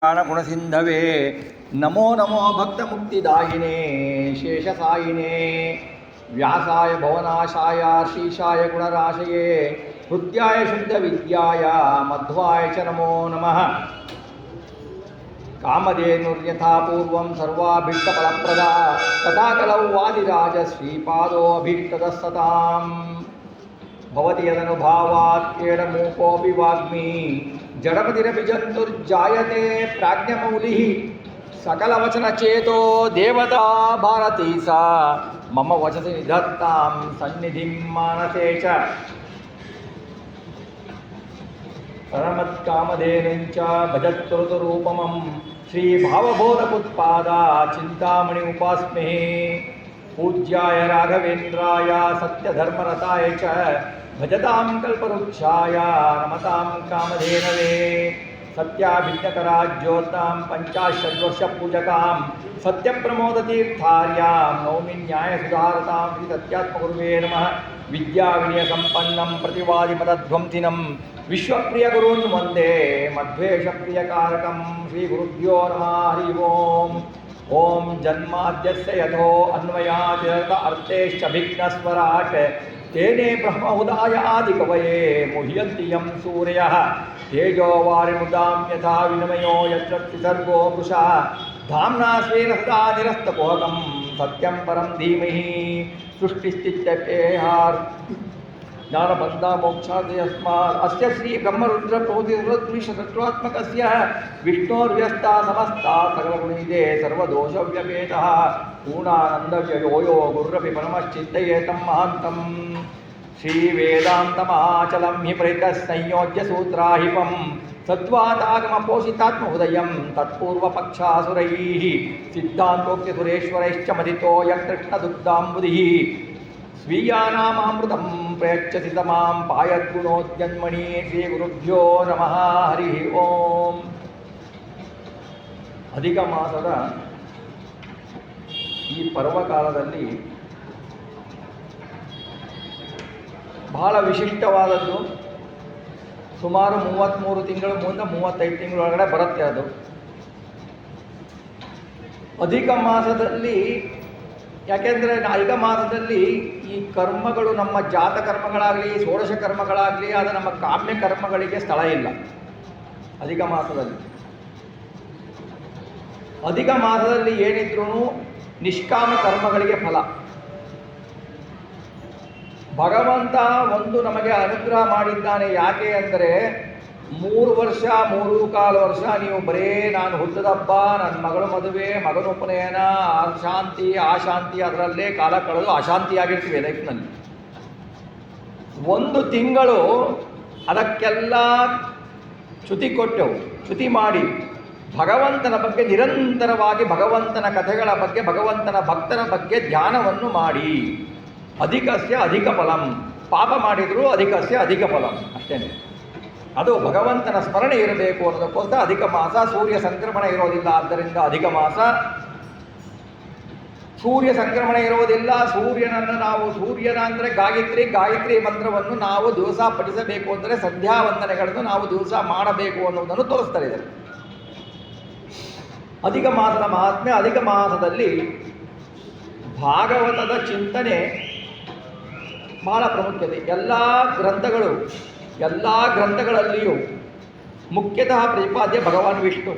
ಗುಣಸಿಂಧವೇ ನಮೋ ನಮೋ ಭಕ್ತಮುಕ್ತಿದಾಯಿನೇ ಶೇಷಸಾಯಿನೇ ವ್ಯಾಸಾಯ ಭವನಾಶಾಯ ಶ್ರೀಶಾಯ ಗುಣರಾಶಯೇ ಹೃದ್ಯಾಯ ಶುದ್ಧವಿದ್ಯಾಯ ಮಧ್ವಾಯ ಚ ನಮೋ ನಮಃ. ಕಾಮಧೇನುರ್ಯಥಾ ಪೂರ್ವಂ ಸರ್ವಾಭೀಷ್ಟಫಲಪ್ರದ ತಥಾ ಕಲೌ ವಾದಿರಾಜ ಶ್ರೀಪಾದೋऽಭೀಷ್ಟದಃ ಸತಾಂ. ಭವತಿ ಯದನುಭಾವಾತ್ ಏಡಮೂಕೋऽಪಿ ವಾಗ್ಮಿ ಜಡಪತಿರಪಿ ಜಂತುರ್ಜಾಯತೆ ಪ್ರಾಜ್ಞಮೌಲಿಃ. ಸಕಲವಚನಚೇತೋ ದೇವತಾ ಭಾರತೀ ಸಾ ಮಮ ವಚಸಿ ನಿಧತ್ತಾಂ ಸನ್ನಿಧಿಂ ಮಾನಸೇ ಚ. ಪರಮತ್ಕಾಮಧೇನುಂಚ ಭಜತ್ರುತರೂಪಮಂ ಶ್ರೀಭಾವಬೋಧಕುತ್ಪಾದ ಚಿಂತಾಮಣಿ ಉಪಾಸ್ಮೆ. ಪೂಜ್ಯಾಯ ರಾಘವೇಂದ್ರಾಯ ಸತ್ಯಧರ್ಮರತಾಯ ಚ ಭಜತಾಂ ಕಲ್ಪವೃಕ್ಷಾಯ ನಮತಾಂ ಕಾಮಧೇನವೇ. ಸತ್ಯಾಭಿಜ್ಞಕರಾಜ್ಯೋತಾಂ ಪಂಚಾಶದ್ವರ್ಷಪೂಜಕಾಂ ಸತ್ಯಪ್ರಮೋದತೀರ್ಥಾರ್ಯಾಂ ನೌಮಿ ನ್ಯಾಯಸುಧಾರತಾಂ ಶ್ರೀ ಸತ್ಯಾತ್ಮಗುರುವೇ ನಮಃ. ವಿದ್ಯಾವಿನಯಸಂಪನ್ನಂ ಪ್ರತಿವಾದಿಪದಧ್ವಂಸಿನಂ ವಿಶ್ವಪ್ರಿಯಗುರುನ್ ವಂದೇ ಮಧ್ವೇಷಪ್ರಿಯಕಾರಕಂ. ಶ್ರೀಗುರುಭ್ಯೋ ನಮಃ. ಹರಿ ಓಂ. ಓಂ ಜನ್ಮಾದ್ಯಸ್ಯ ಯಥೋ ಅನ್ವಯಾದಿರತ ಅರ್ಥೇಶ್ಚಭಿಘ್ನಸ್ವರಾಟ್ ತೇನೇ ಬ್ರಹ್ಮಹುದಾಯ ಆದಿಕವಯೇ ಮುಹ್ಯಂತಿ ಯಂ ಸೂರ್ಯಃ ತೇಜೋ ವಾರಿಮುದಾಂ ಯಥಾ ವಿನಿಮಯೋ ಯತ್ರ ತ್ರಿಸರ್ಗೋ ವೃಷಾ ಧಾಮ್ನಾ ಸ್ವೇನ ಸದಾ ನಿರಸ್ತಕೋಹಕಂ ಸತ್ಯಂ ಪರಂ ಧೀಮಹಿ. ಸೃಷ್ಟಿಸ್ಥಿತ್ಯಪ್ಯೇಹಾರ್ ಜ್ಞಾನಬಂಧ ಮೋಕ್ಷಾದಯಸ್ಮಾತ್ ಅಸ್ಯ ಶ್ರೀ ಬ್ರಹ್ಮರುದ್ರ ಪ್ರಭುತಿರ್ವೃದ್ವಿಷತತ್ವಾತ್ಮಕಸ್ಯ ವಿಷ್ಣೋರ್ವ್ಯಸ್ತಾ ಸಮಸ್ತಾ ಸಕಲಗುಣೈದೆ ಸರ್ವದೋಷವ್ಯಪೇತಃ ಪೂರ್ಣಾನಂದವ್ಯಯೋ ಗುರುರಪಿ ಪರಮಶ್ಚಿತ್ತಯೇತಂ ಮಹಾಂತಂ. ಶ್ರೀವೇದಾಂತಮಾಚಲಂ ಹಿ ಪರಿತಃ ಸಂಯೋಜ್ಯ ಸೂತ್ರಾಹಿಪಂ ಸದ್ವಾತಾಗಮಪೋಷಿತಾತ್ಮಹೃದಯಂ ತತ್ಪೂರ್ವಪಕ್ಷಾಸುರೈಃ ಸಿದ್ಧಾಂತೋಕ್ತಿಸುರೇಶ್ವರೈಶ್ಚ ಮದಿತೋ ಯಕೃಷ್ಣದುಗ್ಧಾಂಬುಧಿಃ. ಸ್ವೀಯಾನಾಮಾಮೃತಂ ಪ್ರಯಚ್ಛಸಿ ತಮಾಂ ಪಾಯದ್ಗುಣೋದ್ಯನ್ಮಣಿ. ಶ್ರೀಗುರುಭ್ಯೋ ನಮಃ. ಹರಿ ಓಂ. ಅಧಿಕ ಮಾಸದ ಈ ಪರ್ವಕಾಲದಲ್ಲಿ ಬಹಳ ವಿಶಿಷ್ಟವಾದದ್ದು. ಸುಮಾರು 33 ತಿಂಗಳು ಮುಂದೆ 35 ತಿಂಗಳೊಳಗಡೆ ಬರುತ್ತೆ ಅದು. ಅಧಿಕ ಮಾಸದಲ್ಲಿ ಯಾಕೆಂದರೆ ಅಧಿಕ ಮಾಸದಲ್ಲಿ ಈ ಕರ್ಮಗಳು ನಮ್ಮ ಜಾತ ಕರ್ಮಗಳಾಗಲಿ ಷೋಡಶ ಕರ್ಮಗಳಾಗಲಿ ಅದು ನಮ್ಮ ಕಾಮ್ಯ ಕರ್ಮಗಳಿಗೆ ಸ್ಥಳ ಇಲ್ಲ ಅಧಿಕ ಮಾಸದಲ್ಲಿ. ಅಧಿಕ ಮಾಸದಲ್ಲಿ ಏನಿದ್ರೂ ನಿಷ್ಕಾಮ ಕರ್ಮಗಳಿಗೆ ಫಲ. ಭಗವಂತ ಒಂದು ನಮಗೆ ಅನುಗ್ರಹ ಮಾಡಿದ್ದಾನೆ. ಯಾಕೆ ಅಂದರೆ 3 ವರ್ಷ 3.25 ವರ್ಷ ನೀವು ಬರೇ ನಾನು ಹುಟ್ಟಿದಬ್ಬ, ನನ್ನ ಮಗಳ ಮದುವೆ, ಮಗನ ಉಪನಯನ, ಶಾಂತಿ ಅಶಾಂತಿ ಅದರಲ್ಲೇ ಕಾಲ ಕಳೆದು ಅಶಾಂತಿಯಾಗಿರ್ತೀವಿ ಲೈಫ್ನಲ್ಲಿ. 1 ತಿಂಗಳು ಅದಕ್ಕೆಲ್ಲ ಚ್ಯುತಿ ಕೊಟ್ಟೆವು. ಚ್ಯುತಿ ಮಾಡಿ ಭಗವಂತನ ಬಗ್ಗೆ ನಿರಂತರವಾಗಿ ಭಗವಂತನ ಕಥೆಗಳ ಬಗ್ಗೆ ಭಗವಂತನ ಭಕ್ತರ ಬಗ್ಗೆ ಧ್ಯಾನವನ್ನು ಮಾಡಿ. ಅಧಿಕಸ್ಯ ಅಧಿಕ ಫಲಂ. ಪಾಪ ಮಾಡಿದರೂ ಅಧಿಕಸ್ಯ ಅಧಿಕ ಫಲಂ ಅಷ್ಟೇ. ಅದು ಭಗವಂತನ ಸ್ಮರಣೆ ಇರಬೇಕು ಅನ್ನೋದಕ್ಕೋಸ್ಕರ ಅಧಿಕ ಮಾಸ. ಸೂರ್ಯ ಸಂಕ್ರಮಣ ಇರೋದಿಲ್ಲ, ಆದ್ದರಿಂದ ಅಧಿಕ ಮಾಸ. ಸೂರ್ಯ ಸಂಕ್ರಮಣ ಇರೋದಿಲ್ಲ. ಸೂರ್ಯನನ್ನು ನಾವು ಸೂರ್ಯನ ಅಂದರೆ ಗಾಯತ್ರಿ ಮಂತ್ರವನ್ನು ನಾವು ದಿವಸ ಪಠಿಸಬೇಕು ಅಂದರೆ ಸಂಧ್ಯಾ ವಂದನೆಗಳನ್ನು ನಾವು ದಿವಸ ಮಾಡಬೇಕು ಅನ್ನೋದನ್ನು ತೋರಿಸ್ತಾರೆ ಇದರಲ್ಲಿ. ಅಧಿಕ ಮಾಸದ ಮಹಾತ್ಮೆ. ಅಧಿಕ ಮಾಸದಲ್ಲಿ ಭಾಗವತದ ಚಿಂತನೆ ಬಹಳ ಪ್ರಾಮುಖ್ಯತೆ. ಎಲ್ಲ ಗ್ರಂಥಗಳಲ್ಲಿಯೂ ಮುಖ್ಯತಃ ಪ್ರತಿಪಾದ್ಯ ಭಗವಾನ್ ವಿಷ್ಣು.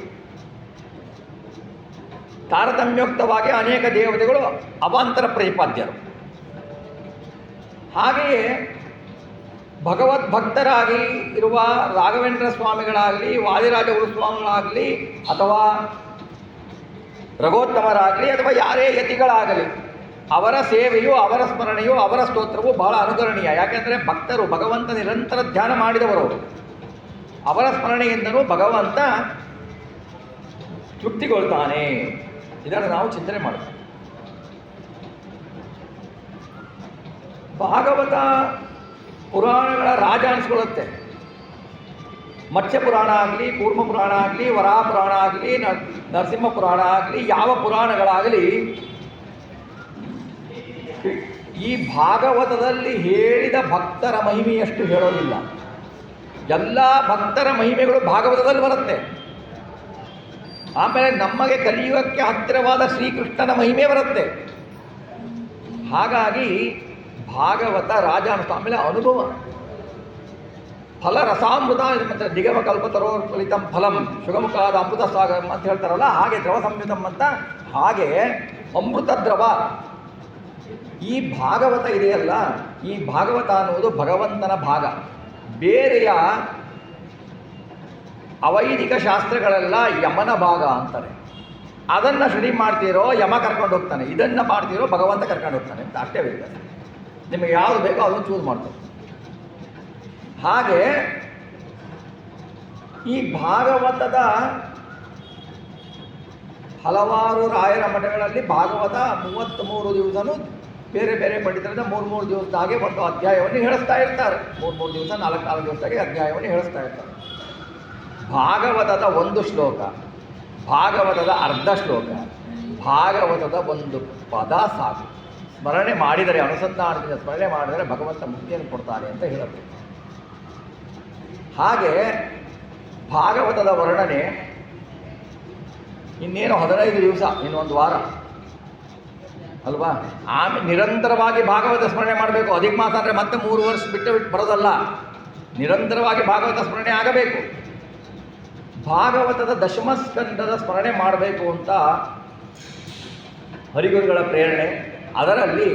ತಾರತಮ್ಯೋಕ್ತವಾಗಿ ಅನೇಕ ದೇವತೆಗಳು ಅವಾಂತರ ಪ್ರತಿಪಾದ್ಯರು. ಹಾಗೆಯೇ ಭಗವದ್ಭಕ್ತರಾಗಿ ಇರುವ ರಾಘವೇಂದ್ರ ಸ್ವಾಮಿಗಳಾಗಲಿ, ವಾದಿರಾಜ ಗುರುಸ್ವಾಮಿಗಳಾಗಲಿ, ಅಥವಾ ರಘೋತ್ತಮರಾಗಲಿ, ಅಥವಾ ಯಾರೇ ಯತಿಗಳಾಗಲಿ, ಅವರ ಸೇವೆಯು, ಅವರ ಸ್ಮರಣೆಯು, ಅವರ ಸ್ತೋತ್ರವು ಬಹಳ ಅನುಕರಣೀಯ. ಯಾಕೆಂದರೆ ಭಕ್ತರು ಭಗವಂತ ನಿರಂತರ ಧ್ಯಾನ ಮಾಡಿದವರು. ಅವರ ಸ್ಮರಣೆಯಿಂದಲೂ ಭಗವಂತ ತೃಪ್ತಿಗೊಳ್ತಾನೆ. ಇದನ್ನು ನಾವು ಚಿಂತನೆ ಮಾಡ್ತೀವಿ. ಭಾಗವತ ಪುರಾಣಗಳ ರಾಜ ಅನಿಸ್ಕೊಳ್ಳುತ್ತೆ. ಮತ್ಸ್ಯ ಪುರಾಣ ಆಗಲಿ, ಕೂರ್ಮ ಪುರಾಣ ಆಗಲಿ, ವರಾಹ ಪುರಾಣ ಆಗಲಿ, ನರಸಿಂಹ ಪುರಾಣ ಆಗಲಿ, ಯಾವ ಪುರಾಣಗಳಾಗಲಿ ಈ ಭಾಗವತದಲ್ಲಿ ಹೇಳಿದ ಭಕ್ತರ ಮಹಿಮೆಯಷ್ಟು ಹೇಳೋದಿಲ್ಲ. ಎಲ್ಲ ಭಕ್ತರ ಮಹಿಮೆಗಳು ಭಾಗವತದಲ್ಲಿ ಬರುತ್ತೆ. ಆಮೇಲೆ ನಮಗೆ ಕಲಿಯುಗಕ್ಕೆ ಹತ್ತಿರವಾದ ಶ್ರೀಕೃಷ್ಣನ ಮಹಿಮೆ ಬರುತ್ತೆ. ಹಾಗಾಗಿ ಭಾಗವತ ರಾಜಾನುಷ್ಠಾನ, ಆಮೇಲೆ ಅನುಭವ, ಫಲ ರಸಾಮೃತ ಮತ್ತು ದಿಗಮ ಕಲ್ಪತರೋ ಫಲಿತಂ ಫಲಂ ಶುಗಮುಖಾದ ಅಮೃತ ಸಾಗರಂ ಅಂತ ಹೇಳ್ತಾರಲ್ಲ, ಹಾಗೆ ದ್ರವ ಸಂಯುತಂ ಅಂತ, ಹಾಗೆ ಅಮೃತ ದ್ರವ ಈ ಭಾಗವತ ಇದೆಯಲ್ಲ, ಈ ಭಾಗವತ ಅನ್ನುವುದು ಭಗವಂತನ ಭಾಗ. ಬೇರೆಯ ಅವೈದಿಕ ಶಾಸ್ತ್ರಗಳೆಲ್ಲ ಯಮನ ಭಾಗ ಅಂತಾರೆ. ಅದನ್ನು ಶ್ರಡಿ ಮಾಡ್ತೀರೋ ಯಮ ಕರ್ಕೊಂಡು ಹೋಗ್ತಾನೆ, ಇದನ್ನು ಮಾಡ್ತೀರೋ ಭಗವಂತ ಕರ್ಕೊಂಡು ಹೋಗ್ತಾನೆ ಅಂತ ಅಷ್ಟೇ ವ್ಯತ್ಯಾಸ. ನಿಮಗೆ ಯಾವುದು ಬೇಕೋ ಅದನ್ನು ಚೂಸ್ ಮಾಡ್ತಾರೆ. ಹಾಗೆ ಈ ಭಾಗವತದ ಹಲವಾರು ರಾಯರ ಮಠಗಳಲ್ಲಿ ಭಾಗವತ 33 ದಿವಸನೂ ಬೇರೆ ಬೇರೆ ಪಂಡಿತರಿಂದ 3 ದಿವಸದಾಗೆ ಒಂದು ಅಧ್ಯಾಯವನ್ನು ಹೇಳಿಸ್ತಾ ಇರ್ತಾರೆ. 3 ದಿವಸ 4 ದಿವಸದಾಗೆ ಅಧ್ಯಾಯವನ್ನು ಹೇಳಿಸ್ತಾ ಇರ್ತಾರೆ. ಭಾಗವತದ ಒಂದು ಶ್ಲೋಕ, ಭಾಗವತದ ಅರ್ಧ ಶ್ಲೋಕ, ಭಾಗವತದ ಒಂದು ಪದ ಸಾಕು. ಸ್ಮರಣೆ ಮಾಡಿದರೆ, ಅನುಸಂಧಾನದಿಂದ ಸ್ಮರಣೆ ಮಾಡಿದರೆ ಭಗವಂತ ಮುಕ್ತಿಯನ್ನು ಕೊಡ್ತಾನೆ ಅಂತ ಹೇಳುತ್ತೆ. ಹಾಗೆ ಭಾಗವತದ ವರ್ಣನೆ ಇನ್ನೇನು 15 ದಿವಸ, ಇನ್ನೊಂದು ವಾರ ಅಲ್ವಾ. ಆಮೇಲೆ ನಿರಂತರವಾಗಿ ಭಾಗವತ ಸ್ಮರಣೆ ಮಾಡಬೇಕು. ಅಧಿಕ ಮಾಸ ಅಂದರೆ ಮತ್ತೆ 3 ವರ್ಷ ಬಿಟ್ಟು ಬರೋದಲ್ಲ, ನಿರಂತರವಾಗಿ ಭಾಗವತ ಸ್ಮರಣೆ ಆಗಬೇಕು. ಭಾಗವತದ ದಶಮಸ್ಕಂದದ ಸ್ಮರಣೆ ಮಾಡಬೇಕು ಅಂತ ಹರಿಗುರುಗಳ ಪ್ರೇರಣೆ. ಅದರಲ್ಲಿ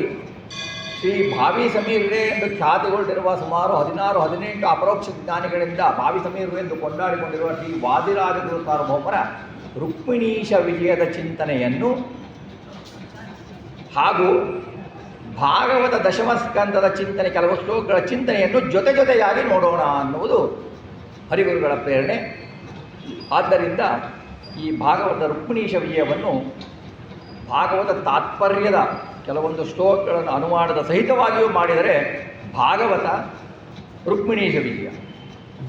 ಶ್ರೀ ಭಾವಿ ಸಮೀರ್ರೆ ಎಂದು ಖ್ಯಾತಿಗೊಂಡಿರುವ ಸುಮಾರು 16-18 ಅಪರೋಕ್ಷ ಜ್ಞಾನಿಗಳಿಂದ ಭಾವಿ ಸಮೀರ್ರೆ ಎಂದು ಕೊಂಡಾಡಿಕೊಂಡಿರುವ ಶ್ರೀ ವಾದಿರಾಜ ಗುರು ಸಾರ್ವಭೌಮರ ರುಕ್ಮಿಣೀಶ ವಿಜಯದ ಚಿಂತನೆಯನ್ನು ಹಾಗೂ ಭಾಗವತ ದಶಮಸ್ಕಂದದ ಚಿಂತನೆ, ಕೆಲವು ಶ್ಲೋಕಗಳ ಚಿಂತನೆಯನ್ನು ಜೊತೆಯಾಗಿ ನೋಡೋಣ ಅನ್ನುವುದು ಹರಿಗುರುಗಳ ಪ್ರೇರಣೆ. ಆದ್ದರಿಂದ ಈ ಭಾಗವತ ರುಕ್ಮಿಣೀಶ ವಿಜಯವನ್ನು ಭಾಗವತ ತಾತ್ಪರ್ಯದ ಕೆಲವೊಂದು ಶ್ಲೋಕಗಳನ್ನು ಅನುವಾದದ ಸಹಿತವಾಗಿಯೂ ಮಾಡಿದರೆ ಭಾಗವತ ರುಕ್ಮಿಣೀಶ ವಿಜಯ.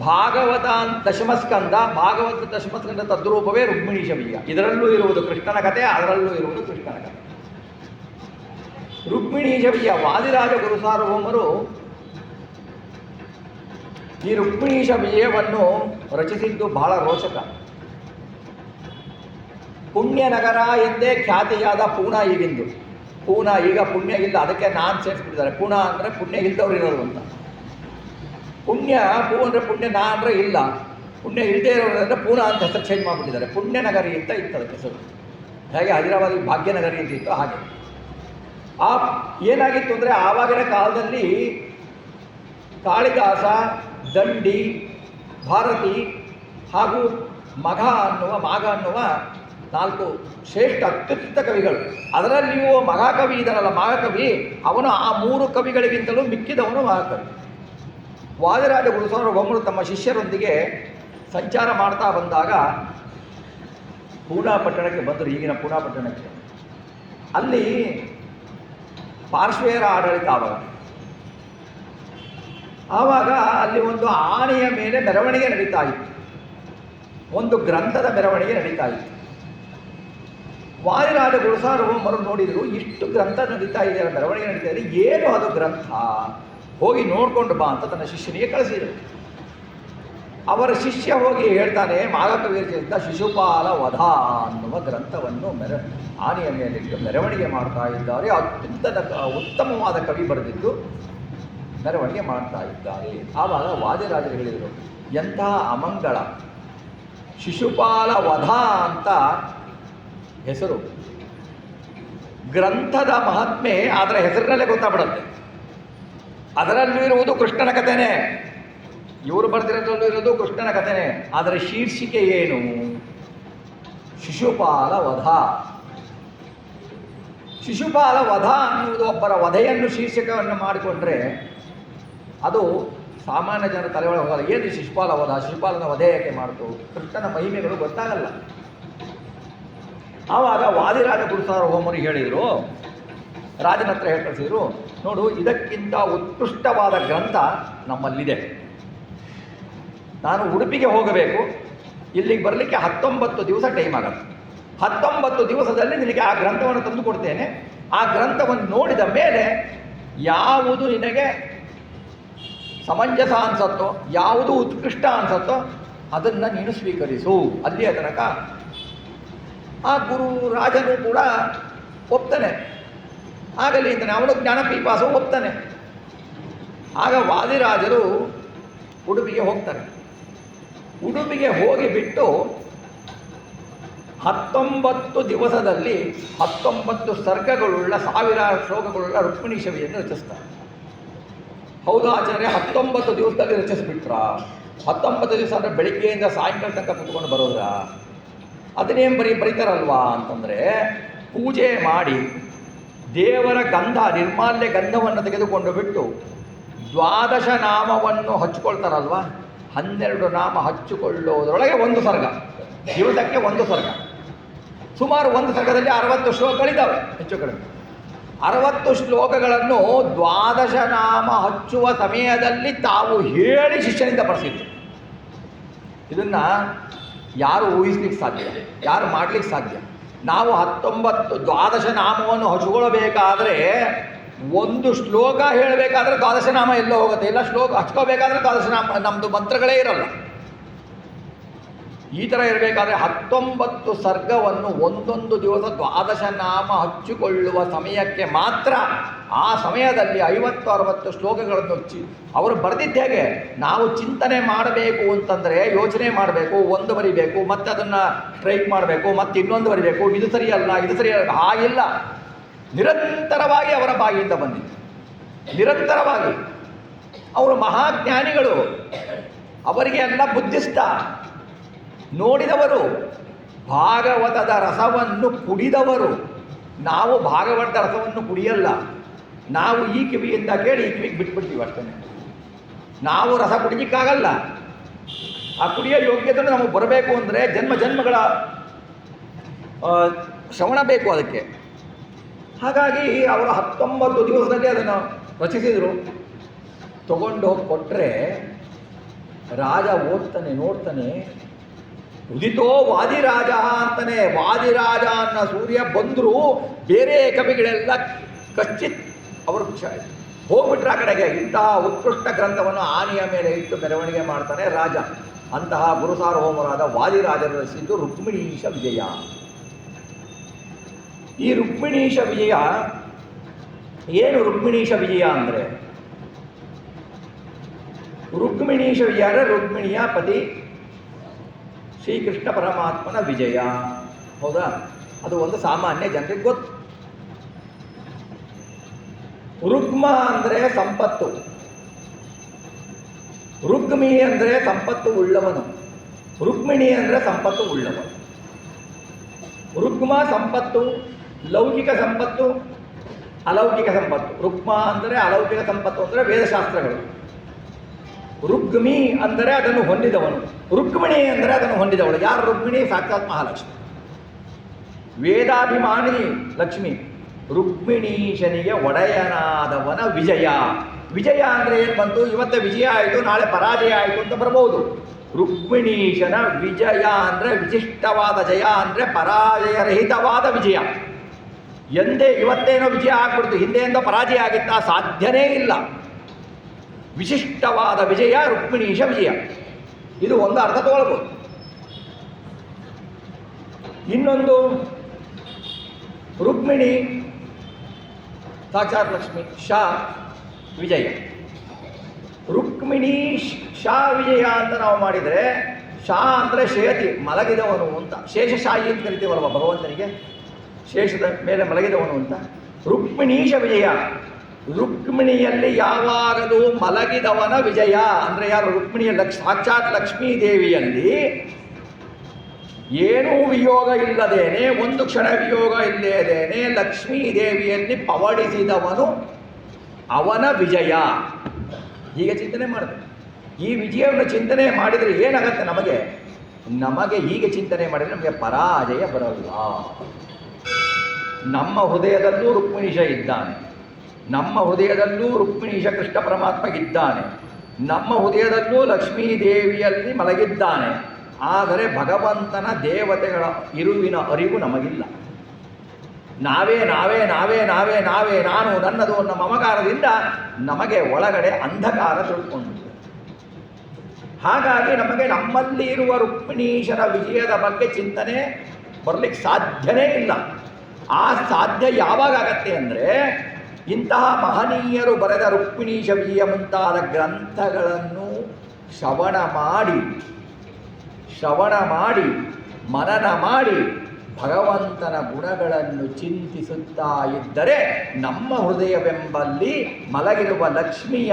ಭಾಗವತ ದಶಮಸ್ಕಂದ, ಭಾಗವತ ದಶಮಸ್ಕಂದ ತದ್ರೂಪವೇ ರುಕ್ಮಿಣೀಶ ವಿಜಯ. ಇದರಲ್ಲೂ ಇರುವುದು ಕೃಷ್ಣನ ಕಥೆ, ಅದರಲ್ಲೂ ಇರುವುದು ಕೃಷ್ಣನ ಕಥೆ. ರುಕ್ಮಿಣೀಶ ವಿಜಯ ವಾದಿರಾಜ ಗುರು ಸಾರ್ವಭೌಮರು ಈ ರುಕ್ಮಿಣೀಶ ವಿಜಯವನ್ನು ರಚಿಸಿದ್ದು ಬಹಳ ರೋಚಕ. ಪುಣ್ಯನಗರ ಎಂದೇ ಖ್ಯಾತಿಯಾದ ಪೂನಾ ಈಗಿಂದು. ಪೂನಾ ಈಗ ಪುಣ್ಯ ಇಲ್ಲ, ಅದಕ್ಕೆ ನಾನು ಸೇರಿಸ್ಬಿಟ್ಟಿದ್ದಾರೆ. ಪೂನಾ ಅಂದರೆ ಪುಣ್ಯ ಇಲ್ಲದವ್ರು ಇರೋದು ಅಂತ. ಪುಣ್ಯ ಪೂ ಅಂದರೆ ಪುಣ್ಯ, ನಾ ಅಂದರೆ ಇಲ್ಲ, ಪುಣ್ಯ ಇಲ್ಲದೆ ಇರೋರು ಅಂದರೆ ಪೂನಾ ಅಂತ ಹೆಸರು ಚೇಂಜ್ ಮಾಡಿಬಿಟ್ಟಿದ್ದಾರೆ. ಪುಣ್ಯನಗರಿ ಅಂತ ಇತ್ತು ಅದಕ್ಕೆ ಹೆಸರು. ಹೇಗೆ ಹೈದರಾಬಾದಿಗೆ ಭಾಗ್ಯನಗರಿ ಅಂತ ಇತ್ತು ಹಾಗೆ. ಏನಾಗಿತ್ತು ಅಂದರೆ ಆವಾಗಿನ ಕಾಲದಲ್ಲಿ ಕಾಳಿದಾಸ, ದಂಡಿ, ಭಾರತಿ ಹಾಗೂ ಮಾಘ ಅನ್ನುವ 4 ಶ್ರೇಷ್ಠ ಅತ್ಯುತ್ತಮ ಕವಿಗಳು. ಅದರಲ್ಲಿಯೂ ಮಹಾಕವಿ ಇದರಲ್ಲ, ಮಹಾಕವಿ ಅವನು ಆ 3 ಕವಿಗಳಿಗಿಂತಲೂ ಮಿಕ್ಕಿದವನು ಮಹಾಕವಿ. ವಾದಿರಾಜ ಗುರು ಸಾರ್ವಭೌಮರು ತಮ್ಮ ಶಿಷ್ಯರೊಂದಿಗೆ ಸಂಚಾರ ಮಾಡ್ತಾ ಬಂದಾಗ ಪೂನಾ ಪಟ್ಟಣಕ್ಕೆ ಬಂದರು, ಈಗಿನ ಪೂನಾ ಪಟ್ಟಣಕ್ಕೆ. ಅಲ್ಲಿ ಪಾರ್ಶ್ವೇಯರ ಆಡಳಿತ. ಆವಾಗ ಅಲ್ಲಿ ಒಂದು ಆನೆಯ ಮೇಲೆ ಮೆರವಣಿಗೆ ನಡೀತಾ ಇತ್ತು, ಒಂದು ಗ್ರಂಥದ ಮೆರವಣಿಗೆ ನಡೀತಾ ಇತ್ತು. ವಾದಿರಾಜ ಗುರು ಸಾರ್ವಭೌಮರು ನೋಡಿದರು, ಇಷ್ಟು ಗ್ರಂಥ ನಡೀತಾ ಇದೆ, ಮೆರವಣಿಗೆ ನಡೀತಾ ಇದೆ, ಏನು ಅದು ಗ್ರಂಥ, ಹೋಗಿ ನೋಡ್ಕೊಂಡು ಬಾ ಅಂತ ತನ್ನ ಶಿಷ್ಯನಿಗೆ ಕಳಿಸಿದರು. ಅವರ ಶಿಷ್ಯ ಹೋಗಿ ಹೇಳ್ತಾನೆ, ಮಾಘಕವಿ ರಚಿಸಿದ ಶಿಶುಪಾಲ ವಧ ಅನ್ನುವ ಗ್ರಂಥವನ್ನು ಆನೆಯ ಮೇಲಿಟ್ಟು ಮೆರವಣಿಗೆ ಮಾಡ್ತಾ ಇದ್ದಾರೆ. ಉತ್ತಮವಾದ ಕವಿ ಬರೆದಿದ್ದು ಮೆರವಣಿಗೆ ಮಾಡ್ತಾ ಇದ್ದಾರೆ. ಆವಾಗ ವಾದಿರಾಜರು ಹೇಳಿದರು, ಎಂತಹ ಅಮಂಗಳ, ಶಿಶುಪಾಲ ವಧ ಅಂತ ಹೆಸರು. ಗ್ರಂಥದ ಮಹಾತ್ಮೆ ಅದರ ಹೆಸರಿನಲ್ಲೇ ಗೊತ್ತಾಗ್ಬಿಡುತ್ತೆ. ಅದರಲ್ಲೂ ಇರುವುದು ಕೃಷ್ಣನ ಕಥೆನೇ, ಇವರು ಬರೆದಿರೋದ್ರಲ್ಲೂ ಇರೋದು ಕೃಷ್ಣನ ಕಥೆನೇ. ಅದರ ಶೀರ್ಷಿಕೆ ಏನು? ಶಿಶುಪಾಲ ವಧ. ಶಿಶುಪಾಲ ವಧ ಅನ್ನುವುದು ಒಬ್ಬರ ವಧೆಯನ್ನು ಶೀರ್ಷಕವನ್ನು ಮಾಡಿಕೊಂಡ್ರೆ ಅದು ಸಾಮಾನ್ಯ ಜನರ ತಲೆ ಒಳಗೆ ಹೋಗಲ್ಲ. ಏನು ಶಿಶುಪಾಲ ವಧ, ಶಿಶುಪಾಲನ ವಧೆ ಯಾಕೆ ಮಾಡ್ತು, ಕೃಷ್ಣನ ಮಹಿಮೆಗಳು ಗೊತ್ತಾಗಲ್ಲ. ಆವಾಗ ವಾದಿರಾಜ ಗುರು ಸಾರ್ವಭೌಮರು ಹೇಳಿದರು, ರಾಜನ ಹತ್ರ ಹೇಳಿ ಕಳಿಸಿದ್ರು, ನೋಡು ಇದಕ್ಕಿಂತ ಉತ್ಕೃಷ್ಟವಾದ ಗ್ರಂಥ ನಮ್ಮಲ್ಲಿದೆ. ನಾನು ಉಡುಪಿಗೆ ಹೋಗಬೇಕು, ಇಲ್ಲಿಗೆ ಬರಲಿಕ್ಕೆ 19 ದಿವಸ ಟೈಮ್ ಆಗುತ್ತೆ. 19 ದಿವಸದಲ್ಲಿ ನಿನಗೆ ಆ ಗ್ರಂಥವನ್ನು ತಂದು ಕೊಡ್ತೇನೆ. ಆ ಗ್ರಂಥವನ್ನು ನೋಡಿದ ಮೇಲೆ ಯಾವುದು ನಿನಗೆ ಸಮಂಜಸ ಅನ್ಸತ್ತೋ, ಯಾವುದು ಉತ್ಕೃಷ್ಟ ಅನ್ಸತ್ತೋ ಅದನ್ನು ನೀನು ಸ್ವೀಕರಿಸು. ಅಲ್ಲಿಯ ತನಕ ಆ ಗುರು ರಾಜನು ಕೂಡ ಒಪ್ತಾನೆ, ಆಗಲಿ ಅಂತಾನೆ. ಅವನು ಜ್ಞಾನಪೀಪಾಸ ಒಪ್ತಾನೆ. ಆಗ ವಾದಿರಾಜರು ಉಡುಪಿಗೆ ಹೋಗ್ತಾರೆ. ಉಡುಪಿಗೆ ಹೋಗಿಬಿಟ್ಟು 19 ದಿವಸದಲ್ಲಿ 19 ಸರ್ಗಗಳುಳ್ಳ 1000 ಶ್ಲೋಕಗಳುಳ್ಳ ರುಕ್ಮಿಣೀಶ ವಿಜಯನ್ನು ರಚಿಸ್ತಾರೆ. ಹೌದು ಆಚಾರ್ಯ, 19 ದಿವಸದಲ್ಲಿ ರಚಿಸ್ಬಿಟ್ರ? 19 ದಿವಸ ಅಂದರೆ ಬೆಳಿಗ್ಗೆಯಿಂದ ಸಾಯಂಕಾಲ ತನಕ ಕುತ್ಕೊಂಡು ಬರೋದ್ರ? ಅದನ್ನೇನು ಬರೀತಾರಲ್ವಾ ಅಂತಂದರೆ, ಪೂಜೆ ಮಾಡಿ ದೇವರ ಗಂಧ, ನಿರ್ಮಾಲ್ಯ ಗಂಧವನ್ನು ತೆಗೆದುಕೊಂಡು ಬಿಟ್ಟು 12 ನಾಮವನ್ನು ಹಚ್ಕೊಳ್ತಾರಲ್ವ, 12 ನಾಮ ಹಚ್ಚಿಕೊಳ್ಳೋದ್ರೊಳಗೆ ಒಂದು ಸರ್ಗ, ದಿವಸಕ್ಕೆ ಒಂದು ಸರ್ಗ. ಸುಮಾರು ಒಂದು ಸರ್ಗದಲ್ಲಿ 60 ಶ್ಲೋಕಗಳಿದ್ದಾವೆ, ಹೆಚ್ಚು ಕಡಿಮೆ 60 ಶ್ಲೋಕಗಳನ್ನು 12 ನಾಮ ಹಚ್ಚುವ ಸಮಯದಲ್ಲಿ ತಾವು ಹೇಳಿ ಶಿಷ್ಯನಿಂದ ಪಡಿಸಿದ್ರು. ಇದನ್ನು ಯಾರು ಊಹಿಸ್ಲಿಕ್ಕೆ ಸಾಧ್ಯ? ಯಾರು ಮಾಡಲಿಕ್ಕೆ ಸಾಧ್ಯ? ನಾವು 12 ನಾಮವನ್ನು ಹಚ್ಕೊಳ್ಬೇಕಾದ್ರೆ, ಒಂದು ಶ್ಲೋಕ ಹೇಳಬೇಕಾದ್ರೆ 12 ನಾಮ ಎಲ್ಲೋ ಹೋಗುತ್ತೆ, ಇಲ್ಲ ಶ್ಲೋಕ ಹಚ್ಕೋಬೇಕಾದ್ರೆ 12 ನಾಮ, ನಮ್ಮದು ಮಂತ್ರಗಳೇ ಇರಲ್ಲ. ಈ ಥರ ಇರಬೇಕಾದ್ರೆ 19 ಸರ್ಗವನ್ನು ಒಂದೊಂದು ದಿವಸ 12 ನಾಮ ಹಚ್ಚಿಕೊಳ್ಳುವ ಸಮಯಕ್ಕೆ ಮಾತ್ರ, ಆ ಸಮಯದಲ್ಲಿ 50-60 ಶ್ಲೋಕಗಳನ್ನು ಅವರು ಬರೆದಿದ್ದು ಹೇಗೆ? ನಾವು ಚಿಂತನೆ ಮಾಡಬೇಕು ಅಂತಂದರೆ ಯೋಚನೆ ಮಾಡಬೇಕು, ಒಂದು ಬರಿಬೇಕು, ಮತ್ತೆ ಅದನ್ನು ಸ್ಟ್ರೈಕ್ ಮಾಡಬೇಕು, ಮತ್ತೆ ಇನ್ನೊಂದು ಬರಿಬೇಕು, ಇದು ಸರಿಯಲ್ಲ, ಇದು ಸರಿಯಲ್ಲ, ಹಾಗಿಲ್ಲ. ನಿರಂತರವಾಗಿ ಅವರ ಬಾಯಿಯಿಂದ ಬಂದಿತ್ತು, ನಿರಂತರವಾಗಿ. ಅವರು ಮಹಾಜ್ಞಾನಿಗಳು, ಅವರಿಗೆ ಎಲ್ಲ ಬುದ್ಧಿಸ್ತ, ನೋಡಿದವರು, ಭಾಗವತದ ರಸವನ್ನು ಕುಡಿದವರು. ನಾವು ಭಾಗವತದ ರಸವನ್ನು ಕುಡಿಯಲ್ಲ, ನಾವು ಈ ಕಿವಿಯಿಂದ ಕೇಳಿ ಈ ಕಿವಿಗೆ ಬಿಟ್ಬಿಡ್ತೀವಿ ಅಷ್ಟೇ. ನಾವು ರಸ ಕುಡಿಲಿಕ್ಕಾಗಲ್ಲ. ಆ ಕುಡಿಯೋ ಯೋಗ್ಯತೆ ನಮಗೆ ಬರಬೇಕು ಅಂದರೆ ಜನ್ಮ ಜನ್ಮಗಳ ಶ್ರವಣ ಬೇಕು ಅದಕ್ಕೆ. ಹಾಗಾಗಿ ಅವರು 19 ದಿವಸದಲ್ಲಿ ಅದನ್ನು ರಚಿಸಿದರು. ತಗೊಂಡು ಹೋಗಿ ಕೊಟ್ಟರೆ ರಾಜ ಓದ್ತಾನೆ, ನೋಡ್ತಾನೆ, ಉದಿತೋ ವಾದಿರಾಜ ಅಂತಾನೆ. ವಾದಿರಾಜ ಅನ್ನೋ ಸೂರ್ಯ ಬಂದರೂ ಬೇರೆ ಕವಿಗಳೆಲ್ಲ ಕಚ್ಚಿತ್ ಅವರು ಹೋಗ್ಬಿಟ್ರೆ ಆ ಕಡೆಗೆ. ಇಂತಹ ಉತ್ಕೃಷ್ಟ ಗ್ರಂಥವನ್ನು ಆನೆಯ ಮೇಲೆ ಇಟ್ಟು ಮೆರವಣಿಗೆ ಮಾಡ್ತಾನೆ ರಾಜ. ಅಂತಹ ಗುರುಸಾರ್ವಭೌಮರಾದ ವಾದಿರಾಜರು ರಚಿಸಿದ್ದು ರುಕ್ಮಿಣೀಶ ವಿಜಯ. ಈ ರುಕ್ಮಿಣೀಶ ವಿಜಯ ಏನು? ರುಕ್ಮಿಣೀಶ ವಿಜಯ ಅಂದರೆ, ರುಕ್ಮಿಣೀಶ ವಿಜಯ ಅಂದರೆ ರುಕ್ಮಿಣಿಯ ಪತಿ ಶ್ರೀಕೃಷ್ಣ ಪರಮಾತ್ಮನ ವಿಜಯ. ಹೌದಾ? ಅದು ಒಂದು ಸಾಮಾನ್ಯ ಜನರಿಗೆ ಗೊತ್ತು. ರುಕ್ಮ ಅಂದರೆ ಸಂಪತ್ತು, ರುಕ್ಮಿ ಅಂದರೆ ಸಂಪತ್ತು ಉಳ್ಳವನು, ರುಕ್ಮಿಣಿ ಅಂದರೆ ಸಂಪತ್ತು ಉಳ್ಳವನು. ರುಕ್ಮ ಸಂಪತ್ತು, ಲೌಕಿಕ ಸಂಪತ್ತು, ಅಲೌಕಿಕ ಸಂಪತ್ತು. ರುಕ್ಮ ಅಂದರೆ ಅಲೌಕಿಕ ಸಂಪತ್ತು ಅಂದರೆ ವೇದಶಾಸ್ತ್ರಗಳು. ರುಕ್ಮಿ ಅಂದರೆ ಅದನ್ನು ಹೊಂದಿದವನು, ರುಕ್ಮಿಣಿ ಅಂದರೆ ಅದನ್ನು ಹೊಂದಿದವಳು. ಯಾರು ರುಕ್ಮಿಣಿ? ಸಾಕ್ಷಾತ್ ಮಹಾಲಕ್ಷ್ಮಿ, ವೇದಾಭಿಮಾನಿ ಲಕ್ಷ್ಮಿ. ರುಕ್ಮಿಣೀಶನಿಗೆ ಒಡೆಯನಾದವನ ವಿಜಯ. ವಿಜಯ ಅಂದರೆ ಏನು ಬಂತು? ಇವತ್ತೇ ವಿಜಯ ಆಯಿತು, ನಾಳೆ ಪರಾಜಯ ಆಯಿತು ಅಂತ ಬರ್ಬೋದು. ರುಕ್ಮಿಣೀಶನ ವಿಜಯ ಅಂದರೆ ವಿಶಿಷ್ಟವಾದ ಜಯ, ಅಂದರೆ ಪರಾಜಯರಹಿತವಾದ ವಿಜಯ. ಎಂದೇ ಇವತ್ತೇನೋ ವಿಜಯ ಆಗ್ಬಿಡ್ತು, ಹಿಂದೆಯಿಂದ ಪರಾಜಯ ಆಗಿತ್ತ? ಸಾಧ್ಯನೇ ಇಲ್ಲ. ವಿಶಿಷ್ಟವಾದ ವಿಜಯ ರುಕ್ಮಿಣೀಶ ವಿಜಯ. ಇದು ಒಂದು ಅರ್ಥ ತಗೊಳ್ಬೋದು. ಇನ್ನೊಂದು, ರುಕ್ಮಿಣಿ ಸಾಕ್ಷಾತ್ ಲಕ್ಷ್ಮಿ, ಶಾ ವಿಜಯ. ರುಕ್ಮಿಣಿ ಶಾ ವಿಜಯ ಅಂತ ನಾವು ಮಾಡಿದರೆ, ಶಾ ಅಂದರೆ ಶೇತಿ, ಮಲಗಿದವನು ಅಂತ. ಶೇಷಶಾಹಿ ಅಂತ ಕರಿತೀವಲ್ವ ಭಗವಂತನಿಗೆ, ಶೇಷದ ಮೇಲೆ ಮಲಗಿದವನು ಅಂತ. ರುಕ್ಮಿಣೀಶ ವಿಜಯ, ರುಕ್ಮಿಣಿಯಲ್ಲಿ ಯಾವಾಗಲೂ ಮಲಗಿದವನ ವಿಜಯ. ಅಂದರೆ ಯಾರು? ರುಕ್ಮಿಣಿಯ ಸಾಕ್ಷಾತ್ ಲಕ್ಷ್ಮೀ ದೇವಿಯಲ್ಲಿ ಏನೂ ವಿಯೋಗ ಇಲ್ಲದೇನೆ, ಒಂದು ಕ್ಷಣ ವಿಯೋಗ ಇಲ್ಲದೇನೆ ಲಕ್ಷ್ಮೀ ದೇವಿಯಲ್ಲಿ ಪವಡಿಸಿದವನು ಅವನ ವಿಜಯ. ಹೀಗೆ ಚಿಂತನೆ ಮಾಡಬೇಕು. ಈ ವಿಜಯವನ್ನು ಚಿಂತನೆ ಮಾಡಿದರೆ ಏನಾಗತ್ತೆ ನಮಗೆ ಹೀಗೆ ಚಿಂತನೆ ಮಾಡಿದರೆ ನಮಗೆ ಪರಾಜಯ ಬರಲ್ಲ. ನಮ್ಮ ಹೃದಯದಲ್ಲೂ ರುಕ್ಮಿಣೀಶ ಇದ್ದಾನೆ, ನಮ್ಮ ಹೃದಯದಲ್ಲೂ ರುಕ್ಮಿಣೀಶ ಕೃಷ್ಣ ಪರಮಾತ್ಮ ಇದ್ದಾನೆ, ನಮ್ಮ ಹೃದಯದಲ್ಲೂ ಲಕ್ಷ್ಮೀ ದೇವಿಯಲ್ಲಿ ಮಲಗಿದ್ದಾನೆ. ಆದರೆ ಭಗವಂತನ ದೇವತೆಗಳ ಇರುವಿನ ಅರಿವು ನಮಗಿಲ್ಲ. ನಾವೇ ನಾವೇ ನಾವೇ ನಾವೇ ನಾವೇ ನಾನು ನನ್ನದು ಅನ್ನೋ ಮಮಕಾರದಿಂದ ನಮಗೆ ಒಳಗಡೆ ಅಂಧಕಾರ ತಿಳ್ಕೊಂಡಿದೆ. ಹಾಗಾಗಿ ನಮಗೆ ನಮ್ಮಲ್ಲಿ ಇರುವ ರುಕ್ಮಿಣೀಶನ ವಿಜಯದ ಬಗ್ಗೆ ಚಿಂತನೆ ಬರಲಿಕ್ಕೆ ಸಾಧ್ಯನೇ ಇಲ್ಲ. ಆ ಸಾಧ್ಯ ಯಾವಾಗ ಆಗತ್ತೆ ಅಂದರೆ ಇಂತಹ ಮಹನೀಯರು ಬರೆದ ರುಕ್ಮಿಣೀಶವೀಯ ಮುಂತಾದ ಗ್ರಂಥಗಳನ್ನು ಶ್ರವಣ ಮಾಡಿ ಮನನ ಮಾಡಿ ಭಗವಂತನ ಗುಣಗಳನ್ನು ಚಿಂತಿಸುತ್ತಾ ಇದ್ದರೆ ನಮ್ಮ ಹೃದಯವೆಂಬಲ್ಲಿ ಮಲಗಿರುವ ಲಕ್ಷ್ಮಿಯ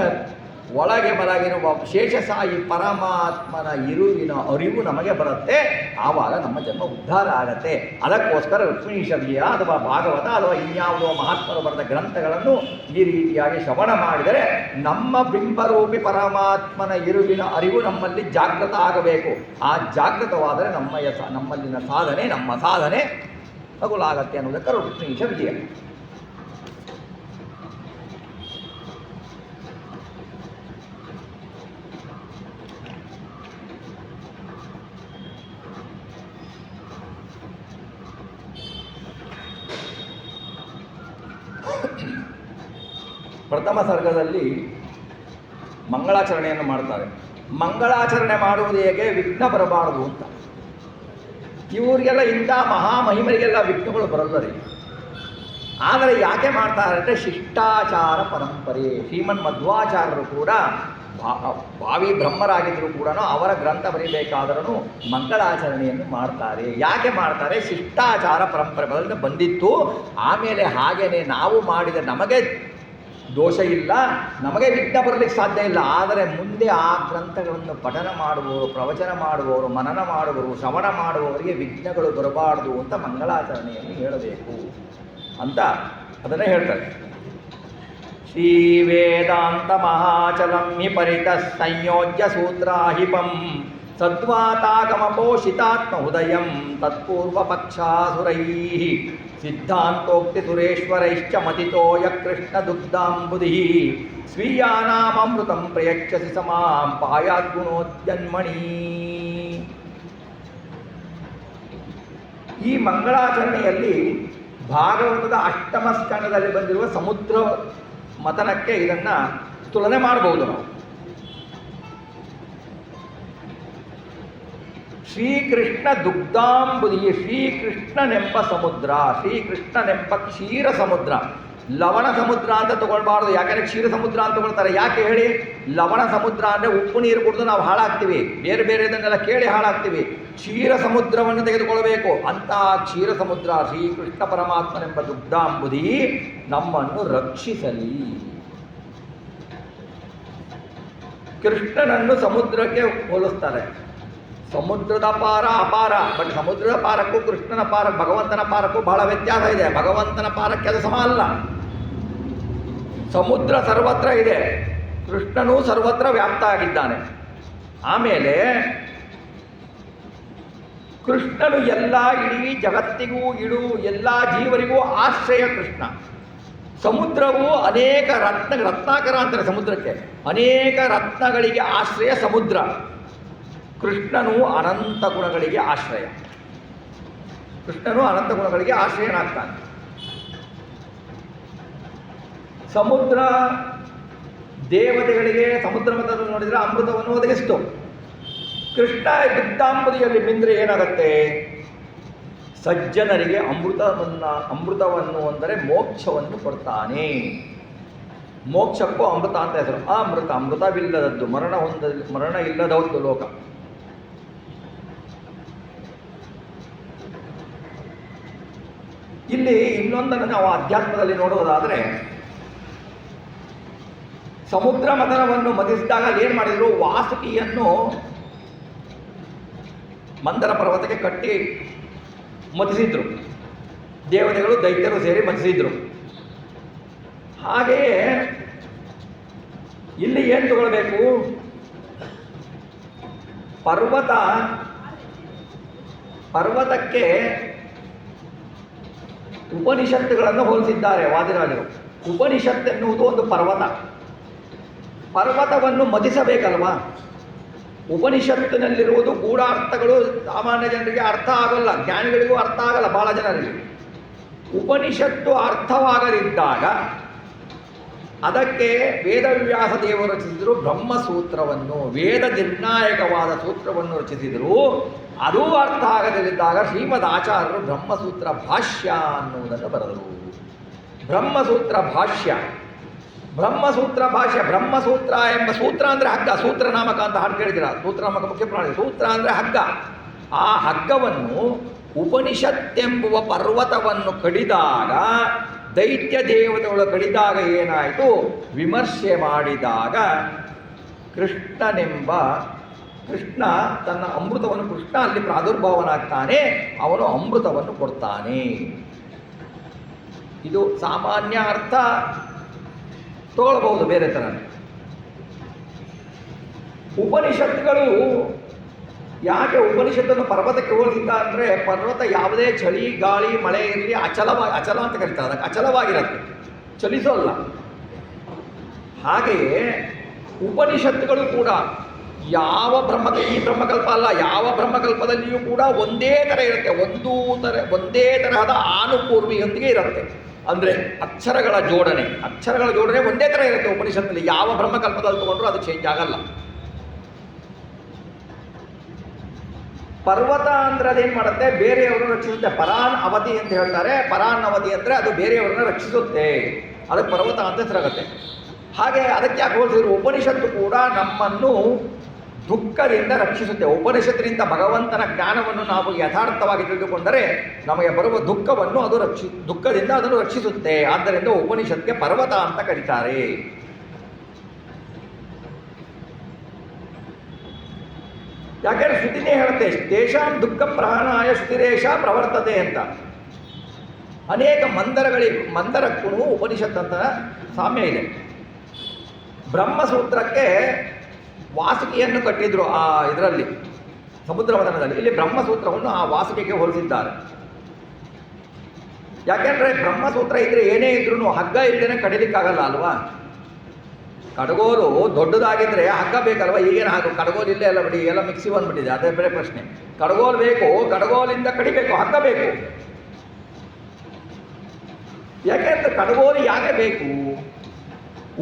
ಒಳಗೆ ಮಲಗಿರುವ ಶೇಷಸಾಯಿ ಪರಮಾತ್ಮನ ಇರುವಿನ ಅರಿವು ನಮಗೆ ಬರುತ್ತೆ. ಆವಾಗ ನಮ್ಮ ಜನ್ಮ ಉದ್ಧಾರ ಆಗತ್ತೆ. ಅದಕ್ಕೋಸ್ಕರ ರುಕ್ಮಿಣೀಶವೀಯ ಅಥವಾ ಭಾಗವತ ಅಥವಾ ಇನ್ಯಾವುದೋ ಮಹಾತ್ಮರು ಬರೆದ ಗ್ರಂಥಗಳನ್ನು ಈ ರೀತಿಯಾಗಿ ಶ್ರವಣ ಮಾಡಿದರೆ ನಮ್ಮ ಬಿಂಬರೂಪಿ ಪರಮಾತ್ಮನ ಇರುವಿನ ಅರಿವು ನಮ್ಮಲ್ಲಿ ಜಾಗೃತ ಆಗಬೇಕು. ಆ ಜಾಗೃತವಾದರೆ ನಮ್ಮಲ್ಲಿನ ಸಾಧನೆ ನಮ್ಮ ಸಾಧನೆ ಹಗುಲಾಗತ್ತೆ ಅನ್ನೋದಕ್ಕೆ ರುಕ್ಮಿಣೀಶವೀಯ. ಪ್ರಥಮ ಸರ್ಗದಲ್ಲಿ ಮಂಗಳಾಚರಣೆಯನ್ನು ಮಾಡ್ತಾರೆ. ಮಂಗಳಾಚರಣೆ ಮಾಡುವುದು ಹೇಗೆ? ವಿಘ್ನ ಬರಬಾರದು ಅಂತ. ಇವರಿಗೆಲ್ಲ ಇಂಥ ಮಹಾಮಹಿಮರಿಗೆಲ್ಲ ವಿಘ್ನಗಳು ಬರಲ್ಲರಿ. ಆದರೆ ಯಾಕೆ ಮಾಡ್ತಾರೆ ಅಂದರೆ ಶಿಷ್ಟಾಚಾರ ಪರಂಪರೆ. ಶ್ರೀಮನ್ ಮಧ್ವಾಚಾರ್ಯರು ಕೂಡ ಭಾವಿ ಬ್ರಹ್ಮರಾಗಿದ್ದರೂ ಕೂಡ ಅವರ ಗ್ರಂಥ ಬರೀಬೇಕಾದರೂ ಮಂಗಳಾಚರಣೆಯನ್ನು ಮಾಡ್ತಾರೆ. ಯಾಕೆ ಮಾಡ್ತಾರೆ? ಶಿಷ್ಟಾಚಾರ ಪರಂಪರೆ ಬಂದಿತ್ತು. ಆಮೇಲೆ ಹಾಗೇನೆ ನಾವು ಮಾಡಿದ ನಮಗೆ ದೋಷ ಇಲ್ಲ, ನಮಗೆ ವಿಘ್ನ ಬರಲಿಕ್ಕೆ ಸಾಧ್ಯ ಇಲ್ಲ. ಆದರೆ ಮುಂದೆ ಆ ಗ್ರಂಥಗಳನ್ನು ಪಠನ ಮಾಡುವವರು, ಪ್ರವಚನ ಮಾಡುವವರು, ಮನನ ಮಾಡುವವರು, ಶ್ರವಣ ಮಾಡುವವರಿಗೆ ವಿಘ್ನಗಳು ಬರಬಾರ್ದು ಅಂತ ಮಂಗಳಾಚರಣೆಯನ್ನು ಹೇಳಬೇಕು ಅಂತ ಅದನ್ನೇ ಹೇಳ್ತಾರೆ. ಶ್ರೀ ವೇದಾಂತ ಮಹಾಚಲಂ ಹಿ ಪರಿತಃ ಸಂಯೋಜ್ಯ ಸೂತ್ರಾಹಿಪಂ ಸದ್ವಾತಾಗಮಪೋಷಿತಾತ್ಮ ಹೃದಯಂ ತತ್ಪೂರ್ವಪಕ್ಷಾಸುರೈಃ ಸಿದ್ಧಾಂತೋಕ್ತಿ ಸುರೇಶ್ವರೈಶ್ಚ ಮತಿತೋ ಯಕೃಷ್ಣ ದುಗ್ಧಾಂಬುಧಿ ಸ್ವೀಯಾನಾಮೃತಂ ಪ್ರಯಚ್ಛಸಿ ಸಮಾಂ ಪಾಯಾದ್ಗುಣೋದ್ಯನ್ಮಣಿ. ಈ ಮಂಗಳಾಚರಣೆಯಲ್ಲಿ ಭಾಗವತದ ಅಷ್ಟಮ ಸ್ಕಂದದಲ್ಲಿ ಬಂದಿರುವ ಸಮುದ್ರ ಮಥನಕ್ಕೆ ಇದನ್ನು ತುಲನೆ ಮಾಡಬಹುದು ನಾವು. ಶ್ರೀಕೃಷ್ಣ ದುಗ್ಧಾಂಬುಧಿ, ಶ್ರೀಕೃಷ್ಣನೆಂಬ ಸಮುದ್ರ, ಶ್ರೀಕೃಷ್ಣನೆಂಬ ಕ್ಷೀರ ಸಮುದ್ರ. ಲವಣ ಸಮುದ್ರ ಅಂತ ತಗೊಳ್ಬಾರ್ದು. ಯಾಕೆಂದರೆ ಕ್ಷೀರ ಸಮುದ್ರ ಅಂತ ತಗೊಳ್ತಾರೆ. ಯಾಕೆ ಹೇಳಿ? ಲವಣ ಸಮುದ್ರ ಅಂದರೆ ಉಪ್ಪು ನೀರು ಕುಡಿದು ನಾವು ಹಾಳಾಗ್ತೀವಿ, ಬೇರೆ ಬೇರೆದನ್ನೆಲ್ಲ ಕೇಳಿ ಹಾಳಾಗ್ತೀವಿ. ಕ್ಷೀರ ಸಮುದ್ರವನ್ನು ತೆಗೆದುಕೊಳ್ಬೇಕು. ಅಂತಹ ಕ್ಷೀರ ಸಮುದ್ರ ಶ್ರೀಕೃಷ್ಣ ಪರಮಾತ್ಮನೆಂಬ ದುಗ್ಧಾಂಬುಧಿ ನಮ್ಮನ್ನು ರಕ್ಷಿಸಲಿ. ಕೃಷ್ಣನನ್ನು ಸಮುದ್ರಕ್ಕೆ ಹೋಲಿಸ್ತಾರೆ. ಸಮುದ್ರದ ಪಾರ ಅಪಾರ, ಬಟ್ ಸಮುದ್ರದ ಪಾರಕ್ಕೂ ಕೃಷ್ಣನ ಪಾರ, ಭಗವಂತನ ಪಾರಕ್ಕೂ ಬಹಳ ವ್ಯತ್ಯಾಸ ಇದೆ. ಭಗವಂತನ ಪಾರಕ್ಕೆ ಅದು ಸಮ ಅಲ್ಲ. ಸಮುದ್ರ ಸರ್ವತ್ರ ಇದೆ, ಕೃಷ್ಣನೂ ಸರ್ವತ್ರ ವ್ಯಾಪ್ತ ಆಗಿದ್ದಾನೆ. ಆಮೇಲೆ ಕೃಷ್ಣನು ಎಲ್ಲ ಇಡೀ ಜಗತ್ತಿಗೂ ಎಲ್ಲ ಜೀವರಿಗೂ ಆಶ್ರಯ ಕೃಷ್ಣ. ಸಮುದ್ರವು ಅನೇಕ ರತ್ನಾಕರ ಅಂತಾರೆ ಸಮುದ್ರಕ್ಕೆ. ಅನೇಕ ರತ್ನಗಳಿಗೆ ಆಶ್ರಯ ಸಮುದ್ರ. ಕೃಷ್ಣನು ಅನಂತ ಗುಣಗಳಿಗೆ ಆಶ್ರಯ. ಕೃಷ್ಣನು ಅನಂತ ಗುಣಗಳಿಗೆ ಆಶ್ರಯನಾಗ್ತಾನೆ. ಸಮುದ್ರ ದೇವತೆಗಳಿಗೆ ಸಮುದ್ರ ಮತದಲ್ಲಿ ನೋಡಿದರೆ ಅಮೃತವನ್ನು ಒದಗಿಸ್ತು. ಕೃಷ್ಣ ದುಗ್ಧಾಂಬುಧಿಯಲ್ಲಿ ಮಿಂದ್ರೆ ಏನಾಗುತ್ತೆ? ಸಜ್ಜನರಿಗೆ ಅಮೃತವನ್ನು ಅಂದರೆ ಮೋಕ್ಷವನ್ನು ಕೊಡ್ತಾನೆ. ಮೋಕ್ಷಕ್ಕೂ ಅಮೃತ ಅಂತ ಹೆಸರು. ಅಮೃತವಿಲ್ಲದದ್ದು, ಮರಣ ಇಲ್ಲದವತ್ತು ಲೋಕ. ಇಲ್ಲಿ ಇನ್ನೊಂದನ್ನು ನಾವು ಅಧ್ಯಾತ್ಮದಲ್ಲಿ ನೋಡುವುದಾದರೆ, ಸಮುದ್ರ ಮಥನವನ್ನು ಮತಿಸಿದಾಗ ಏನು ಮಾಡಿದರು? ವಾಸುಕಿಯನ್ನು ಮಂದರ ಪರ್ವತಕ್ಕೆ ಕಟ್ಟಿ ಮತಿಸಿದ್ರು. ದೇವತೆಗಳು ದೈತ್ಯರು ಸೇರಿ ಮತಿಸಿದ್ರು. ಹಾಗೆಯೇ ಇಲ್ಲಿ ಏನು ತಗೊಳ್ಬೇಕು? ಪರ್ವತಕ್ಕೆ ಉಪನಿಷತ್ತುಗಳನ್ನು ಹೋಲಿಸಿದ್ದಾರೆ ವಾದಿರಾಜರು. ಉಪನಿಷತ್ ಎನ್ನುವುದು ಒಂದು ಪರ್ವತವನ್ನು ಮತಿಸಬೇಕಲ್ವಾ? ಉಪನಿಷತ್ತಿನಲ್ಲಿರುವುದು ಗೂಢಾರ್ಥಗಳು ಸಾಮಾನ್ಯ ಜನರಿಗೆ ಅರ್ಥ ಆಗಲ್ಲ, ಜ್ಞಾನಿಗಳಿಗೂ ಅರ್ಥ ಆಗಲ್ಲ, ಬಹಳ ಜನರಿಗೆ. ಉಪನಿಷತ್ತು ಅರ್ಥವಾಗದಿದ್ದಾಗ ಅದಕ್ಕೆ ವೇದವ್ಯಾಸ ದೇವರು ರಚಿಸಿದರು ಬ್ರಹ್ಮಸೂತ್ರವನ್ನು, ವೇದ ನಿರ್ಣಾಯಕವಾದ ಸೂತ್ರವನ್ನು ರಚಿಸಿದರು. ಅದೂ ಅರ್ಥ ಆಗದಿದ್ದಾಗ ಶ್ರೀಮದ್ ಆಚಾರ್ಯರು ಬ್ರಹ್ಮಸೂತ್ರ ಭಾಷ್ಯ ಅನ್ನುವುದನ್ನು ಬರೆದರು. ಬ್ರಹ್ಮಸೂತ್ರ ಭಾಷ್ಯ, ಬ್ರಹ್ಮಸೂತ್ರ ಭಾಷ್ಯ. ಬ್ರಹ್ಮಸೂತ್ರ ಎಂಬ ಸೂತ್ರ ಅಂದರೆ ಹಗ್ಗ, ಸೂತ್ರನಾಮಕ ಅಂತ ಹಾಡು ಕೇಳಿದಿರ, ಸೂತ್ರನಾಮಕ ಮುಖ್ಯ ಪ್ರಾಣಿ. ಸೂತ್ರ ಅಂದರೆ ಹಗ್ಗ. ಆ ಹಗ್ಗವನ್ನು ಉಪನಿಷತ್ತೆಂಬುವ ಪರ್ವತವನ್ನು ಕಡಿದಾಗ, ದೈತ್ಯ ದೇವತೆಗಳು ಕಡಿದಾಗ ಏನಾಯಿತು, ವಿಮರ್ಶೆ ಮಾಡಿದಾಗ ಕೃಷ್ಣ ತನ್ನ ಅಮೃತವನ್ನು, ಕೃಷ್ಣ ಅಲ್ಲಿ ಪ್ರಾದುರ್ಭಾವನಾಗ್ತಾನೆ, ಅವನು ಅಮೃತವನ್ನು ಕೊಡ್ತಾನೆ. ಇದು ಸಾಮಾನ್ಯ ಅರ್ಥ ತಗೊಳ್ಬಹುದು, ಬೇರೆ ಥರ. ಉಪನಿಷತ್ತುಗಳು ಯಾಕೆ ಉಪನಿಷತ್ತನ್ನು ಪರ್ವತಕ್ಕೆ ಹೋಲಿಸಿದ್ದ ಅಂದರೆ, ಪರ್ವತ ಯಾವುದೇ ಚಳಿ ಗಾಳಿ ಮಳೆ ಇರಲಿ ಅಚಲ ಅಂತ ಕರೀತಾರೆ, ಅದಕ್ಕೆ ಅಚಲವಾಗಿರುತ್ತೆ, ಚಲಿಸೋಲ್ಲ. ಹಾಗೆಯೇ ಉಪನಿಷತ್ತುಗಳು ಕೂಡ ಈ ಬ್ರಹ್ಮಕಲ್ಪ ಅಲ್ಲ, ಯಾವ ಬ್ರಹ್ಮಕಲ್ಪದಲ್ಲಿಯೂ ಕೂಡ ಒಂದೇ ಥರ ಇರುತ್ತೆ, ಒಂದೇ ತರಹದ ಆನುಪೂರ್ವಿಯೊಂದಿಗೆ ಇರುತ್ತೆ. ಅಂದರೆ ಅಕ್ಷರಗಳ ಜೋಡಣೆ ಒಂದೇ ಥರ ಇರುತ್ತೆ ಉಪನಿಷತ್ತಲ್ಲಿ. ಯಾವ ಬ್ರಹ್ಮಕಲ್ಪದಲ್ಲಿ ತಗೊಂಡ್ರೂ ಅದು ಚೇಂಜ್ ಆಗಲ್ಲ. ಪರ್ವತ ಅಂದರೆ ಅದೇನು ಮಾಡುತ್ತೆ, ಬೇರೆಯವ್ರನ್ನ ರಕ್ಷಿಸುತ್ತೆ. ಪರಾನ್ ಅವಧಿ ಅಂತ ಹೇಳ್ತಾರೆ. ಪರಾನ್ ಅವಧಿ ಅಂದರೆ ಅದು ಬೇರೆಯವ್ರನ್ನ ರಕ್ಷಿಸುತ್ತೆ, ಅದಕ್ಕೆ ಪರ್ವತ ಅಂತ ಹೆಸರಾಗುತ್ತೆ. ಹಾಗೆ ಅದಕ್ಕೆ ಯಾಕೆ ಹೋಲಿಸಿದ್ರು, ಉಪನಿಷತ್ತು ಕೂಡ ನಮ್ಮನ್ನು ದುಃಖದಿಂದ ರಕ್ಷಿಸುತ್ತೆ. ಉಪನಿಷತ್ತಿನಿಂದ ಭಗವಂತನ ಜ್ಞಾನವನ್ನು ನಾವು ಯಥಾರ್ಥವಾಗಿ ತಿಳಿದುಕೊಂಡರೆ ನಮಗೆ ಬರುವ ದುಃಖವನ್ನು ಅದು ದುಃಖದಿಂದ ಅದನ್ನು ರಕ್ಷಿಸುತ್ತೆ. ಆದ್ದರಿಂದ ಉಪನಿಷತ್ಗೆ ಪರ್ವತ ಅಂತ ಕರೀತಾರೆ. ಯಾಕೆಂದ್ರೆ ಶ್ರುತಿನೇ ಹೇಳುತ್ತೆ, ತೇಷಾಂ ದುಃಖ ಪ್ರಹಣಾಯ ಶ್ರುತಿರೇಶ ಪ್ರವರ್ತತೆ ಅಂತ. ಅನೇಕ ಮಂದರಕ್ಕೂ ಉಪನಿಷತ್ ಅಂತ ಸಾಮ್ಯ ಇದೆ. ಬ್ರಹ್ಮಸೂತ್ರಕ್ಕೆ ವಾಸುಕಿಯನ್ನು ಕಟ್ಟಿದ್ರು ಆ ಇದರಲ್ಲಿ, ಸಮುದ್ರ ಮಥನದಲ್ಲಿ. ಇಲ್ಲಿ ಬ್ರಹ್ಮಸೂತ್ರವನ್ನು ಆ ವಾಸುಕಿಗೆ ಹೋಲಿಸಿದ್ದಾರೆ. ಯಾಕೆಂದರೆ ಬ್ರಹ್ಮಸೂತ್ರ ಇದ್ರೆ ಏನೇ ಇದ್ರೂ ಹಗ್ಗ ಇಲ್ಲದೇ ಕಡಿಲಿಕ್ಕಾಗಲ್ಲ ಅಲ್ವಾ. ಕಡಗೋಲು ದೊಡ್ಡದಾಗಿದ್ದರೆ ಹಗ್ಗ ಬೇಕಲ್ವ. ಈಗೇನು ಕಡಗೋಲು ಇಲ್ಲೇ ಎಲ್ಲ ಬಿಡಿ, ಎಲ್ಲ ಮಿಕ್ಸಿ ಬಂದ್ಬಿಟ್ಟಿದೆ, ಅದೇ ಬೇರೆ ಪ್ರಶ್ನೆ. ಕಡಗೋಲು ಬೇಕು, ಕಡಗೋಲಿಂದ ಕಡಿಬೇಕು, ಹಗ್ಗ ಬೇಕು. ಯಾಕೆಂದ್ರೆ ಕಡಗೋಲು ಯಾಕೆ ಬೇಕು?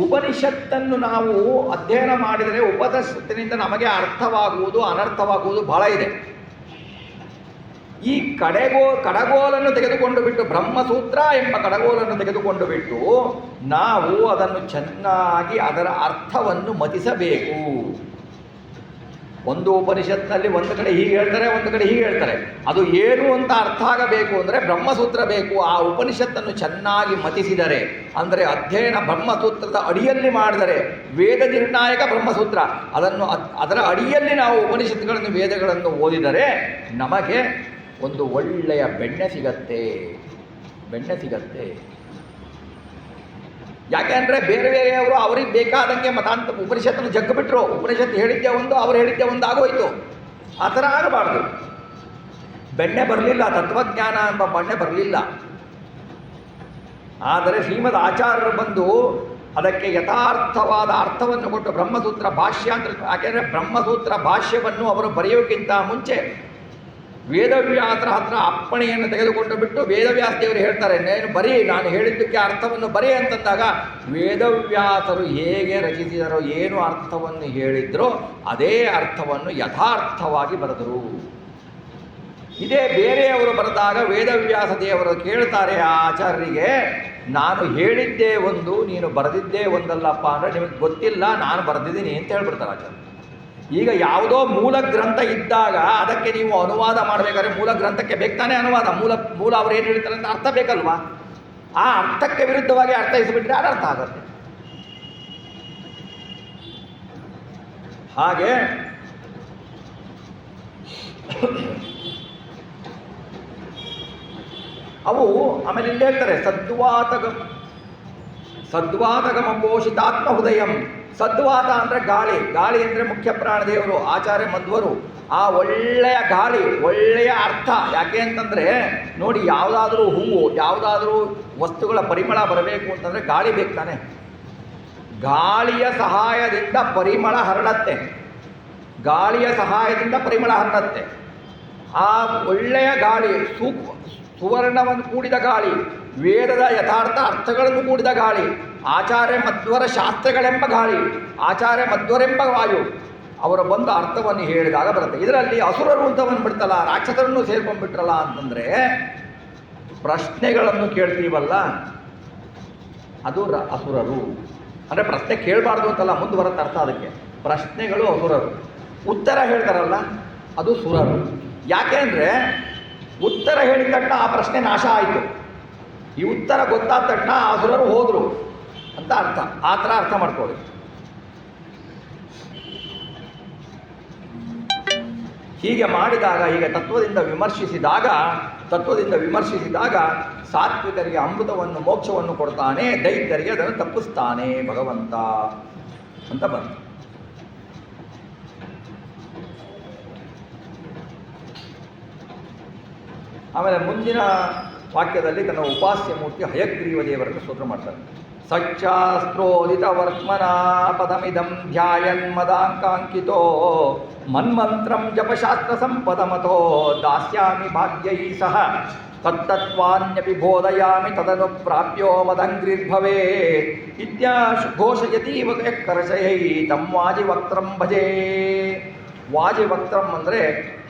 ಉಪನಿಷತ್ತನ್ನು ನಾವು ಅಧ್ಯಯನ ಮಾಡಿದರೆ ಉಪನಿಷತ್ತಿನಿಂದ ನಮಗೆ ಅರ್ಥವಾಗುವುದು ಅನರ್ಥವಾಗುವುದು ಬಹಳ ಇದೆ. ಈ ಕಡಗೋಲನ್ನು ತೆಗೆದುಕೊಂಡು ಬಿಟ್ಟು, ಬ್ರಹ್ಮಸೂತ್ರ ಎಂಬ ಕಡಗೋಲನ್ನು ತೆಗೆದುಕೊಂಡು ಬಿಟ್ಟು ನಾವು ಅದನ್ನು ಚೆನ್ನಾಗಿ ಅದರ ಅರ್ಥವನ್ನು ಮತಿಸಬೇಕು. ಒಂದು ಉಪನಿಷತ್ನಲ್ಲಿ ಒಂದು ಕಡೆ ಹೀಗೆ ಹೇಳ್ತಾರೆ, ಒಂದು ಕಡೆ ಹೀಗೆ ಹೇಳ್ತಾರೆ. ಅದು ಏನು ಅಂತ ಅರ್ಥ ಆಗಬೇಕು ಅಂದರೆ ಬ್ರಹ್ಮಸೂತ್ರ ಬೇಕು. ಆ ಉಪನಿಷತ್ತನ್ನು ಚೆನ್ನಾಗಿ ಮತಿಸಿದರೆ, ಅಂದರೆ ಅಧ್ಯಯನ ಬ್ರಹ್ಮಸೂತ್ರದ ಅಡಿಯಲ್ಲಿ ಮಾಡಿದರೆ, ವೇದ ನಿರ್ಣಾಯಕ ಬ್ರಹ್ಮಸೂತ್ರ, ಅದರ ಅಡಿಯಲ್ಲಿ ನಾವು ಉಪನಿಷತ್ತುಗಳನ್ನು ವೇದಗಳನ್ನು ಓದಿದರೆ ನಮಗೆ ಒಂದು ಒಳ್ಳೆಯ ಬೆಣ್ಣೆ ಸಿಗತ್ತೆ. ಯಾಕೆ ಅಂದರೆ ಬೇರೆಯವರು ಅವ್ರಿಗೆ ಬೇಕಾದಂಗೆ ಮತಾಂತ ಉಪನಿಷತ್ತನ್ನು ಜಗ್ಗು ಬಿಟ್ಟರು. ಉಪನಿಷತ್ತು ಹೇಳಿದ್ದೆ ಒಂದು, ಅವ್ರು ಹೇಳಿದ್ದೆ ಒಂದು ಆಗೋಯ್ತು. ಆ ಥರ ಆಗಬಾರ್ದು. ಬೆಣ್ಣೆ ಬರಲಿಲ್ಲ, ತತ್ವಜ್ಞಾನ ಎಂಬ ಬೆಣ್ಣೆ ಬರಲಿಲ್ಲ. ಆದರೆ ಶ್ರೀಮದ್ ಆಚಾರ್ಯರು ಬಂದು ಅದಕ್ಕೆ ಯಥಾರ್ಥವಾದ ಅರ್ಥವನ್ನು ಕೊಟ್ಟು ಬ್ರಹ್ಮಸೂತ್ರ ಭಾಷ್ಯ ಅಂತ. ಯಾಕೆಂದರೆ ಬ್ರಹ್ಮಸೂತ್ರ ಭಾಷ್ಯವನ್ನು ಅವರು ಬರೆಯೋಕ್ಕಿಂತ ಮುಂಚೆ ವೇದವ್ಯಾಸರ ಹತ್ರ ಅಪ್ಪಣೆಯನ್ನು ತೆಗೆದುಕೊಂಡು ಬಿಟ್ಟು, ವೇದವ್ಯಾಸ ದೇವರು ಹೇಳ್ತಾರೆ, ನಾನು ಹೇಳಿದ್ದಕ್ಕೆ ಅರ್ಥವನ್ನು ಬರೀ ಅಂತಂದಾಗ ವೇದವ್ಯಾಸರು ಹೇಗೆ ರಚಿಸಿದರೋ, ಏನು ಅರ್ಥವನ್ನು ಹೇಳಿದ್ರೋ ಅದೇ ಅರ್ಥವನ್ನು ಯಥಾರ್ಥವಾಗಿ ಬರೆದರು. ಇದೇ ಬೇರೆಯವರು ಬರೆದಾಗ ವೇದವ್ಯಾಸ ದೇವರು ಕೇಳ್ತಾರೆ ಆ ಆಚಾರ್ಯರಿಗೆ, ನಾನು ಹೇಳಿದ್ದೇ ಒಂದು, ನೀನು ಬರೆದಿದ್ದೇ ಒಂದಲ್ಲಪ್ಪ ಅಂದರೆ ನಿಮಗೆ ಗೊತ್ತಿಲ್ಲ, ನಾನು ಬರೆದಿದ್ದೀನಿ ಅಂತ ಹೇಳ್ಬಿಡ್ತಾರೆ ಆಚಾರ್ಯ. ಈಗ ಯಾವುದೋ ಮೂಲ ಗ್ರಂಥ ಇದ್ದಾಗ ಅದಕ್ಕೆ ನೀವು ಅನುವಾದ ಮಾಡಬೇಕಾದ್ರೆ ಮೂಲ ಗ್ರಂಥಕ್ಕೆ ಬೇಕಾನೆ ಅನುವಾದ. ಮೂಲ ಅವ್ರು ಏನು ಹೇಳ್ತಾರೆ ಅಂತ ಅರ್ಥ ಬೇಕಲ್ವಾ. ಆ ಅರ್ಥಕ್ಕೆ ವಿರುದ್ಧವಾಗಿ ಅರ್ಥೈಸಿಬಿಟ್ರೆ ಅನರ್ಥ ಆಗುತ್ತೆ. ಹಾಗೆ ಅವು ಆಮೇಲೆ ಇಲ್ಲಿ ಹೇಳ್ತಾರೆ, ಸದ್ವಾತಗಮ ಪೋಷಿತಾತ್ಮ ಹೃದಯಂ. ಸದ್ವಾತ ಅಂದರೆ ಗಾಳಿ ಅಂದರೆ ಮುಖ್ಯ ಪ್ರಾಣದೇವರು ಆಚಾರ್ಯ ಮಧ್ವರು. ಆ ಒಳ್ಳೆಯ ಗಾಳಿ, ಒಳ್ಳೆಯ ಅರ್ಥ. ಯಾಕೆ ಅಂತಂದರೆ ನೋಡಿ, ಯಾವುದಾದ್ರೂ ಹೂವು, ಯಾವುದಾದ್ರೂ ವಸ್ತುಗಳ ಪರಿಮಳ ಬರಬೇಕು ಅಂತಂದರೆ ಗಾಳಿ ಬೇಕು ತಾನೆ. ಗಾಳಿಯ ಸಹಾಯದಿಂದ ಪರಿಮಳ ಹರಡತ್ತೆ. ಆ ಒಳ್ಳೆಯ ಗಾಳಿ, ಸುವರ್ಣವನ್ನು ಕೂಡಿದ ಗಾಳಿ, ವೇದದ ಯಥಾರ್ಥ ಅರ್ಥಗಳನ್ನು ಕೂಡಿದ ಗಾಳಿ, ಆಚಾರ್ಯ ಮಧ್ವರ ಶಾಸ್ತ್ರಗಳೆಂಬ ಗಾಳಿ, ಆಚಾರ್ಯ ಮಧ್ವರೆಂಬ ವಾಯು, ಅವರ ಬಂದ ಅರ್ಥವನ್ನು ಹೇಳಿದಾಗ ಬರುತ್ತೆ. ಇದರಲ್ಲಿ ಅಸುರರು ಅಂತ ಬಂದ್ಬಿಡ್ತಲ್ಲ, ರಾಕ್ಷಸರನ್ನು ಸೇರ್ಕೊಂಡ್ಬಿಟ್ರಲ್ಲ ಅಂತಂದರೆ ಪ್ರಶ್ನೆಗಳನ್ನು ಕೇಳ್ತೀವಲ್ಲ ಅದು ಅಸುರರು. ಅಂದರೆ ಪ್ರಶ್ನೆ ಕೇಳಬಾರ್ದು ಅಂತಲ್ಲ, ಮುಂದೆ ಬರುತ್ತೆ ಅರ್ಥ. ಅದಕ್ಕೆ ಪ್ರಶ್ನೆಗಳು ಅಸುರರು, ಉತ್ತರ ಹೇಳ್ತಾರಲ್ಲ ಅದು ಸುರರು. ಯಾಕೆ ಅಂದರೆ ಉತ್ತರ ಹೇಳಿದ ತಕ್ಷಣ ಆ ಪ್ರಶ್ನೆ ನಾಶ ಆಯಿತು, ಈ ಉತ್ತರ ಗೊತ್ತಾದ ತಕ್ಷಣ ಆ ಅಸುರರು ಹೋದರು ಅಂತ ಅರ್ಥ. ಆ ಥರ ಅರ್ಥ ಮಾಡ್ಕೊಳ್ಳಿ. ಹೀಗೆ ಮಾಡಿದಾಗ, ಹೀಗೆ ತತ್ವದಿಂದ ವಿಮರ್ಶಿಸಿದಾಗ ಸಾತ್ವಿಕರಿಗೆ ಅಮೃತವನ್ನು ಮೋಕ್ಷವನ್ನು ಕೊಡ್ತಾನೆ, ದೈತ್ಯರಿಗೆ ಅದನ್ನು ತಪ್ಪಿಸ್ತಾನೆ ಭಗವಂತ ಅಂತ ಬಂತು. ಆಮೇಲೆ ಮುಂದಿನ ವಾಕ್ಯದಲ್ಲಿ ತನ್ನ ಉಪಾಸ್ಯ ಮೂರ್ತಿ ಹಯಗ್ರೀವ ದೇವರನ್ನು ಸ್ತೋತ್ರ ಮಾಡ್ತಾರೆ. ಸಚ್ಚಾಸ್ತ್ರೋದಿತ ವರ್ತ್ಮನ ಪದಮಿದಂ ಧ್ಯಾಯನ್ ಮದಾಂಕಾಂಕಿತೋ ಮನ್ಮಂತ್ರಂ ಜಪಶಾಸ್ತ್ರ ಸಂಪದಮತೋ ದಾಸ್ಯಾಮಿ ಭಾಗ್ಯೈ ಸಹ ತತ್ತತ್ವಾನ್ಯಪಿ ಬೋಧಯಾಮಿ ತದನು ಪ್ರಾಪ್ಯೋ ಮದಂಗ್ರಿರ್ಭವೇ ಇತ್ಯಾಘೋಷಯತೀವ ಕರಶಯೈ ತಂ ವಾಜಿವಕ್ತ್ರಂ ಭಜೇ. ವಾಜಿವಕ್ತ್ರಂ ಅಂದರೆ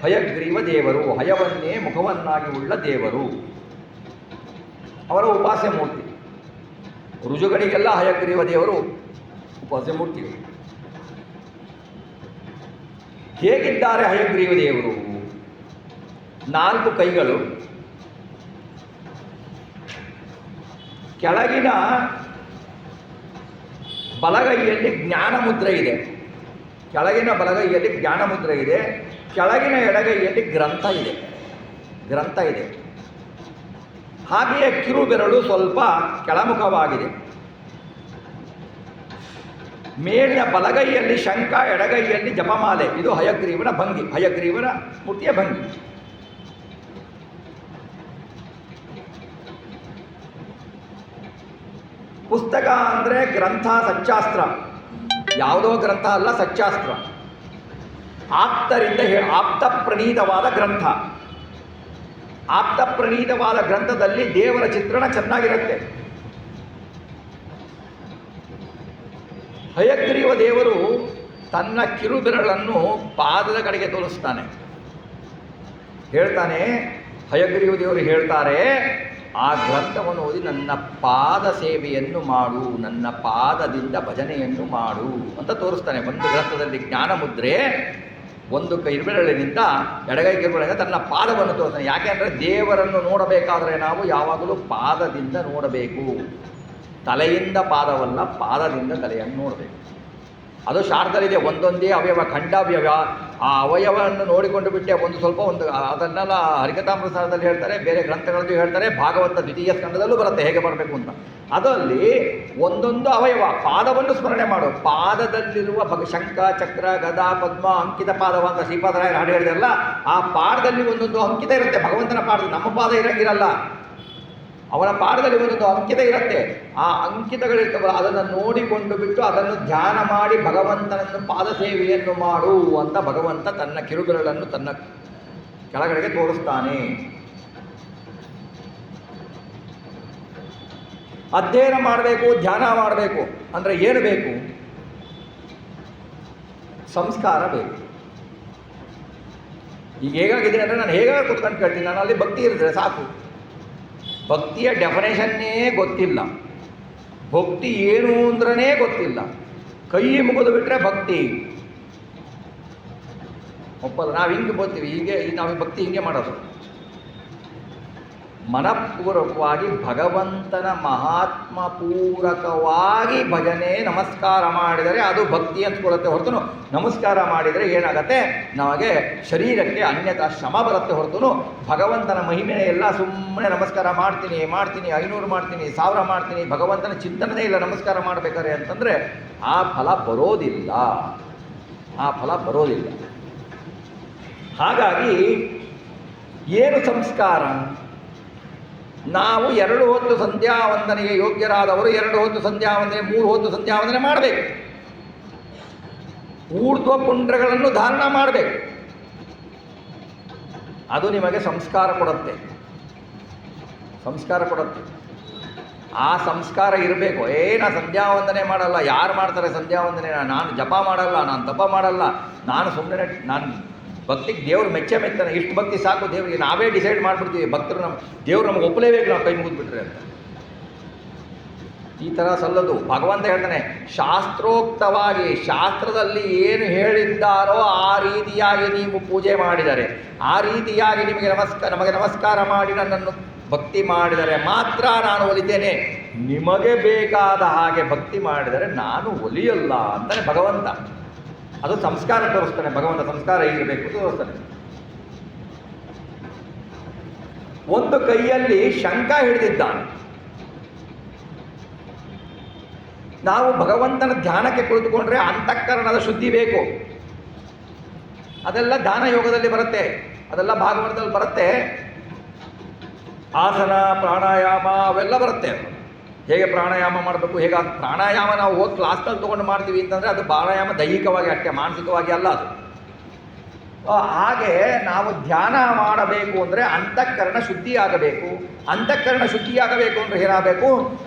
ಹಯಗ್ರೀವ ದೇವರು, ಹಯವನ್ನೇ ಮುಖವನ್ನಾಗಿ ಉಳ್ಳ ದೇವರು, ಅವರ ಉಪಾಸ್ಯ ಮೂರ್ತಿ. ರುಜುಗಳಿಗೆಲ್ಲ ಹಯಗ್ರೀವ ದೇವರು ಉಪಾಸ್ಯ ಮೂರ್ತಿಗಳು. ಹೇಗಿದ್ದಾರೆ ಹಯಗ್ರೀವ ದೇವರು? 4 ಕೈಗಳು, ಕೆಳಗಿನ ಬಲಗೈಯಲ್ಲಿ ಜ್ಞಾನ ಮುದ್ರೆ ಇದೆ, ಕೆಳಗಿನ ಬಲಗೈಯಲ್ಲಿ ಜ್ಞಾನ ಮುದ್ರೆ ಇದೆ, ಕೆಳಗಿನ ಎಡಗೈಯಲ್ಲಿ ಗ್ರಂಥ ಇದೆ. ಹಾಗೆಯೇ ಕಿರುಬೆರಳು ಸ್ವಲ್ಪ ಕೆಳಮುಖವಾಗಿದೆ. ಮೇಲಿನ ಬಲಗೈಯಲ್ಲಿ ಶಂಖ, ಎಡಗೈಯಲ್ಲಿ ಜಪಮಾಲೆ. ಇದು ಹಯಗ್ರೀವನ ಭಂಗಿ, ಹಯಗ್ರೀವನ ಮೂರ್ತಿಯ ಭಂಗಿ. ಪುಸ್ತಕ ಅಂದರೆ ಗ್ರಂಥ, ಸಚ್ಚಾಸ್ತ್ರ. ಯಾವುದೋ ಗ್ರಂಥ ಅಲ್ಲ, ಸಚ್ಚಾಸ್ತ್ರ. ಆಪ್ತ ಪ್ರಣೀತವಾದ ಗ್ರಂಥ. ಆಪ್ತ ಪ್ರಣೀತವಾದ ಗ್ರಂಥದಲ್ಲಿ ದೇವರ ಚಿತ್ರಣ ಚೆನ್ನಾಗಿರುತ್ತೆ. ಹಯಗ್ರೀವ ದೇವರು ತನ್ನ ಕಿರುಬೆರಳನ್ನು ಪಾದದ ಕಡೆಗೆ ತೋರಿಸ್ತಾನೆ. ಹೇಳ್ತಾನೆ, ಹಯಗ್ರೀವ ದೇವರು ಹೇಳ್ತಾರೆ, ಆ ಗ್ರಂಥವನ್ನು ಓದಿ ನನ್ನ ಪಾದ ಸೇವೆಯನ್ನು ಮಾಡು, ನನ್ನ ಪಾದದಿಂದ ಭಜನೆಯನ್ನು ಮಾಡು ಅಂತ ತೋರಿಸ್ತಾನೆ. ಒಂದು ಗ್ರಂಥದಲ್ಲಿ ಜ್ಞಾನ ಮುದ್ರೆ, ಒಂದು ಕಿರುಬೆರಳಿನಿಂದ ಎಡಗೈ ಕಿರುಬೆರಳಿನಿಂದ ತನ್ನ ಪಾದವನ್ನು ತೋರಿಸ್ತಾನೆ. ಯಾಕೆ ಅಂದರೆ ದೇವರನ್ನು ನೋಡಬೇಕಾದ್ರೆ ನಾವು ಯಾವಾಗಲೂ ಪಾದದಿಂದ ನೋಡಬೇಕು, ತಲೆಯಿಂದ ಪಾದವಲ್ಲ, ಪಾದದಿಂದ ತಲೆಯನ್ನು ನೋಡಬೇಕು. ಅದು ಶಾಸ್ತ್ರದಲ್ಲಿದೆ, ಒಂದೊಂದೇ ಅವಯವ, ಖಂಡಾವಯವ. ಆ ಅವಯವವನ್ನು ನೋಡಿಕೊಂಡು ಬಿಟ್ಟೆ ಒಂದು ಅದನ್ನೆಲ್ಲ ಹರಿಕಥಾಮೃತದಲ್ಲಿ ಹೇಳ್ತಾರೆ, ಬೇರೆ ಗ್ರಂಥಗಳಲ್ಲೂ ಹೇಳ್ತಾರೆ, ಭಾಗವತ ದ್ವಿತೀಯ ಸ್ಕಂದದಲ್ಲೂ ಬರುತ್ತೆ ಹೇಗೆ ಬರಬೇಕು ಅಂತ. ಅದರಲ್ಲಿ ಒಂದೊಂದು ಅವಯವ, ಪಾದವನ್ನು ಸ್ಮರಣೆ ಮಾಡು. ಪಾದದಲ್ಲಿರುವ ಶಂಖ, ಚಕ್ರ, ಗದಾ, ಪದ್ಮ, ಅಂಕಿತ ಪಾದವ ಅಂತ ಶ್ರೀಪಾದರಾಯರು ಹಾಡು ಹೇಳಿದಾರಲ್ಲ, ಆ ಪಾದದಲ್ಲಿ ಒಂದೊಂದು ಅಂಕಿತ ಇರುತ್ತೆ. ಭಗವಂತನ ಪಾದದಲ್ಲಿ ನಮ್ಮ ಪಾದ ಇರಂಗಿರಲ್ಲ, ಅವನ ಪಾದದಲ್ಲಿ ಒಂದೊಂದು ಅಂಕಿತ ಇರುತ್ತೆ. ಆ ಅಂಕಿತಗಳಿರ್ತವಲ್ಲ, ಅದನ್ನು ನೋಡಿಕೊಂಡು ಬಿಟ್ಟು ಅದನ್ನು ಧ್ಯಾನ ಮಾಡಿ ಭಗವಂತನನ್ನು ಪಾದ ಸೇವೆಯನ್ನು ಮಾಡು ಅಂತ ಭಗವಂತ ತನ್ನ ಕಿರುಬೆರಳನ್ನು ತನ್ನ ಕೆಳಗಡೆಗೆ ತೋರಿಸ್ತಾನೆ. ಅಧ್ಯಯನ ಮಾಡಬೇಕು, ಧ್ಯಾನ ಮಾಡಬೇಕು ಅಂದರೆ ಏನು ಬೇಕು? ಸಂಸ್ಕಾರ ಬೇಕು. ಈಗ ಹೇಗಾಗಿದೆ ಅಂದರೆ, ನಾನು ಹೇಗಾಗಿ ಕೂತ್ಕೊಂಡು ಕೇಳ್ತೀನಿ, ನಾನು ಅಲ್ಲಿ ಭಕ್ತಿ ಇರಿದ್ರೆ ಸಾಕು. ಭಕ್ತಿಯ ಡೆಫಿನೇಷನ್ನೇ ಗೊತ್ತಿಲ್ಲ, ಭಕ್ತಿ ಏನು ಅಂದ್ರೇ ಗೊತ್ತಿಲ್ಲ, ಕೈ ಮುಗಿದು ಬಿಟ್ಟರೆ ಭಕ್ತಿ ಒಪ್ಪಲ್ಲ. ನಾವು ಹಿಂಗೆ ಬೋಗ್ತೀವಿ, ಹೀಗೆ ನಾವು ಭಕ್ತಿ ಹಿಂಗೆ ಮಾಡೋದು. ಮನಪೂರ್ವಕವಾಗಿ ಭಗವಂತನ ಮಹಾತ್ಮ ಪೂರಕವಾಗಿ ಭಜನೆ ನಮಸ್ಕಾರ ಮಾಡಿದರೆ ಅದು ಭಕ್ತಿ ಅಂದ್ಕೊಳ್ಳುತ್ತೆ ಹೊರತು, ನಮಸ್ಕಾರ ಮಾಡಿದರೆ ಏನಾಗತ್ತೆ, ನಮಗೆ ಶರೀರಕ್ಕೆ ಅನ್ಯತಾ ಶ್ರಮ ಬರುತ್ತೆ ಹೊರತು ಭಗವಂತನ ಮಹಿಮೆ ಎಲ್ಲ ಸುಮ್ಮನೆ ನಮಸ್ಕಾರ ಮಾಡ್ತೀನಿ 500 ಮಾಡ್ತೀನಿ 1000 ಮಾಡ್ತೀನಿ, ಭಗವಂತನ ಚಿಂತನೆ ಇಲ್ಲ ನಮಸ್ಕಾರ ಮಾಡಬೇಕಾದ್ರೆ ಅಂತಂದರೆ ಆ ಫಲ ಬರೋದಿಲ್ಲ. ಹಾಗಾಗಿ ಏನು ಸಂಸ್ಕಾರ? ನಾವು 2 ಹೊತ್ತು ಸಂಧ್ಯಾವಂದನೆಗೆ ಯೋಗ್ಯರಾದವರು 2 ಹೊತ್ತು ಸಂಧ್ಯಾವಂದನೆ, 3 ಹೊತ್ತು ಸಂಧ್ಯಾವಂದನೆ ಮಾಡಬೇಕು. ಊರ್ಧ್ವ ಪುಂಡ್ರಗಳನ್ನು ಧಾರಣ ಮಾಡಬೇಕು. ಅದು ನಿಮಗೆ ಸಂಸ್ಕಾರ ಕೊಡುತ್ತೆ. ಆ ಸಂಸ್ಕಾರ ಇರಬೇಕು. ನಾನು ಸಂಧ್ಯಾ ವಂದನೆ ಮಾಡಲ್ಲ. ಯಾರು ಮಾಡ್ತಾರೆ ಸಂಧ್ಯಾ ವಂದನೆ? ನಾನು ಜಪ ಮಾಡಲ್ಲ, ನಾನು ತಪ ಮಾಡಲ್ಲ, ನಾನು ಸುಮ್ಮನೆ ನಾನು ಭಕ್ತಿಗೆ ದೇವ್ರು ಮೆಚ್ಚಾನೆ. ಇಷ್ಟು ಭಕ್ತಿ ಸಾಕು ದೇವರಿಗೆ, ನಾವೇ ಡಿಸೈಡ್ ಮಾಡಿಬಿಡ್ತೀವಿ ಭಕ್ತರು ದೇವ್ರು ನಮ್ಗೆ ಒಪ್ಪಲೇಬೇಕು ನಾವು ಕೈ ಮುಗಿದ್ಬಿಟ್ರೆ ಅಂತ. ಈ ಥರ ಸಲ್ಲದು. ಭಗವಂತ ಹೇಳ್ತಾನೆ, ಶಾಸ್ತ್ರೋಕ್ತವಾಗಿ ಶಾಸ್ತ್ರದಲ್ಲಿ ಏನು ಹೇಳಿದ್ದಾರೋ ಆ ರೀತಿಯಾಗಿ ನೀವು ಪೂಜೆ ಮಾಡಿದರೆ, ಆ ರೀತಿಯಾಗಿ ನಮಗೆ ನಮಸ್ಕಾರ ಮಾಡಿ ನನ್ನನ್ನು ಭಕ್ತಿ ಮಾಡಿದರೆ ಮಾತ್ರ ನಾನು ಒಲಿತೇನೆ. ನಿಮಗೆ ಬೇಕಾದ ಹಾಗೆ ಭಕ್ತಿ ಮಾಡಿದರೆ ನಾನು ಒಲಿಯಲ್ಲ ಅಂತಾನೆ ಭಗವಂತ. ಅದು ಸಂಸ್ಕಾರ ತೋರಿಸ್ತಾನೆ ಭಗವಂತ. ಸಂಸ್ಕಾರ ಇರಬೇಕು ತೋರಿಸ್ತಾನೆ. ಒಂದು ಕೈಯಲ್ಲಿ ಶಂಖ ಹಿಡಿದಿದ್ದಾನೆ. ನಾವು ಭಗವಂತನ ಧ್ಯಾನಕ್ಕೆ ಕುಳಿತುಕೊಂಡ್ರೆ ಅಂತಃಕರಣದ ಶುದ್ಧಿ ಬೇಕು. ಅದೆಲ್ಲ ಧ್ಯಾನ ಯೋಗದಲ್ಲಿ ಬರುತ್ತೆ, ಅದೆಲ್ಲ ಭಾಗವತದಲ್ಲಿ ಬರುತ್ತೆ. ಆಸನ, ಪ್ರಾಣಾಯಾಮ ಅವೆಲ್ಲ ಬರುತ್ತೆ. ಹೇಗೆ ಪ್ರಾಣಾಯಾಮ ಮಾಡಬೇಕು, ಹೇಗೆ ಪ್ರಾಣಾಯಾಮ ನಾವು ಹೋಗಿ ಕ್ಲಾಸ್ನಲ್ಲಿ ತೊಗೊಂಡು ಮಾಡ್ತೀವಿ ಅಂತಂದರೆ ಅದು ಪ್ರಾಣಾಯಾಮ ದೈಹಿಕವಾಗಿ ಅಷ್ಟೇ, ಮಾನಸಿಕವಾಗಿ ಅಲ್ಲ ಅದು. ಹಾಗೆ ನಾವು ಧ್ಯಾನ ಮಾಡಬೇಕು ಅಂದರೆ ಅಂತಃಕರಣ ಶುದ್ಧಿಯಾಗಬೇಕು. ಅಂತಃಕರಣ ಶುದ್ಧಿಯಾಗಬೇಕು ಅಂದರೆ ಏನಾಗಬೇಕು?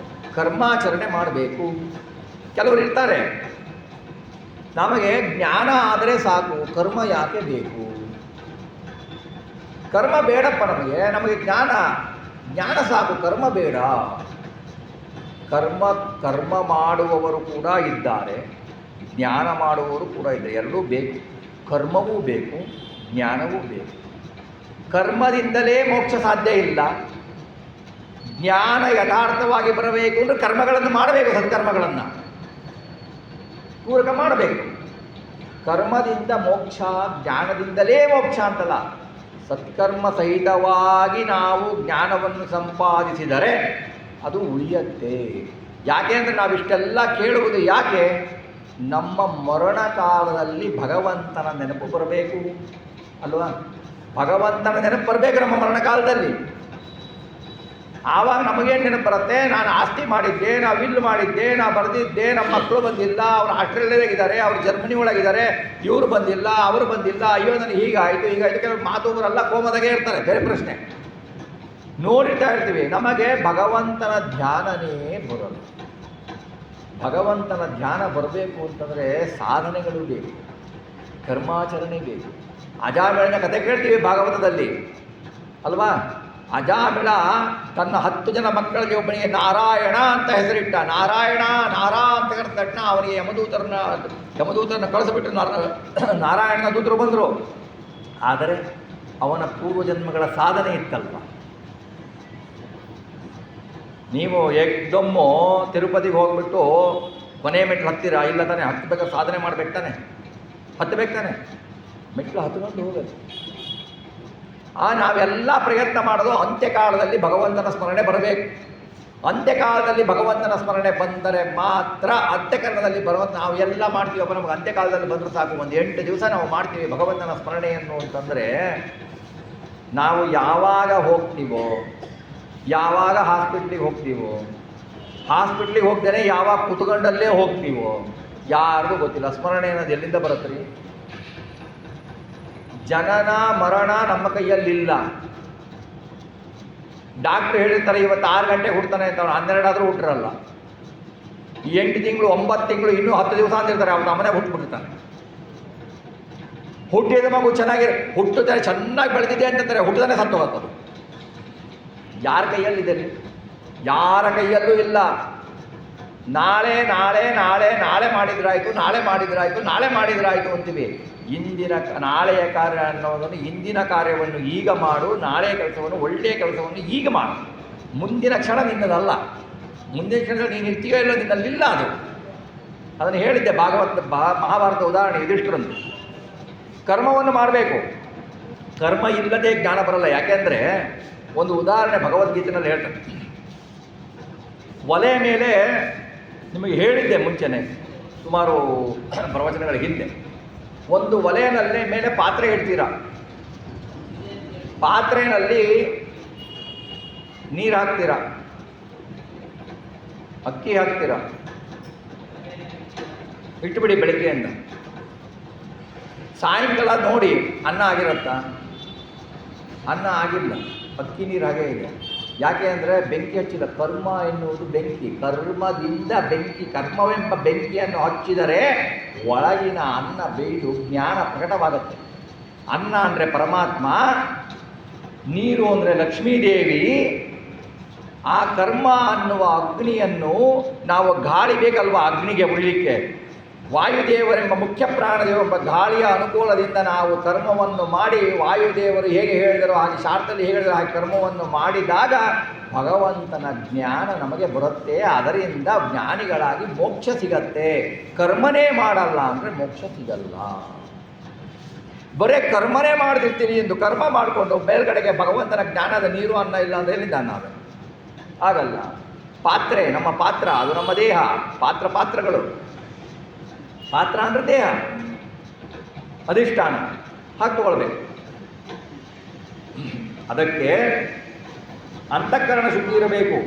ಕರ್ಮಾಚರಣೆ ಮಾಡಬೇಕು. ಕೆಲವರು ಇರ್ತಾರೆ, ನಮಗೆ ಜ್ಞಾನ ಆದರೆ ಸಾಕು, ಕರ್ಮ ಯಾಕೆ ಬೇಕು? ಕರ್ಮ ಬೇಡಪ್ಪ ನಮಗೆ ಜ್ಞಾನ ಸಾಕು, ಕರ್ಮ ಬೇಡ. ಕರ್ಮ ಮಾಡುವವರು ಕೂಡ ಇದ್ದಾರೆ, ಜ್ಞಾನ ಮಾಡುವವರು ಕೂಡ ಇದ್ದಾರೆ. ಎರಡೂ ಬೇಕು. ಕರ್ಮವೂ ಬೇಕು, ಜ್ಞಾನವೂ ಬೇಕು. ಕರ್ಮದಿಂದಲೇ ಮೋಕ್ಷ ಸಾಧ್ಯ ಇಲ್ಲ. ಜ್ಞಾನ ಯಥಾರ್ಥವಾಗಿ ಬರಬೇಕು ಅಂದರೆ ಕರ್ಮಗಳನ್ನು ಮಾಡಬೇಕು, ಸತ್ಕರ್ಮಗಳನ್ನು ಪೂರಕ ಮಾಡಬೇಕು. ಕರ್ಮದಿಂದ ಮೋಕ್ಷ, ಜ್ಞಾನದಿಂದಲೇ ಮೋಕ್ಷ ಅಂತಲ್ಲ. ಸತ್ಕರ್ಮ ಸಹಿತವಾಗಿ ನಾವು ಜ್ಞಾನವನ್ನು ಸಂಪಾದಿಸಿದರೆ ಅದು ಉಳಿಯತ್ತೆ. ಯಾಕೆ ಅಂದರೆ ನಾವಿಷ್ಟೆಲ್ಲ ಕೇಳುವುದು ಯಾಕೆ? ನಮ್ಮ ಮರಣ ಕಾಲದಲ್ಲಿ ಭಗವಂತನ ನೆನಪು ಬರಬೇಕು ಅಲ್ವಾ? ಭಗವಂತನ ನೆನಪು ಬರಬೇಕು ನಮ್ಮ ಮರಣ ಕಾಲದಲ್ಲಿ. ಆವಾಗ ನಮಗೇನು ನೆನಪು ಬರುತ್ತೆ? ನಾನು ಆಸ್ತಿ ಮಾಡಿದ್ದೆ, ನಾವು ವಿಲ್ ಮಾಡಿದ್ದೆ, ನಾವು ಬರೆದಿದ್ದೆ, ನಮ್ಮ ಮಕ್ಕಳು ಬಂದಿಲ್ಲ, ಅವರು ಆಸ್ಟ್ರೇಲಿಯಾದಾಗಿದ್ದಾರೆ, ಅವರು ಜರ್ಮನಿ ಒಳಗಿದ್ದಾರೆ, ಇವರು ಬಂದಿಲ್ಲ, ಅವರು ಬಂದಿಲ್ಲ, ಅಯ್ಯೋ ನನಗೆ ಹೀಗಾಯಿತು. ಕೆಲವು ಮಾತುವರೆಲ್ಲ ಕೋಮದಾಗೆ ಇರ್ತಾರೆ, ಬೇರೆ ಪ್ರಶ್ನೆ ನೋಡಿರ್ತಾ ಇರ್ತೀವಿ. ನಮಗೆ ಭಗವಂತನ ಧ್ಯಾನನೇ ಬರೋದು. ಭಗವಂತನ ಧ್ಯಾನ ಬರಬೇಕು ಅಂತಂದರೆ ಸಾಧನೆಗಳು ಬೇಕು, ಕರ್ಮಾಚರಣೆ ಬೇಕು. ಅಜಾಮಿಳನ ಕಥೆ ಕೇಳ್ತೀವಿ ಭಾಗವತದಲ್ಲಿ ಅಲ್ವಾ? ಅಜಾಮಿಳ ತನ್ನ 10 ಜನ ಮಕ್ಕಳಿಗೆ ಒಬ್ಬನಿಗೆ ನಾರಾಯಣ ಅಂತ ಹೆಸರಿಟ್ಟ. ನಾರಾಯಣ ಅಂತ ಕರೆದ ತಕ್ಷಣ ಅವನಿಗೆ ಯಮದೂತರನ್ನ ಕಳಿಸ್ಬಿಟ್ಟು ನಾರಾಯಣನ ದೂತರು ಬಂದರು. ಆದರೆ ಅವನ ಪೂರ್ವಜನ್ಮಗಳ ಸಾಧನೆ ಇತ್ತಲ್ವ. ನೀವು ಏಕ್ದಮ್ಮು ತಿರುಪತಿಗೆ ಹೋಗ್ಬಿಟ್ಟು ಕೊನೆ ಮೆಟ್ಲು ಹತ್ತಿರ ಇಲ್ಲ ತಾನೆ? ಹತ್ತಬೇಕಾದ್ರೆ ಸಾಧನೆ ಮಾಡ್ಬೇಕು ತಾನೆ? ಹತ್ತಬೇಕು ತಾನೆ? ಮೆಟ್ಲು ಹತ್ಕೊಂಡು ಹೋಗಬೇಕು. ನಾವೆಲ್ಲ ಪ್ರಯತ್ನ ಮಾಡೋದು ಅಂತ್ಯಕಾಲದಲ್ಲಿ ಭಗವಂತನ ಸ್ಮರಣೆ ಬರಬೇಕು. ಅಂತ್ಯಕಾಲದಲ್ಲಿ ಭಗವಂತನ ಸ್ಮರಣೆ ಬಂದರೆ ಮಾತ್ರ ಅಂತ್ಯಕರಣದಲ್ಲಿ ನಾವು ಎಲ್ಲ ಮಾಡ್ತೀವಪ್ಪ. ನಮಗೆ ಅಂತ್ಯಕಾಲದಲ್ಲಿ ಬಂದರೆ ಸಾಕು, ಒಂದು 8 ದಿವಸ ನಾವು ಮಾಡ್ತೀವಿ ಭಗವಂತನ ಸ್ಮರಣೆಯನ್ನು ಅಂತಂದರೆ, ನಾವು ಯಾವಾಗ ಹೋಗ್ತೀವೋ, ಯಾವಾಗ ಹಾಸ್ಪಿಟ್ಲಿಗೆ ಹೋಗ್ತೀವೋ, ಹಾಸ್ಪಿಟ್ಲಿಗೆ ಹೋಗ್ದೇನೆ ಯಾವಾಗ ಕುತ್ಕೊಂಡಲ್ಲೇ ಹೋಗ್ತೀವೋ ಯಾರಿಗೂ ಗೊತ್ತಿಲ್ಲ. ಸ್ಮರಣೆ ಅನ್ನೋದು ಎಲ್ಲಿಂದ ಬರುತ್ತೆ ರೀ? ಜನನ ಮರಣ ನಮ್ಮ ಕೈಯಲ್ಲಿಲ್ಲ. ಡಾಕ್ಟ್ರು ಹೇಳಿರ್ತಾರೆ ಇವತ್ತು 6 ಗಂಟೆಗೆ ಹುಡ್ತಾನೆ ಅಂತ. ಅವ್ನು 12 ಆದರೂ ಹುಟ್ಟಿರಲ್ಲ. 8 ತಿಂಗಳು 9 ತಿಂಗಳು ಇನ್ನೂ 10 ದಿವಸ ಅಂತಿರ್ತಾರೆ, ಅವನ ಮನೆ ಹುಟ್ಟುಬಿಟ್ಟಿರ್ತಾನೆ. ಹುಟ್ಟಿದ ಮಗು ಹುಟ್ಟುತ್ತಾರೆ, ಚೆನ್ನಾಗಿ ಬೆಳೆದಿದೆ ಅಂತಂದರೆ ಹುಟ್ಟದಾನೆ ಸತ್ತು ಹೋಗ್ತದೆ. ಯಾರ ಕೈಯಲ್ಲಿದೆ? ಯಾರ ಕೈಯಲ್ಲೂ ಇಲ್ಲ. ನಾಳೆ ನಾಳೆ ನಾಳೆ ನಾಳೆ ಮಾಡಿದ್ರಾಯ್ತು, ನಾಳೆ ಮಾಡಿದ್ರಾಯ್ತು, ನಾಳೆ ಮಾಡಿದ್ರಾಯ್ತು ಅಂತೀವಿ. ನಾಳೆಯ ಕಾರ್ಯ ಅನ್ನೋದನ್ನು, ಇಂದಿನ ಕಾರ್ಯವನ್ನು ಈಗ ಮಾಡು, ನಾಳೆಯ ಕೆಲಸವನ್ನು, ಒಳ್ಳೆಯ ಕೆಲಸವನ್ನು ಈಗ ಮಾಡು. ಮುಂದಿನ ಕ್ಷಣ ನಿನ್ನದಲ್ಲ. ಮುಂದಿನ ಕ್ಷಣದಲ್ಲಿ ನೀನು ಇರ್ತೀಯೋ ಇಲ್ಲೋ ನಿನ್ನಲ್ಲಿಲ್ಲ ಅದು. ಅದನ್ನು ಹೇಳಿದ್ದೆ ಮಹಾಭಾರತ ಉದಾಹರಣೆ ಯುಧಿಷ್ಠಿರಂದು. ಕರ್ಮವನ್ನು ಮಾಡಬೇಕು. ಕರ್ಮ ಇಲ್ಲದೆ ಜ್ಞಾನ ಬರಲ್ಲ. ಯಾಕೆಂದರೆ ಒಂದು ಉದಾಹರಣೆ ಭಗವದ್ಗೀತೆಯಲ್ಲಿ ಹೇಳ್ತಾರೆ. ಒಲೆ ಮೇಲೆ ನಿಮಗೆ ಹೇಳಿದ್ದೆ ಮುಂಚೆನೆ, ಸುಮಾರು ಪ್ರವಚನಗಳ ಹಿಂದೆ. ಒಂದು ಒಲೆಯಲ್ಲಿ ಮೇಲೆ ಪಾತ್ರೆ ಇಡ್ತೀರ, ಪಾತ್ರೆಯಲ್ಲಿ ನೀರು ಹಾಕ್ತೀರ, ಅಕ್ಕಿ ಹಾಕ್ತೀರ, ಇಟ್ಟುಬಿಡಿ ಬೆಳಗ್ಗೆಯಿಂದ. ಸಾಯಂಕಾಲ ನೋಡಿ ಅನ್ನ ಆಗಿರುತ್ತಾ? ಅನ್ನ ಆಗಿಲ್ಲ, ಅಕ್ಕಿ ನೀರು ಹಾಗೇ ಇದೆ. ಯಾಕೆ ಅಂದರೆ ಬೆಂಕಿ ಹಚ್ಚಿದ ಕರ್ಮ ಎನ್ನುವುದು ಬೆಂಕಿ, ಕರ್ಮದಿಂದ ಬೆಂಕಿ, ಕರ್ಮವೆಂಬ ಬೆಂಕಿಯನ್ನು ಹಚ್ಚಿದರೆ ಒಳಗಿನ ಅನ್ನ ಬೇಯ್ದು ಜ್ಞಾನ ಪ್ರಕಟವಾಗುತ್ತೆ. ಅನ್ನ ಅಂದರೆ ಪರಮಾತ್ಮ, ನೀರು ಅಂದರೆ ಲಕ್ಷ್ಮೀದೇವಿ. ಆ ಕರ್ಮ ಅನ್ನುವ ಅಗ್ನಿಯನ್ನು ನಾವು ಗಾಳಿ ಬೇಕಲ್ವ ಅಗ್ನಿಗೆ ಉಳಿಲಿಕ್ಕೆ, ವಾಯುದೇವರೆಂಬ ಮುಖ್ಯ ಪ್ರಾಣದೇವರೆಂಬ ಗಾಳಿಯ ಅನುಕೂಲದಿಂದ ನಾವು ಕರ್ಮವನ್ನು ಮಾಡಿ ವಾಯುದೇವರು ಹೇಗೆ ಹೇಳಿದರೋ ಹಾಗೆ ಶಾಸ್ತ್ರದಲ್ಲಿ ಹೇಳಿದರೋ ಹಾಗೆ ಕರ್ಮವನ್ನು ಮಾಡಿದಾಗ ಭಗವಂತನ ಜ್ಞಾನ ನಮಗೆ ಬರುತ್ತೆ. ಅದರಿಂದ ಜ್ಞಾನಿಗಳಾಗಿ ಮೋಕ್ಷ ಸಿಗತ್ತೆ. ಕರ್ಮನೇ ಮಾಡಲ್ಲ ಅಂದರೆ ಮೋಕ್ಷ ಸಿಗಲ್ಲ. ಬರೇ ಕರ್ಮನೇ ಮಾಡ್ತಿರ್ತೀನಿ ಎಂದು ಕರ್ಮ ಮಾಡಿಕೊಂಡು ಮೇಲ್ಗಡೆಗೆ ಭಗವಂತನ ಜ್ಞಾನದ ನೀರು ಅನ್ನ ಇಲ್ಲ ಅಂದರೆ ಎಲ್ಲಿಂದ ನಾವು ಆಗಲ್ಲ. ಪಾತ್ರೆ ನಮ್ಮ ಪಾತ್ರ, ಅದು ನಮ್ಮ ದೇಹ. ಪಾತ್ರಗಳು, ಪಾತ್ರ ಅಂದರೆ ದೇಹ, ಅಧಿಷ್ಠಾನ ಹಾಕಿಕೊಳ್ಬೇಕು. ಅದಕ್ಕೆ ಅಂತಃಕರಣ ಶುದ್ಧಿ ಇರಬೇಕು.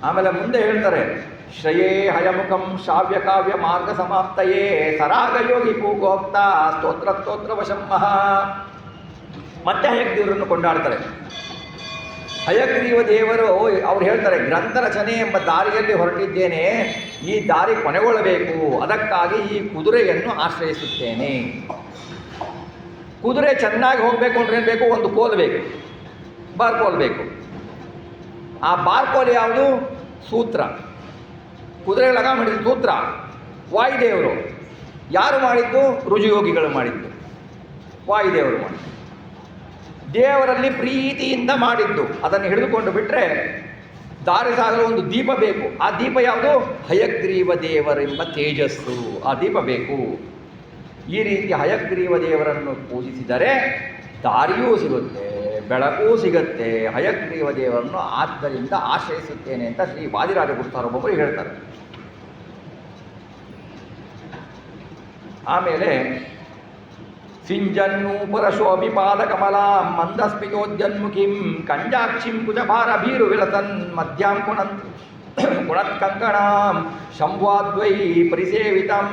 ಆಮೇಲೆ ಮುಂದೆ ಹೇಳ್ತಾರೆ, ಶ್ರೇಯೇ ಹಯಮುಖಂ ಶ್ರಾವ್ಯ ಕಾವ್ಯ ಮಾರ್ಗ ಸಮಾಪ್ತಯೇ ಸರಾಗಯೋಗಿ ಪೂಗೋಕ್ತ ಸ್ತೋತ್ರ ವಶಮ್ಮಃ. ಮತ್ತೆ ಹಯಗ್ರೀವರನ್ನು ಕೊಂಡಾಡ್ತಾರೆ. ಹಯಗ್ರೀವ ದೇವರು ಅವ್ರು ಹೇಳ್ತಾರೆ, ಗ್ರಂಥ ರಚನೆ ಎಂಬ ದಾರಿಯಲ್ಲಿ ಹೊರಟಿದ್ದೇನೆ, ಈ ದಾರಿ ಕೊನೆಗೊಳ್ಳಬೇಕು, ಅದಕ್ಕಾಗಿ ಈ ಕುದುರೆಯನ್ನು ಆಶ್ರಯಿಸುತ್ತೇನೆ. ಕುದುರೆ ಚೆನ್ನಾಗಿ ಹೋಗಬೇಕು ಅಂದ್ರೆ ಏನು ಬೇಕು? ಒಂದು ಕೋಲು ಬೇಕು, ಬಾರ್ಕೋಲ್ ಬೇಕು. ಆ ಬಾರ್ಕೋಲ್ ಯಾವುದು? ಸೂತ್ರ. ಕುದುರೆ ಲಗಾಮ ಮಾಡಿದ್ದು ಸೂತ್ರ ವಾಯುದೇವರು. ಯಾರು ಮಾಡಿದ್ದು? ರುಜುಯೋಗಿಗಳು ಮಾಡಿದ್ದು, ವಾಯುದೇವರು ಮಾಡಿದ್ದು. ದೇವರಲ್ಲಿ ಪ್ರೀತಿಯಿಂದ ಮಾಡಿದ್ದು. ಅದನ್ನು ಹಿಡಿದುಕೊಂಡು ಬಿಟ್ಟರೆ ದಾರಿ ಸಾಗಲು ಒಂದು ದೀಪ ಬೇಕು. ಆ ದೀಪ ಯಾವುದು? ಹಯಗ್ರೀವ ದೇವರೆಂಬ ತೇಜಸ್ಸು. ಆ ದೀಪ ಬೇಕು. ಈ ರೀತಿ ಹಯಗ್ರೀವ ದೇವರನ್ನು ಪೂಜಿಸಿದರೆ ದಾರಿಯೂ ಸಿಗುತ್ತೆ, ಬೆಳಕೂ ಸಿಗುತ್ತೆ. ಹಯಗ್ರೀವ ದೇವರನ್ನು ಆದ್ದರಿಂದ ಆಶ್ರಯಿಸುತ್ತೇನೆ ಅಂತ ಶ್ರೀ ವಾದಿರಾಜ ಗುರುಸಾರ್ವಭೌಮರು ಹೇಳ್ತಾರೆ. ಆಮೇಲೆ ಸಿಂಜನ್ನೂಪುರಶೋಭಿಪಾದ ಕಮಲಾಂ ಮಂದಸ್ಮಿತೋದ್ಯನ್ಮುಖಿಂ ಕಂಜಾಕ್ಷಿಂ ಕುಜಭಾರ ಭೀರು ವಿಲಸನ್ ಮಧ್ಯಾಂ ಕುಣತ್ಕಂಕಣಾಂ ಶಂಭ್ವಾದ್ವೈ ಪರಿಸೇವಿತಾಂ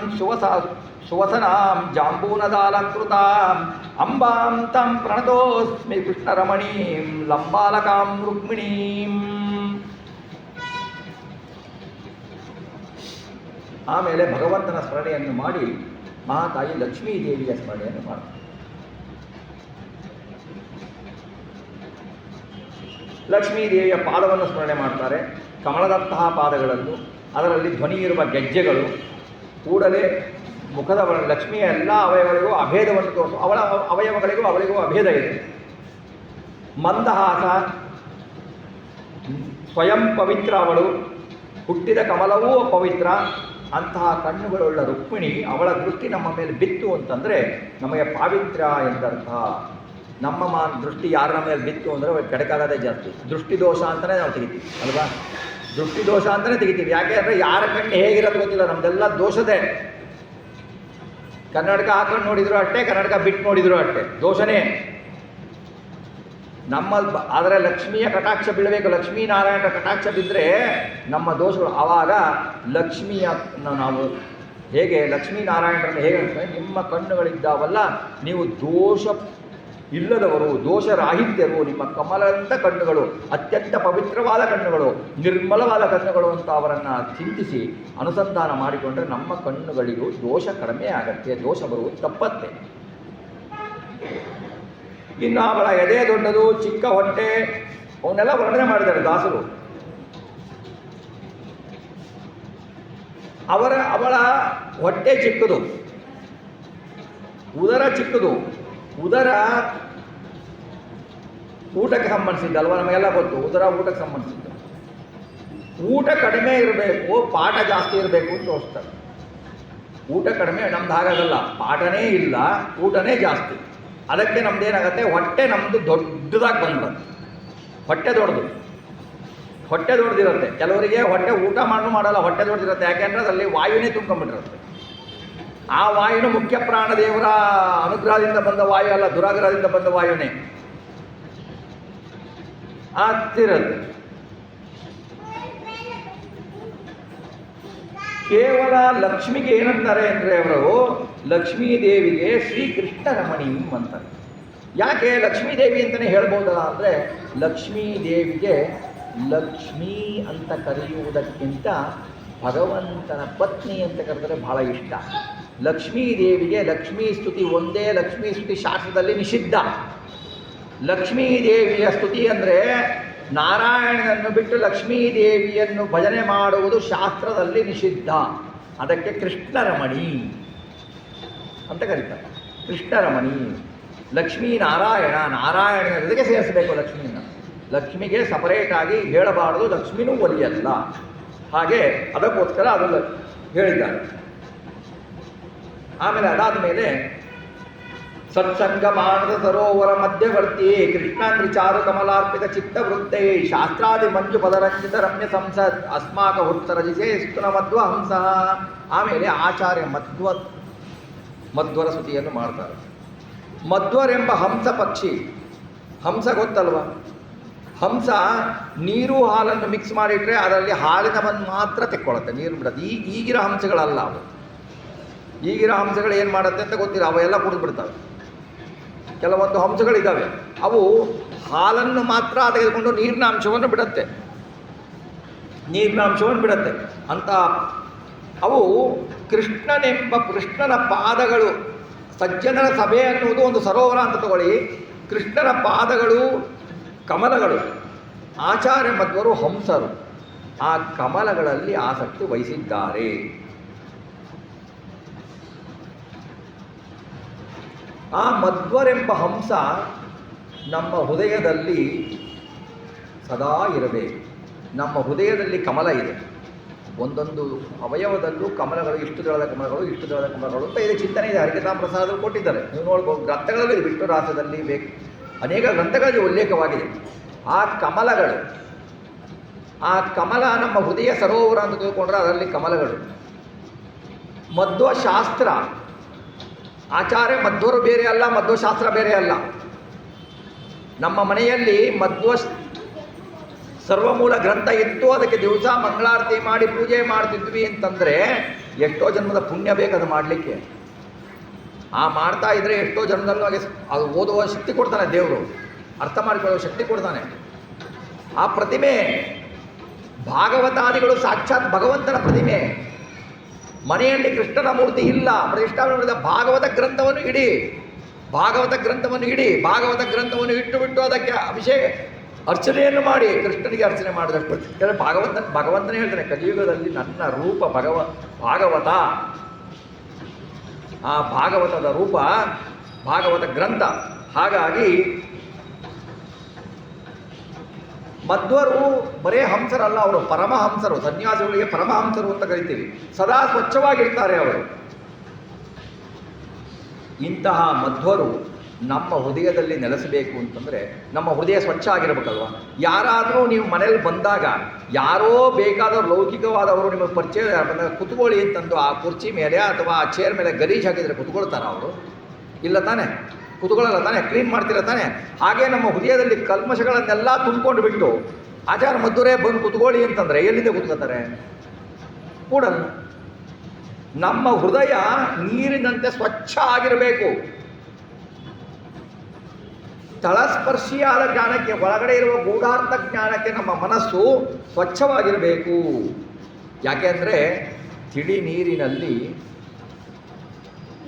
ಸುವಸನಾಂ ಜಾಂಬೂನದಾಲಂಕೃತಾಂ ಅಂಬಾಂ ತಂ ಪ್ರಣತೋಸ್ಮಿ ಕೃಷ್ಣರಮಣೀಂ ಲಂಬಾಲಕಾಂ ರುಕ್ಮಿಣೀಂ. ಆಮೇಲೆ ಭಗವಂತನ ಸ್ಮರಣೆಯನ್ನು ಮಾಡಿ ಮಹಾತಾಯಿ ಲಕ್ಷ್ಮೀ ದೇವಿಯ ಸ್ಮರಣೆಯನ್ನು ಮಾಡ್ತಾರೆ. ಲಕ್ಷ್ಮೀ ದೇವಿಯ ಪಾದವನ್ನು ಸ್ಮರಣೆ ಮಾಡ್ತಾರೆ, ಕಮಲದಂತಹ ಪಾದಗಳನ್ನು, ಅದರಲ್ಲಿ ಧ್ವನಿ ಇರುವ ಗೆಜ್ಜೆಗಳು. ಕೂಡಲೇ ಮುಖದ ಲಕ್ಷ್ಮಿಯ ಎಲ್ಲ ಅವಯವಗಳಿಗೂ ಅಭೇದವನ್ನು ತೋರಿಸು. ಅವಳ ಅವಳಿಗೂ ಅಭೇದ ಇದೆ. ಮಂದಹಾಸ, ಸ್ವಯಂ ಪವಿತ್ರ ಅವಳು, ಹುಟ್ಟಿದ ಕಮಲವೂ ಪವಿತ್ರ. ಅಂತಹ ಕಣ್ಣುಗಳುಳ್ಳ ರುಕ್ಮಿಣಿ, ಅವಳ ದೃಷ್ಟಿ ನಮ್ಮ ಮೇಲೆ ಬಿತ್ತು ಅಂತಂದರೆ ನಮಗೆ ಪಾವಿತ್ರ್ಯ ಎಂದರ್ಥ. ನಮ್ಮ ದೃಷ್ಟಿ ಯಾರ ಮೇಲೆ ಬಿತ್ತು ಅಂದರೆ ಕೆಡಕಾಗದೇ ಜಾಸ್ತಿ. ದೃಷ್ಟಿ ದೋಷ ಅಂತಲೇ ನಾವು ತೆಗಿತೀವಿ ಅಲ್ವಾ? ದೃಷ್ಟಿ ದೋಷ ಅಂತಲೇ ತೆಗಿತೀವಿ. ಯಾಕೆ ಅಂದರೆ ಯಾರ ಕಣ್ಣು ಹೇಗಿರೋದು ಗೊತ್ತಿಲ್ಲ, ನಮ್ಮದೆಲ್ಲ ದೋಷದೇ. ಕನ್ನಡಕ ಹಾಕೊಂಡು ನೋಡಿದ್ರು ಅಷ್ಟೇ, ಕನ್ನಡಕ ಬಿಟ್ಟು ನೋಡಿದ್ರು ಅಷ್ಟೇ, ದೋಷನೇ ನಮ್ಮ. ಆದರೆ ಲಕ್ಷ್ಮಿಯ ಕಟಾಕ್ಷ ಬೀಳಬೇಕು. ಲಕ್ಷ್ಮೀನಾರಾಯಣರ ಕಟಾಕ್ಷ ಬಿದ್ದರೆ ನಮ್ಮ ದೋಷಗಳು. ಆವಾಗ ಲಕ್ಷ್ಮಿಯ ನಾವು ಹೇಗೆ ಲಕ್ಷ್ಮೀನಾರಾಯಣರನ್ನು ಹೇಗೆ ಅಂದರೆ, ನಿಮ್ಮ ಕಣ್ಣುಗಳಿದ್ದಾವಲ್ಲ, ನೀವು ದೋಷ ಇಲ್ಲದವರು, ದೋಷರಾಹಿತ್ಯರು. ನಿಮ್ಮ ಕಮಲಂತ ಕಣ್ಣುಗಳು, ಅತ್ಯಂತ ಪವಿತ್ರವಾದ ಕಣ್ಣುಗಳು, ನಿರ್ಮಲವಾದ ಕಣ್ಣುಗಳು ಅಂತ ಅವರನ್ನು ಚಿಂತಿಸಿ ಅನುಸಂಧಾನ ಮಾಡಿಕೊಂಡ್ರೆ ನಮ್ಮ ಕಣ್ಣುಗಳಿಗೂ ದೋಷ ಕಡಿಮೆ ಆಗತ್ತೆ, ದೋಷ ಬರುವುದು ತಪ್ಪತ್ತೆ. ಇನ್ನು ಅವಳ ಎದೆ ದೊಡ್ಡದು, ಚಿಕ್ಕ ಹೊಟ್ಟೆ, ಅವನ್ನೆಲ್ಲ ವರ್ಣನೆ ಮಾಡಿದ್ದಾರೆ ದಾಸರು. ಅವಳ ಹೊಟ್ಟೆ ಚಿಕ್ಕದು, ಉದರ ಚಿಕ್ಕದು. ಉದರ ಊಟಕ್ಕೆ ಸಂಬಂಧಿಸಿದ್ದಲ್ವ, ನಮಗೆಲ್ಲ ಗೊತ್ತು. ಉದರ ಊಟಕ್ಕೆ ಸಂಬಂಧಿಸಿದ್ದು. ಊಟ ಕಡಿಮೆ ಇರಬೇಕು, ಪಾಠ ಜಾಸ್ತಿ ಇರಬೇಕು ಅಂತ ತೋರಿಸ್ತಾರೆ. ಊಟ ಕಡಿಮೆ, ನಮ್ದು ಹಾಗಾಗಲ್ಲ. ಪಾಠನೇ ಇಲ್ಲ, ಊಟನೇ ಜಾಸ್ತಿ. ಅದಕ್ಕೆ ನಮ್ದೇನಾಗುತ್ತೆ, ಹೊಟ್ಟೆ ನಮ್ಮದು ದೊಡ್ಡದಾಗಿ ಬಂದ್ಬಿಡುತ್ತೆ. ಹೊಟ್ಟೆ ದೊಡ್ಡದಿರುತ್ತೆ. ಕೆಲವರಿಗೆ ಹೊಟ್ಟೆ ಊಟ ಮಾಡಲ್ಲ, ಹೊಟ್ಟೆ ದೊಡ್ಡದಿರುತ್ತೆ. ಯಾಕೆಂದರೆ ಅದರಲ್ಲಿ ವಾಯುನೇ ತುಂಬ್ಕೊಂಡ್ಬಿಟ್ಟಿರುತ್ತೆ. ಆ ವಾಯುನು ಮುಖ್ಯ ಪ್ರಾಣದೇವರ ಅನುಗ್ರಹದಿಂದ ಬಂದ ವಾಯು ಅಲ್ಲ, ದುರಾಗ್ರಹದಿಂದ ಬಂದ ವಾಯುನೇ ಆಗ್ತಿರುತ್ತೆ. ಕೇವಲ ಲಕ್ಷ್ಮಿಗೆ ಏನಂತಾರೆ ಅಂದರೆ ಅವರು, ಲಕ್ಷ್ಮೀ ದೇವಿಗೆ ಶ್ರೀಕೃಷ್ಣ ರಮಣೀಂ ಅಂತಾರೆ. ಯಾಕೆ ಲಕ್ಷ್ಮೀದೇವಿ ಅಂತಲೇ ಹೇಳ್ಬೋದಲ್ಲ ಅಂದರೆ ಲಕ್ಷ್ಮೀದೇವಿಗೆ ಲಕ್ಷ್ಮೀ ಅಂತ ಕರೆಯುವುದಕ್ಕಿಂತ ಭಗವಂತನ ಪತ್ನಿ ಅಂತ ಕರೆದರೆ ಬಹಳ ಇಷ್ಟ. ಲಕ್ಷ್ಮೀದೇವಿಗೆ ಲಕ್ಷ್ಮೀ ಸ್ತುತಿ ಒಂದೇ ಲಕ್ಷ್ಮೀ ಸ್ತುತಿ ಶಾಸ್ತ್ರದಲ್ಲಿ ನಿಷಿದ್ಧ. ಲಕ್ಷ್ಮೀದೇವಿಯ ಸ್ತುತಿ ಅಂದರೆ ನಾರಾಯಣನನ್ನು ಬಿಟ್ಟು ಲಕ್ಷ್ಮೀದೇವಿಯನ್ನು ಭಜನೆ ಮಾಡುವುದು ಶಾಸ್ತ್ರದಲ್ಲಿ ನಿಷಿದ್ಧ. ಅದಕ್ಕೆ ಕೃಷ್ಣರಮಣಿ ಅಂತ ಕರೀತಾರೆ. ಕೃಷ್ಣರಮಣಿ ಲಕ್ಷ್ಮೀ ನಾರಾಯಣ, ನಾರಾಯಣನ ಜೊತೆಗೆ ಸೇರಿಸಬೇಕು ಲಕ್ಷ್ಮೀನ. ಲಕ್ಷ್ಮಿಗೆ ಸಪರೇಟಾಗಿ ಹೇಳಬಾರದು, ಲಕ್ಷ್ಮಿನೂ ಒಲಿಯಲ್ಲ. ಹಾಗೆ ಅದಕ್ಕೋಸ್ಕರ ಅದು ಹೇಳಿದ್ದಾರೆ. ಆಮೇಲೆ ಅದಾದ ಮೇಲೆ ಸತ್ಸಂಗ ಮಾನದ ಸರೋವರ ಮಧ್ಯವರ್ತಿ ಕೃಷ್ಣಾಂದ್ರಿ ಚಾರು ಕಮಲಾರ್ಪಿತ ಚಿತ್ತವೃತ್ತೇ ಶಾಸ್ತ್ರಾದಿ ಮಂಜು ಪದರಂಜಿತ ರಮ್ಯ ಸಂಸತ್ ಅಸ್ಮಾಕ ಹುತ್ಸರಜಿಸೇ ಸ್ತುನ ಮಧ್ವ ಹಂಸ. ಆಮೇಲೆ ಆಚಾರ್ಯ ಮಧ್ವರ ಸ್ತುತಿಯನ್ನು ಮಾಡ್ತಾರೆ. ಮಧ್ವರೆಂಬ ಹಂಸ ಪಕ್ಷಿ, ಹಂಸ ಗೊತ್ತಲ್ವ? ಹಂಸ ನೀರು ಹಾಲನ್ನು ಮಿಕ್ಸ್ ಮಾಡಿಟ್ರೆ ಅದರಲ್ಲಿ ಹಾಲಿನವನ್ನು ಮಾತ್ರ ತೆಕ್ಕೊಳ್ಳುತ್ತೆ, ನೀರು ಬಿಡೋದು. ಈಗಿರೋ ಹಂಸಗಳಲ್ಲ ಅವು. ಈಗಿರೋ ಹಂಸಗಳು ಏನು ಮಾಡುತ್ತೆ ಅಂತ ಗೊತ್ತಿಲ್ಲ, ಅವೆಲ್ಲ ಕುಡಿದು ಬಿಡ್ತವೆ. ಕೆಲವೊಂದು ಹಂಸಗಳಿದ್ದಾವೆ, ಅವು ಹಾಲನ್ನು ಮಾತ್ರ ತೆಗೆದುಕೊಂಡು ನೀರಿನ ಅಂಶವನ್ನು ಬಿಡುತ್ತೆ, ಅಂತ ಅವು ಕೃಷ್ಣನ ಪಾದಗಳು. ಸಜ್ಜನರ ಸಭೆ ಅನ್ನುವುದು ಒಂದು ಸರೋವರ ಅಂತ ತಗೊಳ್ಳಿ. ಕೃಷ್ಣನ ಪಾದಗಳು ಕಮಲಗಳು. ಆಚಾರ್ಯ ಮಧ್ವರು ಹಂಸರು, ಆ ಕಮಲಗಳಲ್ಲಿ ಆಸಕ್ತಿ ವಹಿಸಿದ್ದಾರೆ. ಆ ಮಧ್ವರೆಂಬ ಹಂಸ ನಮ್ಮ ಹೃದಯದಲ್ಲಿ ಸದಾ ಇರಬೇಕು. ನಮ್ಮ ಹೃದಯದಲ್ಲಿ ಕಮಲ ಇದೆ. ಒಂದೊಂದು ಅವಯವದಲ್ಲೂ ಕಮಲಗಳು, ಇಷ್ಟು ದಳದ ಕಮಲಗಳು ಅಂತ ಇದೆ, ಚಿಂತನೆ ಇದೆ. ಹರಿಕಥಾ ಪ್ರಸಾದದಲ್ಲಿ ಕೊಟ್ಟಿದ್ದಾರೆ, ನೀವು ನೋಡ್ಬೋದು. ಗ್ರಂಥಗಳಲ್ಲಿ ವಿಷ್ಣು ರಾಸದಲ್ಲಿ ಬೇಕು, ಅನೇಕ ಗ್ರಂಥಗಳಲ್ಲಿ ಉಲ್ಲೇಖವಾಗಿದೆ. ಆ ಕಮಲಗಳು, ಆ ಕಮಲ ನಮ್ಮ ಹೃದಯ ಸರೋವರ ಅಂತ ತಿಳ್ಕೊಂಡ್ರೆ ಅದರಲ್ಲಿ ಕಮಲಗಳು. ಮಧ್ವಶಾಸ್ತ್ರ, ಆಚಾರ್ಯ ಮಧ್ವರು ಬೇರೆ ಅಲ್ಲ, ಮಧ್ವಶಾಸ್ತ್ರ ಬೇರೆ ಅಲ್ಲ. ನಮ್ಮ ಮನೆಯಲ್ಲಿ ಸರ್ವಮೂಲ ಗ್ರಂಥ ಇತ್ತು, ಅದಕ್ಕೆ ದಿವಸ ಮಂಗಳಾರತಿ ಮಾಡಿ ಪೂಜೆ ಮಾಡ್ತಿದ್ವಿ ಅಂತಂದರೆ ಎಷ್ಟೋ ಜನ್ಮದ ಪುಣ್ಯ ಬೇಕು ಅದು ಮಾಡಲಿಕ್ಕೆ. ಆ ಮಾಡ್ತಾ ಇದ್ದರೆ ಎಷ್ಟೋ ಜನ್ಮದಲ್ಲೂ ಅದು ಓದುವ ಶಕ್ತಿ ಕೊಡ್ತಾನೆ ದೇವರು, ಅರ್ಥ ಮಾಡಿಕೊಳ್ಳುವ ಶಕ್ತಿ ಕೊಡ್ತಾನೆ. ಆ ಪ್ರತಿಮೆ ಭಾಗವತಾದಿಗಳು ಸಾಕ್ಷಾತ್ ಭಗವಂತನ ಪ್ರತಿಮೆ. ಮನೆಯಲ್ಲಿ ಕೃಷ್ಣನ ಮೂರ್ತಿ ಇಲ್ಲ, ಪ್ರತಿಷ್ಠಾಪನೆ ಮಾಡಿದ ಭಾಗವತ ಗ್ರಂಥವನ್ನು ಇಡಿ, ಭಾಗವತ ಗ್ರಂಥವನ್ನು ಇಟ್ಟು ಅದಕ್ಕೆ ಅಭಿಷೇಕ ಅರ್ಚನೆಯನ್ನು ಮಾಡಿ ಕೃಷ್ಣನಿಗೆ ಅರ್ಚನೆ ಮಾಡಿದಷ್ಟು. ಭಗವಂತನೇ ಹೇಳ್ತಾನೆ, ಕಲಿಯುಗದಲ್ಲಿ ನನ್ನ ರೂಪ ಭಾಗವತ. ಆ ಭಾಗವತದ ರೂಪ ಭಾಗವತ ಗ್ರಂಥ. ಹಾಗಾಗಿ ಮಧ್ವರು ಬರೇ ಹಂಸರಲ್ಲ, ಅವರು ಪರಮಹಂಸರು. ಸನ್ಯಾಸಿಗಳಿಗೆ ಪರಮಹಂಸರು ಅಂತ ಕರಿತೀವಿ. ಸದಾ ಸ್ವಚ್ಛವಾಗಿರ್ತಾರೆ ಅವರು. ಇಂತಹ ಮಧ್ವರು ನಮ್ಮ ಹೃದಯದಲ್ಲಿ ನೆಲೆಸಬೇಕು ಅಂತಂದರೆ ನಮ್ಮ ಹೃದಯ ಸ್ವಚ್ಛ ಆಗಿರಬೇಕಲ್ವ. ಯಾರಾದರೂ ನೀವು ಮನೇಲಿ ಬಂದಾಗ ಯಾರೋ ಬೇಕಾದವರು ಲೌಕಿಕವಾದವರು ನಿಮಗೆ ಪರಿಚಯ ಬಂದಾಗ ಕುತ್ಕೊಳ್ಳಿ ಅಂತಂದು ಆ ಕುರ್ಚಿ ಮೇಲೆ ಅಥವಾ ಆ ಚೇರ್ ಮೇಲೆ ಗಲೀಜು ಹಾಕಿದರೆ ಕುತ್ಕೊಳ್ತಾರ ಅವರು? ಇಲ್ಲ ತಾನೆ, ಕುತ್ಕೊಳ್ಳಲ್ಲ ತಾನೆ, ಕ್ಲೀನ್ ಮಾಡ್ತಿರ ತಾನೆ. ಹಾಗೆ ನಮ್ಮ ಹೃದಯದಲ್ಲಿ ಕಲ್ಮಶಗಳನ್ನೆಲ್ಲ ತುಂಬಿಕೊಂಡು ಬಿಟ್ಟು ಆಚಾರ ಮಧ್ವರೇ ಬಂದು ಕುತ್ಕೊಳ್ಳಿ ಅಂತಂದರೆ ಎಲ್ಲಿಂದ ಕುತ್ಕೋತಾರೆ? ಕೂಡಲ್ಲ. ನಮ್ಮ ಹೃದಯ ನೀರಿನಂತೆ ಸ್ವಚ್ಛ ಆಗಿರಬೇಕು. ತಳಸ್ಪರ್ಶಿಯಾದ ಜ್ಞಾನಕ್ಕೆ, ಒಳಗಡೆ ಇರುವ ಗೂಢಾರ್ಥ ಜ್ಞಾನಕ್ಕೆ ನಮ್ಮ ಮನಸ್ಸು ಸ್ವಚ್ಛವಾಗಿರಬೇಕು. ಯಾಕೆ ಅಂದರೆ ತಿಳಿ ನೀರಿನಲ್ಲಿ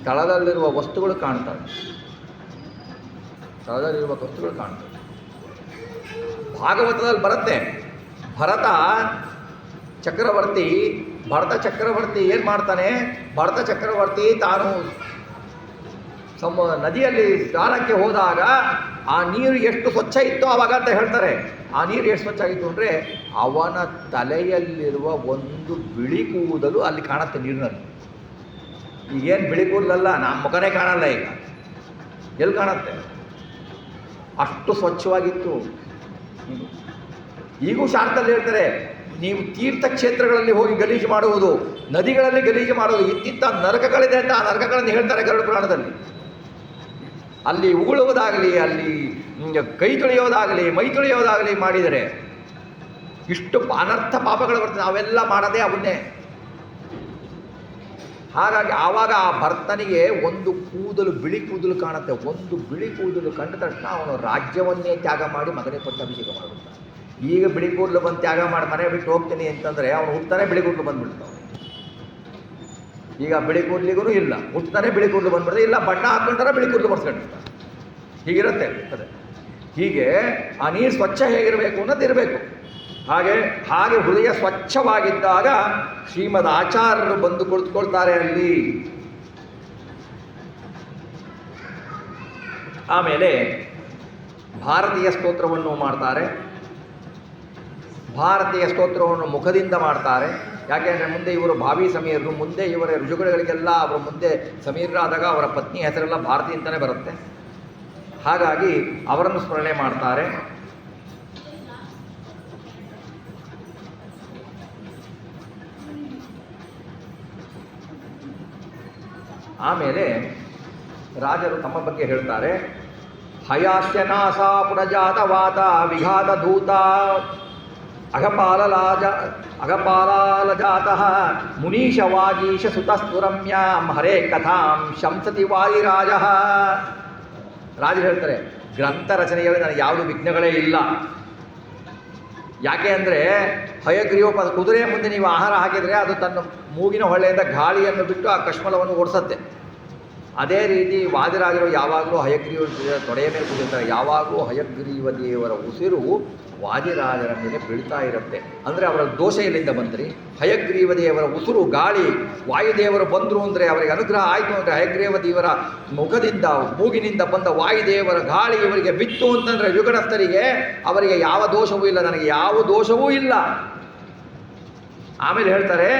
ತಳದಲ್ಲಿರುವ ವಸ್ತುಗಳು ಕಾಣ್ತವೆ. ಭಾಗವತದಲ್ಲಿ ಬರುತ್ತೆ. ಭರತ ಚಕ್ರವರ್ತಿ ಏನು ಮಾಡ್ತಾನೆ? ಭರತ ಚಕ್ರವರ್ತಿ ತಾನು ನದಿಯಲ್ಲಿ ಸ್ನಾನಕ್ಕೆ ಹೋದಾಗ ಆ ನೀರು ಎಷ್ಟು ಸ್ವಚ್ಛ ಇತ್ತೋ ಆವಾಗ ಅಂತ ಹೇಳ್ತಾರೆ. ಆ ನೀರು ಎಷ್ಟು ಸ್ವಚ್ಛ ಆಗಿತ್ತು ಅಂದರೆ ಅವನ ತಲೆಯಲ್ಲಿರುವ ಒಂದು ಬಿಳಿ ಕೂದಲು ಅಲ್ಲಿ ಕಾಣುತ್ತೆ ನೀರಿನಲ್ಲಿ. ಈಗೇನು ಬಿಳಿ ಕೂದಲಲ್ಲ, ನಮ್ಮ ಮುಖನೇ ಕಾಣಲ್ಲ. ಈಗ ಎಲ್ಲಿ ಕಾಣುತ್ತೆ? ಅಷ್ಟು ಸ್ವಚ್ಛವಾಗಿತ್ತು. ಈಗೂ ಶಾಸ್ತ್ರದಲ್ಲಿ ಹೇಳ್ತಾರೆ, ನೀವು ತೀರ್ಥಕ್ಷೇತ್ರಗಳಲ್ಲಿ ಹೋಗಿ ಗಲೀಜು ಮಾಡುವುದು, ನದಿಗಳಲ್ಲಿ ಗಲೀಜು ಮಾಡುವುದು, ಇತ್ತಿತ್ತ ನರಕಗಳಿದೆ ಅಂತ ಆ ನರಕಗಳನ್ನು ಹೇಳ್ತಾರೆ ಗರುಡ ಪುರಾಣದಲ್ಲಿ. ಅಲ್ಲಿ ಉಗುಳುವುದಾಗಲಿ, ಅಲ್ಲಿ ಕೈ ತೊಳೆಯೋದಾಗಲಿ, ಮೈ ತೊಳೆಯೋದಾಗಲಿ ಮಾಡಿದರೆ ಇಷ್ಟು ಅನರ್ಥ ಪಾಪಗಳು ಬರ್ತದೆ. ಅವೆಲ್ಲ ಮಾಡದೆ ಅವನ್ನೇ ಹಾಗಾಗಿ ಆವಾಗ ಆ ಭರ್ತನಿಗೆ ಒಂದು ಕೂದಲು ಬಿಳಿ ಕೂದಲು ಕಾಣುತ್ತೆ. ಒಂದು ಬಿಳಿ ಕೂದಲು ಕಂಡ ತಕ್ಷಣ ಅವನು ರಾಜ್ಯವನ್ನೇ ತ್ಯಾಗ ಮಾಡಿ ಮಗನಿಗೆ ಕೊಟ್ಟು ಅಭಿಷೇಕ ಮಾಡಿಬಿಡ್ತಾನೆ. ಈಗ ಬಿಳಿ ಕೂದಲು ಬಂದು ತ್ಯಾಗ ಮಾಡಿ ಮನೆ ಬಿಟ್ಟು ಹೋಗ್ತೀನಿ ಅಂತಂದರೆ ಅವನು ಹುಟ್ಟಾನೆ ಬಿಳಿ ಕೂದಲು ಬಂದುಬಿಡ್ತಾವೆ. ಈಗ ಬಿಳಿ ಕೂದಲಿಗೂ ಇಲ್ಲ, ಹುಟ್ಟಾನೆ ಬಿಳಿ ಕೂದಲು ಬಂದ್ಬಿಡ್ತಾರೆ. ಇಲ್ಲ ಬಣ್ಣ ಹಾಕ್ಕೊಂಡ್ರೆ ಬಿಳಿ ಕೂದಲು ಬರ್ಸ್ಕೊಂಡಿರ್ತಾರೆ. ಹೀಗಿರುತ್ತೆ ಅದೇ. ಹೀಗೆ ಆ ನೀರು ಸ್ವಚ್ಛ ಹೇಗಿರಬೇಕು ಅನ್ನೋದು ಇರಬೇಕು. ಹಾಗೆ ಹೃದಯ ಸ್ವಚ್ಛವಾಗಿದ್ದಾಗ ಶ್ರೀಮದ್ ಆಚಾರ್ಯರು ಬಂದು ಕುಳಿತುಕೊಳ್ತಾರೆ ಅಲ್ಲಿ. ಆಮೇಲೆ ಭಾರತೀಯ ಸ್ತೋತ್ರವನ್ನು ಮಾಡ್ತಾರೆ. ಭಾರತೀಯ ಸ್ತೋತ್ರವನ್ನು ಮುಖದಿಂದ ಮಾಡ್ತಾರೆ. ಯಾಕೆಂದರೆ ಮುಂದೆ ಇವರು ಭಾವಿ ಸಮೀರರು, ಮುಂದೆ ಇವರ ರುಜುಗಳಿಗೆಲ್ಲ ಅವರು ಮುಂದೆ ಸಮೀರರಾದಾಗ ಅವರ ಪತ್ನಿ ಹೆಸರೆಲ್ಲ ಭಾರತಿ ಅಂತಲೇ ಬರುತ್ತೆ. ಹಾಗಾಗಿ ಅವರನ್ನು ಸ್ಮರಣೆ ಮಾಡ್ತಾರೆ. ಆಮೇಲೆ ರಾಜರು ತಮ್ಮ ಬಗ್ಗೆ ಹೇಳ್ತಾರೆ. ಹಯಾಸ್ಯ ನಾಸ ಪುರಜಾತವಾತ ವಿಘಾತ ದೂತ ಅಘಪಾಲಾಲಜಾತಃ ಮುನೀಶ ವಾಗೀಶ ಸುತಸ್ತುರಮ್ಯಾಂ ಹರೇ ಕಥಾಂ ಶಂಸತಿ ವಾದಿರಾಜ. ರಾಜರು ಹೇಳ್ತಾರೆ, ಗ್ರಂಥ ರಚನೆಯಲ್ಲಿ ನನಗೆ ಯಾವುದೂ ವಿಘ್ನಗಳೇ ಇಲ್ಲ. ಯಾಕೆ ಅಂದರೆ ಹಯಗ್ರೀವ ಕುದುರೆ ಮುಂದೆ ನೀವು ಆಹಾರ ಹಾಕಿದರೆ ಅದು ತನ್ನ ಮೂಗಿನ ಹೊಳ್ಳೆಯಿಂದ ಗಾಳಿಯನ್ನು ಬಿಟ್ಟು ಆ ಕಶ್ಮಲವನ್ನು ಓಡಿಸುತ್ತೆ. ಅದೇ ರೀತಿ ವಾದಿರಾಜರು ಯಾವಾಗಲೂ ಹಯಗ್ರೀವ ತೊಡೆಯ ಮೇಲೆ ಕೂತಿರ್ತಾರೆ. ಯಾವಾಗಲೂ ಹಯಗ್ರೀವ ದೇವರ ಉಸಿರು ವಾದಿರಾಜರ ಮೇಲೆ ಬೀಳ್ತಾ ಇರುತ್ತೆ. ಅಂದರೆ ಅವರ ದೋಷ ಎಲ್ಲಿಂದ ಬಂದ್ರಿ? ಹಯಗ್ರೀವ ದೇವರ ಉಸಿರು ಗಾಳಿ ವಾಯುದೇವರು ಬಂದರು ಅಂದರೆ ಅವರಿಗೆ ಅನುಗ್ರಹ ಆಯಿತು ಅಂದರೆ ಹಯಗ್ರೀವ ದೇವರ ಮುಖದಿಂದ ಮೂಗಿನಿಂದ ಬಂದ ವಾಯುದೇವರ ಗಾಳಿ ಇವರಿಗೆ ಬಿತ್ತು ಅಂತಂದರೆ ಯುಗನಸ್ಥರಿಗೆ ಅವರಿಗೆ ಯಾವ ದೋಷವೂ ಇಲ್ಲ, ನನಗೆ ಯಾವ ದೋಷವೂ ಇಲ್ಲ. ಆಮೇಲೆ ಹೇಳ್ತಾರೆ,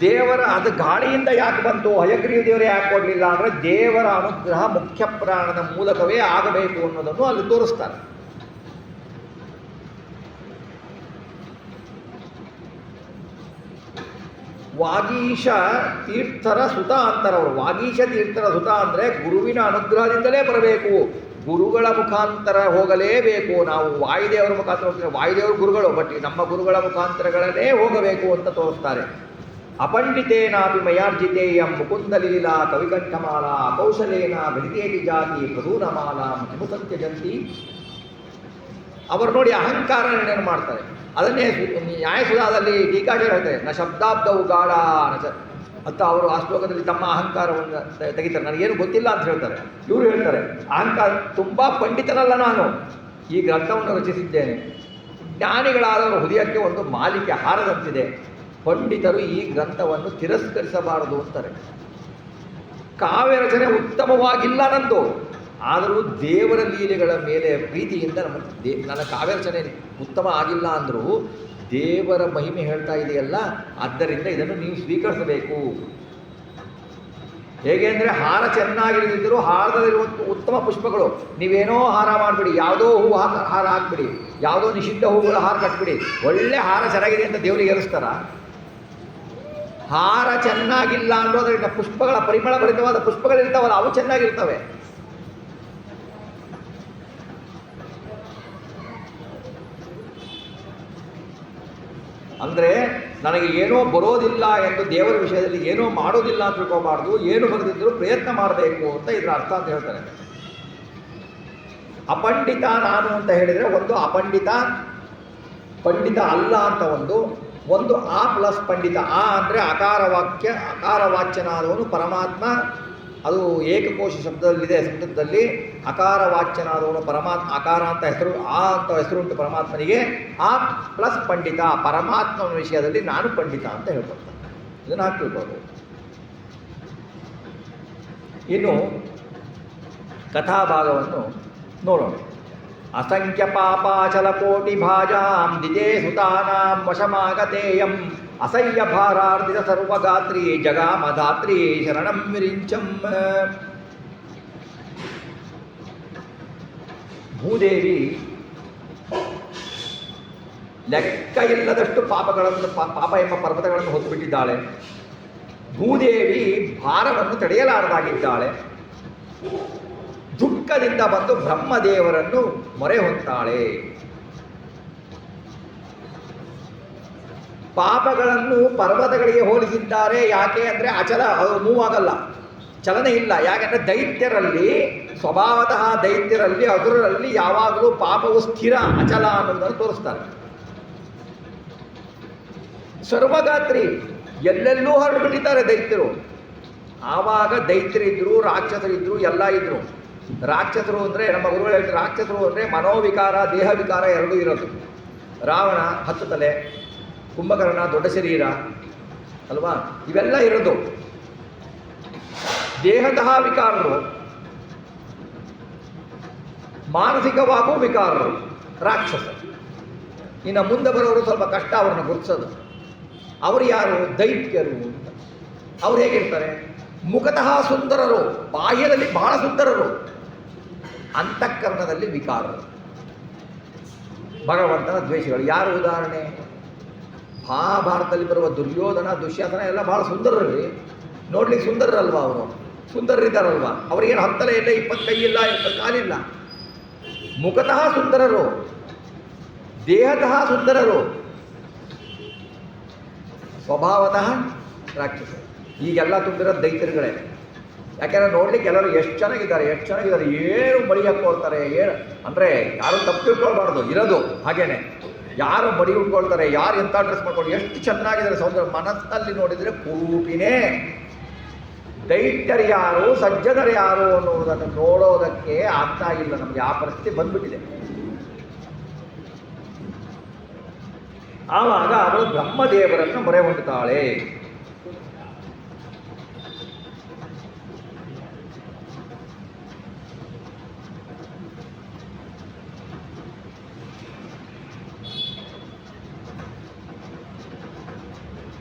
ದೇವರ ಅದು ಗಾಳಿಯಿಂದ ಯಾಕೆ ಬಂತು, ಹಯಗ್ರೀವ ದೇವರೇ ಯಾಕೆ ಕೊಡಲಿಲ್ಲ ಅಂದರೆ ದೇವರ ಅನುಗ್ರಹ ಮುಖ್ಯ ಪ್ರಾಣದ ಮೂಲಕವೇ ಆಗಬೇಕು ಅನ್ನೋದನ್ನು ಅಲ್ಲಿ ತೋರಿಸ್ತಾರೆ. ವಾಗೀಶ ತೀರ್ಥರ ಸುತ ಅಂತಾರವರು. ವಾಗೀಶ ತೀರ್ಥರ ಸುತ ಅಂದರೆ ಗುರುವಿನ ಅನುಗ್ರಹದಿಂದಲೇ ಬರಬೇಕು, ಗುರುಗಳ ಮುಖಾಂತರ ಹೋಗಲೇಬೇಕು. ನಾವು ವಾಯುದೇವರ ಮುಖಾಂತರ ಹೋಗ್ತೀವಿ, ವಾಯುದೇವರು ಗುರುಗಳು, ಬಟ್ ನಮ್ಮ ಗುರುಗಳ ಮುಖಾಂತರಗಳನ್ನೇ ಹೋಗಬೇಕು ಅಂತ ತೋರಿಸ್ತಾರೆ. ಅಪಂಡಿತೇನಾಪಿ ಮಯಾರ್ಜಿತೇಯಂ ಮುಕುಂದಲೀಲಾ ಕವಿಕಂಠಮಾಲಾ ಕೌಶಲೇನ ಗಣಿತೇತಿ ಜಾತಿ ಪ್ರಸೂನಮಾಲಾ ಕಿಮುಸಂತ್ಯಜಂತಿ. ಅವರು ನೋಡಿ ಅಹಂಕಾರ ನಿರ್ಣಯ ಮಾಡ್ತಾರೆ. ಅದನ್ನೇ ನ್ಯಾಯಸುಧಾದಲ್ಲಿ ಟೀಕಾಚಾರ್ಯ ಹೇಳ್ತಾರೆ, ನ ಶಬ್ದಾಬ್ದವು ಗಾಢ ಅಂತ ಅವರು ಆ ಶ್ಲೋಕದಲ್ಲಿ ತಮ್ಮ ಅಹಂಕಾರವನ್ನು ತೆಗಿತಾರೆ. ನನಗೇನು ಗೊತ್ತಿಲ್ಲ ಅಂತ ಹೇಳ್ತಾರೆ. ಇವರು ಹೇಳ್ತಾರೆ, ಅಹಂಕಾರ ತುಂಬ ಪಂಡಿತನಲ್ಲ, ನಾನು ಈ ಗ್ರಂಥವನ್ನು ರಚಿಸಿದ್ದೇನೆ. ಜ್ಞಾನಿಗಳಾದವರು ಹೃದಯಕ್ಕೆ ಒಂದು ಮಾಲಿಕೆ ಹಾರದಂತಿದೆ. ಪಂಡಿತರು ಈ ಗ್ರಂಥವನ್ನು ತಿರಸ್ಕರಿಸಬಾರದು ಅಂತಾರೆ. ಕಾವ್ಯ ರಚನೆ ಉತ್ತಮವಾಗಿಲ್ಲ ನಂದು, ಆದರೂ ದೇವರ ಲೀಲೆಗಳ ಮೇಲೆ ಪ್ರೀತಿಯಿಂದ ನನ್ನ ಕಾವ್ಯ ರಚನೆ ಉತ್ತಮ ಆಗಿಲ್ಲ ಅಂದರೂ ದೇವರ ಮಹಿಮೆ ಹೇಳ್ತಾ ಇದೆಯಲ್ಲ, ಆದ್ದರಿಂದ ಇದನ್ನು ನೀವು ಸ್ವೀಕರಿಸಬೇಕು. ಹೇಗೆ ಅಂದರೆ ಹಾರ ಚೆನ್ನಾಗಿರದಿದ್ದರೂ ಹಾರದಲ್ಲಿರುವಂಥ ಉತ್ತಮ ಪುಷ್ಪಗಳು, ನೀವೇನೋ ಹಾರ ಮಾಡಿಬಿಡಿ, ಯಾವುದೋ ಹೂವು ಹಾರ ಹಾಕ್ಬಿಡಿ, ಯಾವುದೋ ನಿಷಿದ್ಧ ಹೂವುಗಳ ಹಾರ ಕಟ್ಬಿಡಿ, ಒಳ್ಳೆ ಹಾರ ಚೆನ್ನಾಗಿದೆ ಅಂತ ದೇವರಿಗೆ ಏರಿಸ್ತಾರ? ಹಾರ ಚೆನ್ನಾಗಿಲ್ಲ ಅನ್ನೋದ್ರಿಂದ ಪುಷ್ಪಗಳ ಪರಿಮಳ ಭರಿತವಾದ ಪುಷ್ಪಗಳಿರ್ತಾವಲ್ಲ, ಅವು ಚೆನ್ನಾಗಿರ್ತವೆ. ಅಂದರೆ ನನಗೆ ಏನೋ ಬರೋದಿಲ್ಲ ಎಂದು ದೇವರ ವಿಷಯದಲ್ಲಿ ಏನೋ ಮಾಡೋದಿಲ್ಲ ಅಂತ ತಿಳ್ಕೋಬಾರ್ದು, ಏನು ಬರೆದಿದ್ದರೂ ಪ್ರಯತ್ನ ಮಾಡಬೇಕು ಅಂತ ಇದರ ಅರ್ಥ ಅಂತ ಹೇಳ್ತಾರೆ. ಅಪಂಡಿತ ನಾನು ಅಂತ ಹೇಳಿದರೆ ಒಂದು ಅಪಂಡಿತ, ಪಂಡಿತ ಅಲ್ಲ ಅಂತ ಒಂದು ಆ ಪ್ಲಸ್ ಪಂಡಿತ. ಆ ಅಂದರೆ ಅಕಾರವಾಚ್ಯನಾದವನು ಪರಮಾತ್ಮ, ಅದು ಏಕಕೋಶ ಶಬ್ದದಲ್ಲಿದೆ. ಸಂಸ್ಕೃತದಲ್ಲಿ ಅಕಾರವಾಚ್ಯನಾದವನು ಪರಮಾತ್ಮ, ಅಕಾರ ಅಂತ ಹೆಸರು, ಆ ಅಂತ ಹೆಸರುಂಟು ಪರಮಾತ್ಮನಿಗೆ. ಆ ಪ್ಲಸ್ ಪಂಡಿತ, ಪರಮಾತ್ಮನ ವಿಷಯದಲ್ಲಿ ನಾನು ಪಂಡಿತ ಅಂತ ಹೇಳ್ಕೊಳ್ತಾನೆ. ಇದನ್ನು ಹಾಕ್ತಿರ್ಬೋದು. ಇನ್ನು ಕಥಾಭಾಗವನ್ನು ನೋಡೋಣ. ಅಸಂಖ್ಯ ಪಾಪಾಚಲ ಕೋಟಿ ಭಾಜಾಂ ದಿಜೇ ಸುತಾನಾಂ ವಶಮಾಗತೇಯಂ ಅಸಹ್ಯ ಭಾರಾರ್ಧಿತ ಸರ್ವಗಾತ್ರಿ ಜಗಾಮಧಾತ್ರಿ ಶರಣಂ ವಿರಿಂಚಂ. ಭೂದೇವಿ ಲೆಕ್ಕ ಇಲ್ಲದಷ್ಟು ಪಾಪ ಎಂಬ ಪರ್ವತಗಳನ್ನು ಹೊತ್ತುಬಿಟ್ಟಿದ್ದಾಳೆ. ಭೂದೇವಿ ಭಾರವನ್ನು ತಡೆಯಲಾರದಾಗಿದ್ದಾಳೆ. ದುಃಖದಿಂದ ಬಂದು ಬ್ರಹ್ಮದೇವರನ್ನು ಮೊರೆ ಹೊತ್ತಾಳೆ. ಪಾಪಗಳನ್ನು ಪರ್ವತಗಳಿಗೆ ಹೋಲಿಸಿದ್ದಾರೆ. ಯಾಕೆ ಅಂದರೆ ಅಚಲ, ಅದು ಮೂವ್ ಆಗಲ್ಲ, ಚಲನೆ ಇಲ್ಲ. ಯಾಕೆಂದರೆ ದೈತ್ಯರಲ್ಲಿ ಸ್ವಭಾವತಃ ದೈತ್ಯರಲ್ಲಿ ಅಸುರರಲ್ಲಿ ಯಾವಾಗಲೂ ಪಾಪವು ಸ್ಥಿರ, ಅಚಲ ಅನ್ನೋದನ್ನು ತೋರಿಸ್ತಾರೆ. ಸರ್ವಗಾತ್ರಿ, ಎಲ್ಲೆಲ್ಲೂ ಹರಡು ಬಿಟ್ಟಿದ್ದಾರೆ ದೈತ್ಯರು. ಆವಾಗ ದೈತ್ಯರಿದ್ದರು, ರಾಕ್ಷಸರಿದ್ದರು, ಎಲ್ಲ ಇದ್ದರು. ರಾಕ್ಷಸರು ಅಂದರೆ ನಮ್ಮ ಗುರುಗಳು ಹೇಳ್ತಾರೆ, ರಾಕ್ಷಸರು ಅಂದರೆ ಮನೋವಿಕಾರ ದೇಹ ವಿಕಾರ ಎರಡೂ ಇರೋದು. ರಾವಣ 10 ತಲೆ, ಕುಂಭಕರ್ಣ ದೊಡ್ಡ ಶರೀರ ಅಲ್ವಾ, ಇವೆಲ್ಲ ಇರೋದು. ದೇಹತಃ ವಿಕಾರರು, ಮಾನಸಿಕವಾಗೂ ವಿಕಾರರು ರಾಕ್ಷಸರು. ಇನ್ನು ಮುಂದೆ ಬರೋರು ಸ್ವಲ್ಪ ಕಷ್ಟ ಅವ್ರನ್ನ ಗುರುತಿಸೋದು. ಅವರು ಯಾರು? ದೈತ್ಯರು ಅಂತ. ಅವ್ರು ಹೇಗಿರ್ತಾರೆ? ಮುಖತಃ ಸುಂದರರು, ಬಾಹ್ಯದಲ್ಲಿ ಬಹಳ ಸುಂದರರು, ಅಂತಃಕರಣದಲ್ಲಿ ವಿಕಾರರು, ಭಗವಂತನ ದ್ವೇಷಗಳು. ಯಾರು ಉದಾಹರಣೆ? ಮಹಾಭಾರತದಲ್ಲಿ ಬರುವ ದುರ್ಯೋಧನ ದುಶ್ಯಾಸನ ಎಲ್ಲ ಬಹಳ ಸುಂದರರು. ನೋಡ್ಲಿಕ್ಕೆ ಸುಂದರರಲ್ವಾ ಅವರು? ಸುಂದರರಿದ್ದಾರಲ್ವಾ? ಅವರಿಗೇನು 10 ತಲೆ ಇಲ್ಲ, 20 ಕೈ ಇಲ್ಲ, 20 ಕಾಲಿಲ್ಲ. ಮುಖತಃ ಸುಂದರರು, ದೇಹತಃ ಸುಂದರರು, ಸ್ವಭಾವತಃ ರಾಕ್ಷಸರು. ಈಗೆಲ್ಲ ತುಂಬಿರೋದು ದೈತ್ಯರುಗಳೇ. ಯಾಕೆಂದರೆ ನೋಡ್ಲಿಕ್ಕೆ ಎಲ್ಲರೂ ಎಷ್ಟು ಚೆನ್ನಾಗಿದ್ದಾರೆ, ಏನು ಮಡಿ ಹಾಕ್ಕೊಳ್ತಾರೆ, ಏನು ಅಂದರೆ ಯಾರು ತಪ್ಪು ತಿಳ್ಕೊಳ್ಬಾರ್ದು, ಇರೋದು ಹಾಗೇನೆ. ಯಾರು ಮಡಿ ಉಟ್ಕೊಳ್ತಾರೆ, ಯಾರು ಎಂಥ ಡ್ರೆಸ್ ಮಾಡ್ಕೊಂಡು ಎಷ್ಟು ಚೆನ್ನಾಗಿದ್ದಾರೆ ಸೌಂದರ್ಯ, ಮನಸ್ಸಲ್ಲಿ ನೋಡಿದರೆ ಕುರೂಪಿನೇ. ದೈತ್ಯರು ಯಾರು, ಸಜ್ಜನರು ಯಾರು ಅನ್ನುವುದನ್ನು ನೋಡೋದಕ್ಕೆ ಆಗ್ತಾ ಇಲ್ಲ ನಮಗೆ. ಆ ಪರಿಸ್ಥಿತಿ ಬಂದ್ಬಿಟ್ಟಿದೆ. ಆವಾಗ ಅವಳು ಬ್ರಹ್ಮದೇವರನ್ನು ಮೊರೆ ಹೊಂದುತ್ತಾಳೆ.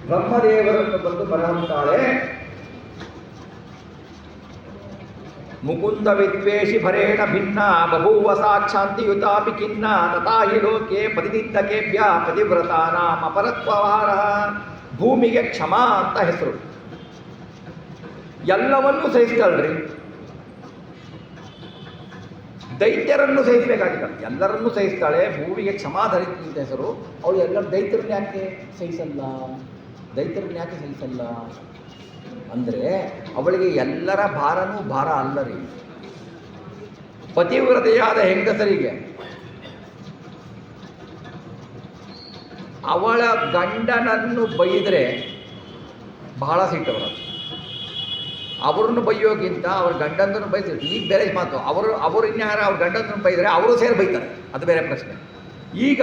ಬ್ರಹ್ಮದೇವರನ್ನು ಬಂದು ಮೊರೆ ಹೊಂದುತ್ತಾಳೆ. ಮುಕುಂದ ವಿದ್ವೇಷಿ ಭರೇಣ ಭಿನ್ನ ಬಭೂವ ಸಾಕ್ಷಾಂತಿಯುತಾಪಿ ಖಿನ್ನ ತಥಾಹಿ ಲೋಕೆ ಪತಿನಿಂದಕೇಭ್ಯ ಪತಿವ್ರತಾನಾಂ ಅಪರತ್ವಹಾರ. ಭೂಮಿಗೆ ಕ್ಷಮಾ ಅಂತ ಹೆಸರು. ಎಲ್ಲವನ್ನೂ ಸಹಿಸ್ತಾಳ್ರಿ. ದೈತ್ಯರನ್ನು ಸಹಿಸಬೇಕಾಗಿಲ್ಲ, ಎಲ್ಲರನ್ನೂ ಸಹಿಸ್ತಾಳೆ. ಭೂಮಿಗೆ ಕ್ಷಮಾಧರಿ ಅಂತ ಹೆಸರು. ಅವಳು ಎಲ್ಲ ದೈತ್ಯರನ್ನ ಯಾಕೆ ಸಹಿಸಲ್ಲ? ಅಂದರೆ ಅವಳಿಗೆ ಎಲ್ಲರ ಭಾರನೂ ಭಾರ ಅಲ್ಲ ರೀ. ಪತಿವ್ರತೆಯಾದ ಹೆಂಗಸರಿಗೆ ಅವಳ ಗಂಡನನ್ನು ಬೈದರೆ ಬಹಳ ಸಿಟ್ಟು ಬರೋದು. ಅವ್ರನ್ನು ಬೈಯೋಕ್ಕಿಂತ ಅವ್ರ ಗಂಡಂದನ್ನು ಬೈತಾರೆ. ಈಗ ಬೇರೆ ಮಾತು. ಅವರು ಇನ್ಯಾರ ಅವ್ರ ಗಂಡಂದನ್ನು ಬೈದರೆ ಅವರು ಸೇರಿ ಬೈತಾರೆ, ಅದು ಬೇರೆ ಪ್ರಶ್ನೆ. ಈಗ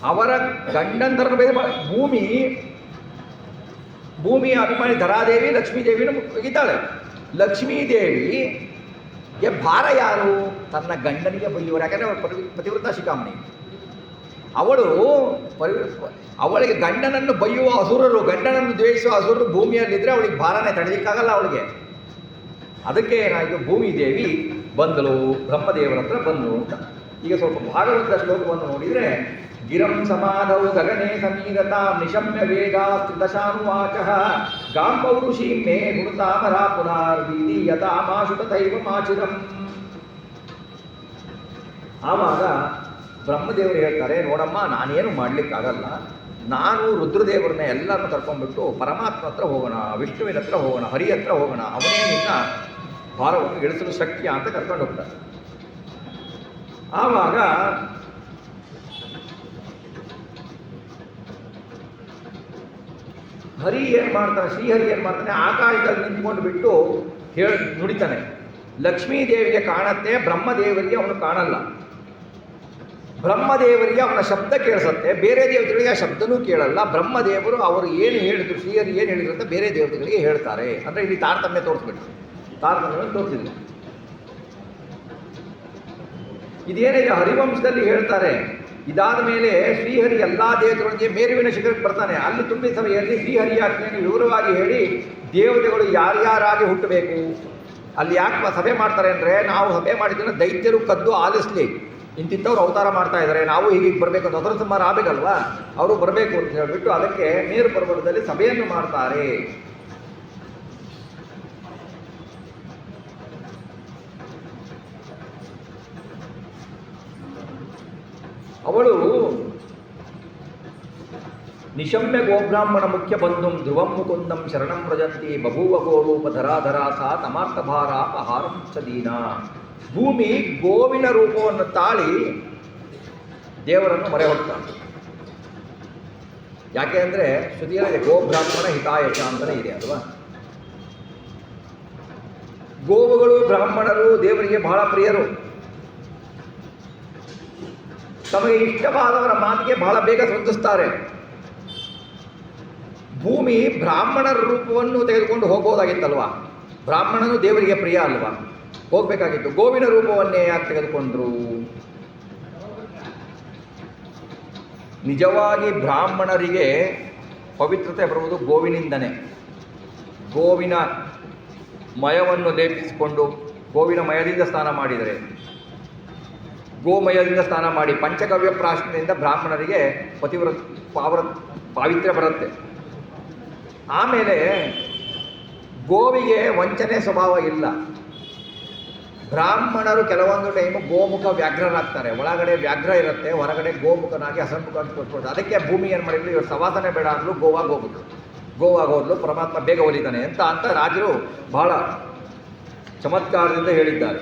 ಅವರ ಗಂಡಂದರನ್ನು ಬೈದ ಭೂಮಿಯ ಅಭಿಮಾನಿ ಧರಾದೇವಿ ಲಕ್ಷ್ಮೀದೇವಿನ ಒಗಿತಾಳೆ. ಲಕ್ಷ್ಮೀದೇವಿಗೆ ಭಾರ ಯಾರು? ತನ್ನ ಗಂಡನಿಗೆ ಬೈಯುವರು. ಯಾಕಂದರೆ ಅವಳು ಪತಿವ್ರತ ಶಿಖಾಮಣಿ. ಅವಳಿಗೆ ಗಂಡನನ್ನು ಬೈಯುವ ಅಸುರರು, ಗಂಡನನ್ನು ದ್ವೇಷಿಸುವ ಅಸುರರು ಭೂಮಿಯಲ್ಲಿದ್ದರೆ ಅವಳಿಗೆ ಭಾರನೇ ತಡೆಯಲಿಕ್ಕಾಗಲ್ಲ ಅವಳಿಗೆ. ಅದಕ್ಕೆ ಏನಾಯಿತು? ಭೂಮಿದೇವಿ ಬಂದಳು, ಬ್ರಹ್ಮದೇವರ ಹತ್ರ ಬಂದಳು ಅಂತ. ಈಗ ಸ್ವಲ್ಪ ಭಾಗವತ ಶ್ಲೋಕವನ್ನು ನೋಡಿದರೆ, ಗಿರಂ ಸಮಾಧೌ ಗಗನೆ ಸಮೀರತಾಂ ನಿಶಮ್ಯ ವೇದಾಸ್ತ್ರಿದಶಾನುವಾಚ ಗಾಂ ಪೌರುಷೀಂ ಮೇ ಗುರುತಾಮರಾ ಪುನರ್ವೀದೀಯತಾಮಾಶು ತಥೈವ ಮಾಚಿರಂ. ಆವಾಗ ಬ್ರಹ್ಮದೇವರು ಹೇಳ್ತಾರೆ, ನೋಡಮ್ಮ, ನಾನೇನು ಮಾಡಲಿಕ್ಕಾಗಲ್ಲ. ನಾನು ರುದ್ರದೇವರನ್ನ ಎಲ್ಲರನ್ನು ಕರ್ಕೊಂಡ್ಬಿಟ್ಟು ಪರಮಾತ್ಮ ಹತ್ರ ಹೋಗೋಣ, ವಿಷ್ಣುವಿನ ಹತ್ರ ಹೋಗೋಣ, ಹರಿ ಹತ್ರ ಹೋಗೋಣ, ಅವನೇ ನಿನ್ನ ಭಾರವನ್ನು ಇಳಿಸಲು ಶಕ್ಯ ಅಂತ ಕರ್ಕೊಂಡು ಹೋಗ್ತಾರೆ. ಆವಾಗ ಹರಿ ಏನು ಮಾಡ್ತಾನೆ, ಶ್ರೀಹರಿ ಏನು ಮಾಡ್ತಾನೆ, ಆಕಾಶದಲ್ಲಿ ನಿಂತ್ಕೊಂಡು ಬಿಟ್ಟು ನುಡಿತಾನೆ. ಲಕ್ಷ್ಮೀದೇವಿಗೆ ಕಾಣತ್ತೆ, ಬ್ರಹ್ಮದೇವರಿಗೆ ಅವನು ಕಾಣಲ್ಲ. ಬ್ರಹ್ಮದೇವರಿಗೆ ಅವನ ಶಬ್ದ ಕೇಳಿಸುತ್ತೆ, ಬೇರೆ ದೇವತೆಗಳಿಗೆ ಆ ಶಬ್ದನೂ ಕೇಳಲ್ಲ. ಬ್ರಹ್ಮದೇವರು ಅವರು ಏನು ಹೇಳಿದ್ರು, ಶ್ರೀಹರಿ ಏನು ಹೇಳಿದ್ರು ಅಂತ ಬೇರೆ ದೇವತೆಗಳಿಗೆ ಹೇಳ್ತಾರೆ. ಅಂದರೆ ಇಲ್ಲಿ ತಾರತಮ್ಯ ತೋರಿಸ್ಬಿಟ್ಟು, ತಾರತಮ್ಯವನ್ನು ತೋರಿಸಿದ್ರು. ಇದೇನಿದೆ ಹರಿವಂಶದಲ್ಲಿ ಹೇಳ್ತಾರೆ. ಇದಾದ ಮೇಲೆ ಶ್ರೀಹರಿ ಎಲ್ಲ ದೇವತೆಗಳಿಗೆ ಮೇರುವಿನ ಶಿಖರಕ್ಕೆ ಬರ್ತಾನೆ. ಅಲ್ಲಿ ತುಂಬಿದ ಸಭೆಯಲ್ಲಿ ಶ್ರೀಹರಿ ಆಜ್ಞೆಯನ್ನು ವಿವರವಾಗಿ ಹೇಳಿ ದೇವತೆಗಳು ಯಾರ್ಯಾರಾಗಿ ಹುಟ್ಟಬೇಕು, ಅಲ್ಲಿ ಯಾಕೆ ಸಭೆ ಮಾಡ್ತಾರೆ ಅಂದರೆ, ನಾವು ಸಭೆ ಮಾಡಿದ್ರೆ ದೈತ್ಯರು ಕದ್ದು ಆಲಿಸ್ಲಿ, ಇಂತಿಂಥವ್ರು ಅವತಾರ ಮಾಡ್ತಾ ಇದ್ದಾರೆ, ನಾವು ಹೀಗೆ ಬರಬೇಕು ಅಂತ ಅದರ ಸುಮಾರು ಆಗಬೇಕಲ್ವಾ, ಅವರು ಬರಬೇಕು ಅಂತ ಹೇಳಿಬಿಟ್ಟು ಅದಕ್ಕೆ ಮೇರು ಪರ್ವತದಲ್ಲಿ ಸಭೆಯನ್ನು ಮಾಡ್ತಾರೆ. ಅವಳು ನಿಶಮ್ಯ ಗೋಬ್ರಾಹ್ಮಣ ಮುಖ್ಯ ಬಂಧುಂ ಧ್ರುವಂ ಮುಕುಂದಂ ಶರಣಂ ವ್ರಜಂತಿ ಬಭೂವ ಗೋರೂಪ ಧರಾಧರಾ ಸಾ ತಮಾರ್ಥಭಾರ ಅಪಹಾರಂ ಸದೀನ. ಭೂಮಿ ಗೋವಿನ ರೂಪವನ್ನು ತಾಳಿ ದೇವರನ್ನು ಮೊರೆ ಹೊಡ್ತಾನೆ. ಯಾಕೆ ಅಂದರೆ ಶ್ರುತಿಯಲ್ಲಿ ಗೋಬ್ರಾಹ್ಮಣ ಹಿತಾಯಶ ಅಂತಲೇ ಇದೆ ಅಲ್ವಾ. ಗೋವುಗಳು ಬ್ರಾಹ್ಮಣರು ದೇವರಿಗೆ ಬಹಳ ಪ್ರಿಯರು. ತಮಗೆ ಇಷ್ಟವಾದವರ ಮಾತಿಗೆ ಬಹಳ ಬೇಗ ಸ್ಪಂದಿಸ್ತಾರೆ. ಭೂಮಿ ಬ್ರಾಹ್ಮಣರ ರೂಪವನ್ನು ತೆಗೆದುಕೊಂಡು ಹೋಗೋದಾಗಿತ್ತಲ್ವ. ಬ್ರಾಹ್ಮಣನು ದೇವರಿಗೆ ಪ್ರಿಯ ಅಲ್ವಾ, ಹೋಗಬೇಕಾಗಿತ್ತು. ಗೋವಿನ ರೂಪವನ್ನೇ ಯಾಕೆ ತೆಗೆದುಕೊಂಡ್ರು? ನಿಜವಾಗಿ ಬ್ರಾಹ್ಮಣರಿಗೆ ಪವಿತ್ರತೆ ಬರುವುದು ಗೋವಿನಿಂದನೇ. ಗೋವಿನ ಮಯವನ್ನು ಲೇಪಿಸಿಕೊಂಡು ಗೋವಿನ ಮಯದಿಂದ ಸ್ನಾನ ಮಾಡಿದರೆ, ಗೋಮಯದಿಂದ ಸ್ನಾನ ಮಾಡಿ ಪಂಚಗವ್ಯ ಪ್ರಾಶನದಿಂದ ಬ್ರಾಹ್ಮಣರಿಗೆ ಪಾವಿತ್ರ್ಯ ಬರುತ್ತೆ. ಆಮೇಲೆ ಗೋವಿಗೆ ವಂಚನೆ ಸ್ವಭಾವ ಇಲ್ಲ. ಬ್ರಾಹ್ಮಣರು ಕೆಲವೊಂದು ಟೈಮು ಗೋಮುಖ ವ್ಯಾಘ್ರರಾಗ್ತಾರೆ. ಒಳಗಡೆ ವ್ಯಾಘ್ರ ಇರುತ್ತೆ, ಹೊರಗಡೆ ಗೋಮುಖನಾಗಿ ಹಸನ್ಮುಖವಾಗಿ ಕೊಟ್ಬಿಟ್ಟು. ಅದಕ್ಕೆ ಭೂಮಿ ಏನು ಮಾಡಿದ್ರು, ಇವರು ಸವಾಸನೆ ಬೇಡ ಅಂದ್ರು ಗೋವಾಗಿ ಹೋಗ್ಬಿಟ್ರು. ಗೋವಾಗಿ ಹೋದ್ಲು, ಪರಮಾತ್ಮ ಬೇಗ ಒಲಿತಾನೆ ಅಂತ ರಾಜರು ಬಹಳ ಚಮತ್ಕಾರದಿಂದ ಹೇಳಿದ್ದಾರೆ.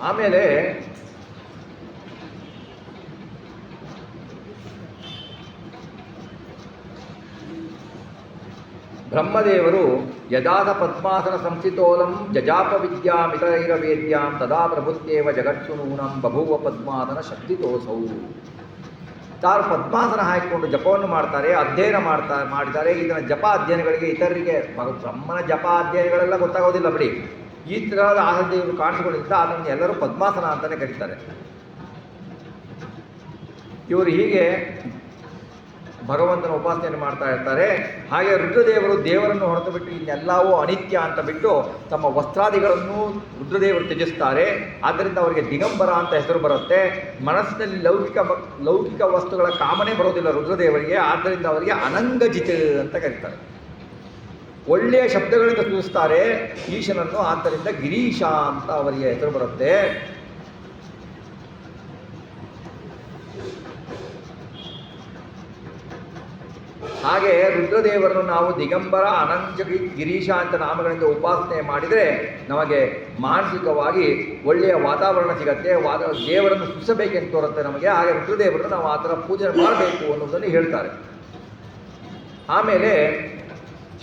ಆಮೇಲೆ ಬ್ರಹ್ಮದೇವರು ಯದಾದ ಪದ್ಮಾಸನ ಸಂಸ್ಥಿತೋಲಂ ಜಜಾಪ ವಿದ್ಯಾಮಿತೈರವೇದ್ಯಾಂ ತದಾ ಪ್ರಭುತ್ಯೇವ ಜಗತ್ಸುನೂನಂ ಬಭೂವ ಪದ್ಮಾಸನ ಶಕ್ತಿತೋಸೌ. ತಾರು ಪದ್ಮಾಸನ ಹಾಕಿಕೊಂಡು ಜಪವನ್ನು ಮಾಡ್ತಾರೆ, ಅಧ್ಯಯನ ಮಾಡಿದ್ದಾರೆ. ಇದರ ಜಪ ಅಧ್ಯಯನಗಳಿಗೆ ಇತರರಿಗೆ ಬ್ರಹ್ಮನ ಜಪ ಅಧ್ಯಯನಗಳೆಲ್ಲ ಗೊತ್ತಾಗೋದಿಲ್ಲ ಬಿಡಿ. ಈ ಥರದ ಆಸಕ್ತಿ ಇವರು ಕಾಣಿಸಿಕೊಂಡಿದ್ದ ಅದನ್ನು ಎಲ್ಲರೂ ಪದ್ಮಾಸನ ಅಂತಲೇ ಕರೀತಾರೆ. ಇವರು ಹೀಗೆ ಭಗವಂತನ ಉಪಾಸನೆಯನ್ನು ಮಾಡ್ತಾ ಇರ್ತಾರೆ. ಹಾಗೆ ರುದ್ರದೇವರು ದೇವರನ್ನು ಹೊರತು ಬಿಟ್ಟು ಇನ್ನೆಲ್ಲವೂ ಅನಿತ್ಯ ಅಂತ ಬಿಟ್ಟು ತಮ್ಮ ವಸ್ತ್ರಾದಿಗಳನ್ನು ರುದ್ರದೇವರು ತ್ಯಜಿಸ್ತಾರೆ. ಆದ್ದರಿಂದ ಅವರಿಗೆ ದಿಗಂಬರ ಅಂತ ಹೆಸರು ಬರುತ್ತೆ. ಮನಸ್ಸಿನಲ್ಲಿ ಲೌಕಿಕ ವಸ್ತುಗಳ ಕಾಮನೆ ಬರೋದಿಲ್ಲ ರುದ್ರದೇವರಿಗೆ. ಆದ್ದರಿಂದ ಅವರಿಗೆ ಅನಂಗಜಿತ್ ಅಂತ ಕರೀತಾರೆ. ಒಳ್ಳೆಯ ಶಬ್ದಗಳಿಂದ ಸೂಚಿಸ್ತಾರೆ ಈಶನನ್ನು. ಆದ್ದರಿಂದ ಗಿರೀಶ ಅಂತ ಅವರಿಗೆ ಹೆಸರು ಬರುತ್ತೆ. ಹಾಗೆ ರುದ್ರದೇವರನ್ನು ನಾವು ದಿಗಂಬರ, ಅನಂತ ಗಿರೀಶ ಅಂತ ನಾಮಗಳಿಂದ ಉಪಾಸನೆ ಮಾಡಿದರೆ ನಮಗೆ ಮಾನಸಿಕವಾಗಿ ಒಳ್ಳೆಯ ವಾತಾವರಣ ಸಿಗತ್ತೆ. ದೇವರನ್ನು ಸುಸಬೇಕೆಂದು ತೋರುತ್ತೆ ನಮಗೆ. ಹಾಗೆ ರುದ್ರದೇವರನ್ನು ನಾವು ಆ ಥರ ಪೂಜೆ ಮಾಡಬೇಕು ಅನ್ನೋದನ್ನು ಹೇಳ್ತಾರೆ. ಆಮೇಲೆ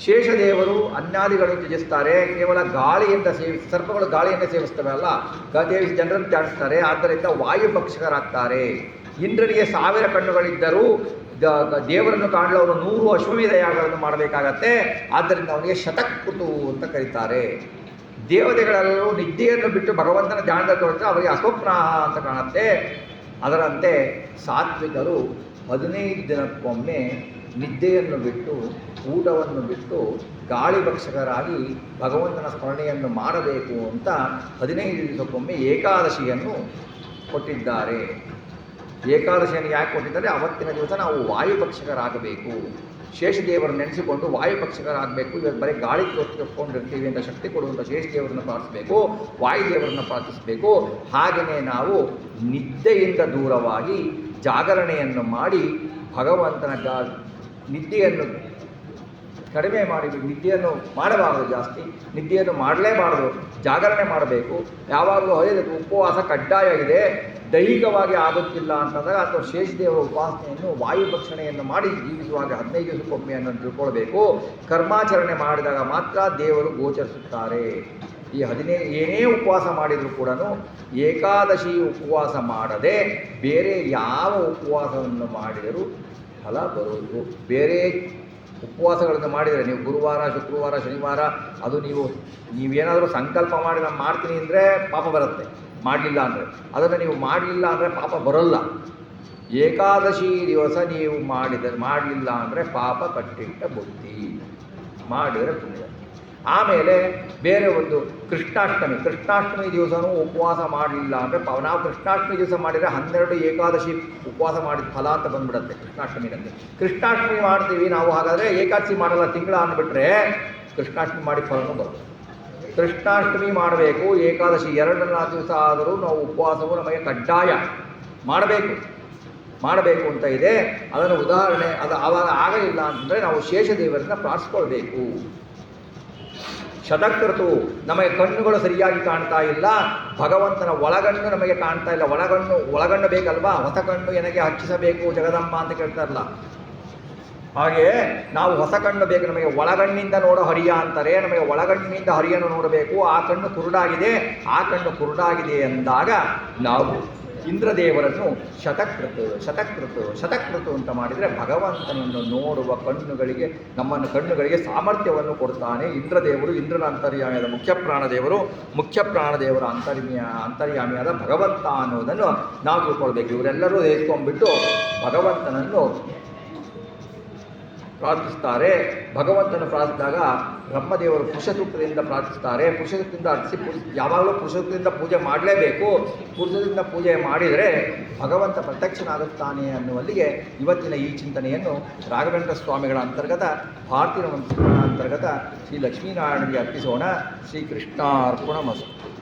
ಶೇಷದೇವರು ಅನ್ಯಾದಿಗಳನ್ನು ತ್ಯಜಿಸ್ತಾರೆ. ಕೇವಲ ಗಾಳಿಯಿಂದ ಸರ್ಪಗಳು ಗಾಳಿಯನ್ನು ಸೇವಿಸ್ತವೆ ಅಲ್ಲ, ದೇವಿ ಜನರನ್ನು ತ್ಯಾಜಿಸ್ತಾರೆ. ಆದ್ದರಿಂದ ವಾಯುಭಕ್ಷಕರಾಗ್ತಾರೆ. ಇಂದ್ರನಿಗೆ 1000 ಕಣ್ಣುಗಳಿದ್ದರೂ ದೇವರನ್ನು ಕಾಣಲು ಅವರು 100 ಅಶ್ವಮೇಧ ಯಾಗಗಳನ್ನು ಮಾಡಬೇಕಾಗತ್ತೆ. ಆದ್ದರಿಂದ ಅವನಿಗೆ ಶತಕೃತು ಅಂತ ಕರೀತಾರೆ. ದೇವತೆಗಳೆಲ್ಲರೂ ನಿದ್ದೆಯನ್ನು ಬಿಟ್ಟು ಭಗವಂತನ ಧ್ಯಾನದಲ್ಲಿ ತೋರಿಸಿದ್ರೆ ಅವರಿಗೆ ಅಸ್ವಪ್ನಾಹ ಅಂತ ಕಾಣುತ್ತೆ. ಅದರಂತೆ ಸಾತ್ವಿಕರು 15 ದಿನಕ್ಕೊಮ್ಮೆ ನಿದ್ದೆಯನ್ನು ಬಿಟ್ಟು, ಊಟವನ್ನು ಬಿಟ್ಟು ಗಾಳಿ ಭಕ್ಷಕರಾಗಿ ಭಗವಂತನ ಸ್ಮರಣೆಯನ್ನು ಮಾಡಬೇಕು ಅಂತ 15 ದಿವಸಕ್ಕೊಮ್ಮೆ ಏಕಾದಶಿಯನ್ನು ಕೊಟ್ಟಿದ್ದಾರೆ. ಏಕಾದಶಿಯನ್ನು ಯಾಕೆ ಕೊಟ್ಟಿದ್ದಾರೆ? ಅವತ್ತಿನ ದಿವಸ ನಾವು ವಾಯುಭಕ್ಷಕರಾಗಬೇಕು. ಶೇಷದೇವರನ್ನು ನೆನೆಸಿಕೊಂಡು ವಾಯುಭಕ್ಷಕರಾಗಬೇಕು. ಇವತ್ತು ಬರೀ ಗಾಳಿ ತೋರಿಸ್ಕೊಂಡಿರ್ತೀವಿ ಅಂತ ಶಕ್ತಿ ಕೊಡುವಂಥ ಶೇಷದೇವರನ್ನು ಪ್ರಾರ್ಥಿಸಬೇಕು, ವಾಯುದೇವರನ್ನು ಪ್ರಾರ್ಥಿಸಬೇಕು. ಹಾಗೆಯೇ ನಾವು ನಿದ್ದೆಯಿಂದ ದೂರವಾಗಿ ಜಾಗರಣೆಯನ್ನು ಮಾಡಿ ಭಗವಂತನ ನಿದ್ದೆಯನ್ನು ಕಡಿಮೆ ಮಾಡಬೇಕು. ನಿದ್ದೆಯನ್ನು ಮಾಡಬಾರದು, ಜಾಸ್ತಿ ನಿದ್ದೆಯನ್ನು ಮಾಡಲೇಬಾರದು, ಜಾಗರಣೆ ಮಾಡಬೇಕು. ಯಾವಾಗಲೂ ಉಪವಾಸ ಕಡ್ಡಾಯ ಇದೆ. ದೈಹಿಕವಾಗಿ ಆಗುತ್ತಿಲ್ಲ ಅಂತಂದಾಗ ಅಥವಾ ಶೇಷದೇವರ ಉಪಾಸನೆಯನ್ನು ವಾಯುಭಕ್ಷಣೆಯನ್ನು ಮಾಡಿ ಜೀವಿಸುವಾಗ 15 ದಿವಸಕ್ಕೊಮ್ಮೆ ಅನ್ನು ತಿಳ್ಕೊಳ್ಬೇಕು. ಕರ್ಮಾಚರಣೆ ಮಾಡಿದಾಗ ಮಾತ್ರ ದೇವರು ಗೋಚರಿಸುತ್ತಾರೆ. ಈ 15 ಏನೇ ಉಪವಾಸ ಮಾಡಿದರೂ ಕೂಡ ಏಕಾದಶಿ ಉಪವಾಸ ಮಾಡದೆ ಬೇರೆ ಯಾವ ಉಪವಾಸವನ್ನು ಮಾಡಿದರೂ ಫಲ ಬರುವುದು. ಬೇರೆ ಉಪವಾಸಗಳನ್ನು ಮಾಡಿದರೆ ನೀವು ಗುರುವಾರ, ಶುಕ್ರವಾರ, ಶನಿವಾರ, ಅದು ನೀವೇನಾದರೂ ಸಂಕಲ್ಪ ಮಾಡಿ ನಾನು ಮಾಡ್ತೀನಿ ಅಂದರೆ ಪಾಪ ಬರುತ್ತೆ. ಮಾಡಲಿಲ್ಲ ಅಂದರೆ, ಅದನ್ನು ನೀವು ಮಾಡಲಿಲ್ಲ ಅಂದರೆ ಪಾಪ ಬರೋಲ್ಲ. ಏಕಾದಶಿ ದಿವಸ ನೀವು ಮಾಡಲಿಲ್ಲ ಅಂದರೆ ಪಾಪ ಕಟ್ಟಿಟ್ಟ ಬುದ್ಧಿ, ಮಾಡಿದರೆ ಪುಣ್ಯ. ಆಮೇಲೆ ಬೇರೆ ಒಂದು ಕೃಷ್ಣಾಷ್ಟಮಿ ದಿವಸನೂ ಉಪವಾಸ ಮಾಡಲಿಲ್ಲ ಅಂದರೆ ನಾವು ಕೃಷ್ಣಾಷ್ಟಮಿ ದಿವಸ ಮಾಡಿದರೆ 12 ಏಕಾದಶಿ ಉಪವಾಸ ಮಾಡಿದ ಫಲ ಅಂತ ಬಂದ್ಬಿಡುತ್ತೆ ಕೃಷ್ಣಾಷ್ಟಮಿನಲ್ಲಿ. ಕೃಷ್ಣಾಷ್ಟಮಿ ಮಾಡ್ತೀವಿ ನಾವು, ಹಾಗಾದರೆ ಏಕಾದಶಿ ಮಾಡಲ್ಲ ತಿಂಗಳ ಅಂದ್ಬಿಟ್ರೆ ಕೃಷ್ಣಾಷ್ಟಮಿ ಮಾಡಿ ಫಲನೂ ಬರುತ್ತೆ. ಕೃಷ್ಣಾಷ್ಟಮಿ ಮಾಡಬೇಕು, ಏಕಾದಶಿ 2-4 ದಿವಸ ಆದರೂ ನಾವು ಉಪವಾಸವು ನಮಗೆ ಕಡ್ಡಾಯ ಮಾಡಬೇಕು ಅಂತ ಇದೆ. ಅದನ್ನು ಉದಾಹರಣೆ ಅದು ಆವಾಗ ಆಗಲಿಲ್ಲ ಅಂತಂದರೆ ನಾವು ಶೇಷದೇವರನ್ನ ಪ್ರಾರ್ಥಿಸ್ಕೊಳ್ಬೇಕು. ಶತಕೃತು, ನಮಗೆ ಕಣ್ಣುಗಳು ಸರಿಯಾಗಿ ಕಾಣ್ತಾ ಇಲ್ಲ, ಭಗವಂತನ ಒಳಗಣ್ಣು ನಮಗೆ ಕಾಣ್ತಾ ಇಲ್ಲ. ಒಳಗಣ್ಣು ಬೇಕಲ್ವಾ, ಹೊಸ ಕಣ್ಣು ನನಗೆ ಹಚ್ಚಿಸಬೇಕು ಜಗದಮ್ಮ ಅಂತ ಕೇಳ್ತಾರಲ್ಲ, ಹಾಗೆ ನಾವು ಹೊಸ ಕಣ್ಣು ಬೇಕು ನಮಗೆ. ಒಳಗಣ್ಣಿಂದ ನೋಡೋ ಹರಿಯ ಅಂತಾರೆ, ನಮಗೆ ಒಳಗಣ್ಣಿನಿಂದ ಹರಿಯನ್ನು ನೋಡಬೇಕು. ಆ ಕಣ್ಣು ಕುರುಡಾಗಿದೆ ಅಂದಾಗ ನಾವು ಇಂದ್ರದೇವರನ್ನು ಶತಕೃತು ಅಂತ ಮಾಡಿದರೆ ಭಗವಂತನನ್ನು ನೋಡುವ ಕಣ್ಣುಗಳಿಗೆ ಸಾಮರ್ಥ್ಯವನ್ನು ಕೊಡ್ತಾನೆ ಇಂದ್ರದೇವರು. ಇಂದ್ರನ ಅಂತರ್ಯಾಮಿಯಾದ ಮುಖ್ಯ ಪ್ರಾಣದೇವರ ಅಂತರ್ಯಾಮಿಯಾದ ಭಗವಂತ ಅನ್ನೋದನ್ನು ನಾವು ತಿಳ್ಕೊಳ್ಬೇಕು. ಇವರೆಲ್ಲರೂ ಸೇರಿಕೊಂಡ್ಬಿಟ್ಟು ಭಗವಂತನನ್ನು ಪ್ರಾರ್ಥಿಸ್ತಾರೆ. ಭಗವಂತನ ಪ್ರಾರ್ಥಿಸಿದಾಗ ಬ್ರಹ್ಮದೇವರು ಪುರುಷಸೂಕ್ತದಿಂದ ಪ್ರಾರ್ಥಿಸ್ತಾರೆ. ಪುರುಷಸೂಕ್ತದಿಂದ ಯಾವಾಗಲೂ ಪುರುಷಸೂಕ್ತದಿಂದ ಪೂಜೆ ಮಾಡಲೇಬೇಕು. ಪುರುಷದಿಂದ ಪೂಜೆ ಮಾಡಿದರೆ ಭಗವಂತ ಪ್ರತ್ಯಕ್ಷನಾಗುತ್ತಾನೆ ಅನ್ನುವಲ್ಲಿಗೆ ಇವತ್ತಿನ ಈ ಚಿಂತನೆಯನ್ನು ರಾಘವೇಂದ್ರ ಸ್ವಾಮಿಗಳ ಅಂತರ್ಗತ ಭಾರತೀಯ ವಂಶಗಳ ಅಂತರ್ಗತ ಶ್ರೀ ಲಕ್ಷ್ಮೀನಾರಾಯಣನಿಗೆ ಅರ್ಪಿಸೋಣ. ಶ್ರೀಕೃಷ್ಣಾರ್ಪಣಮಸ್ತು.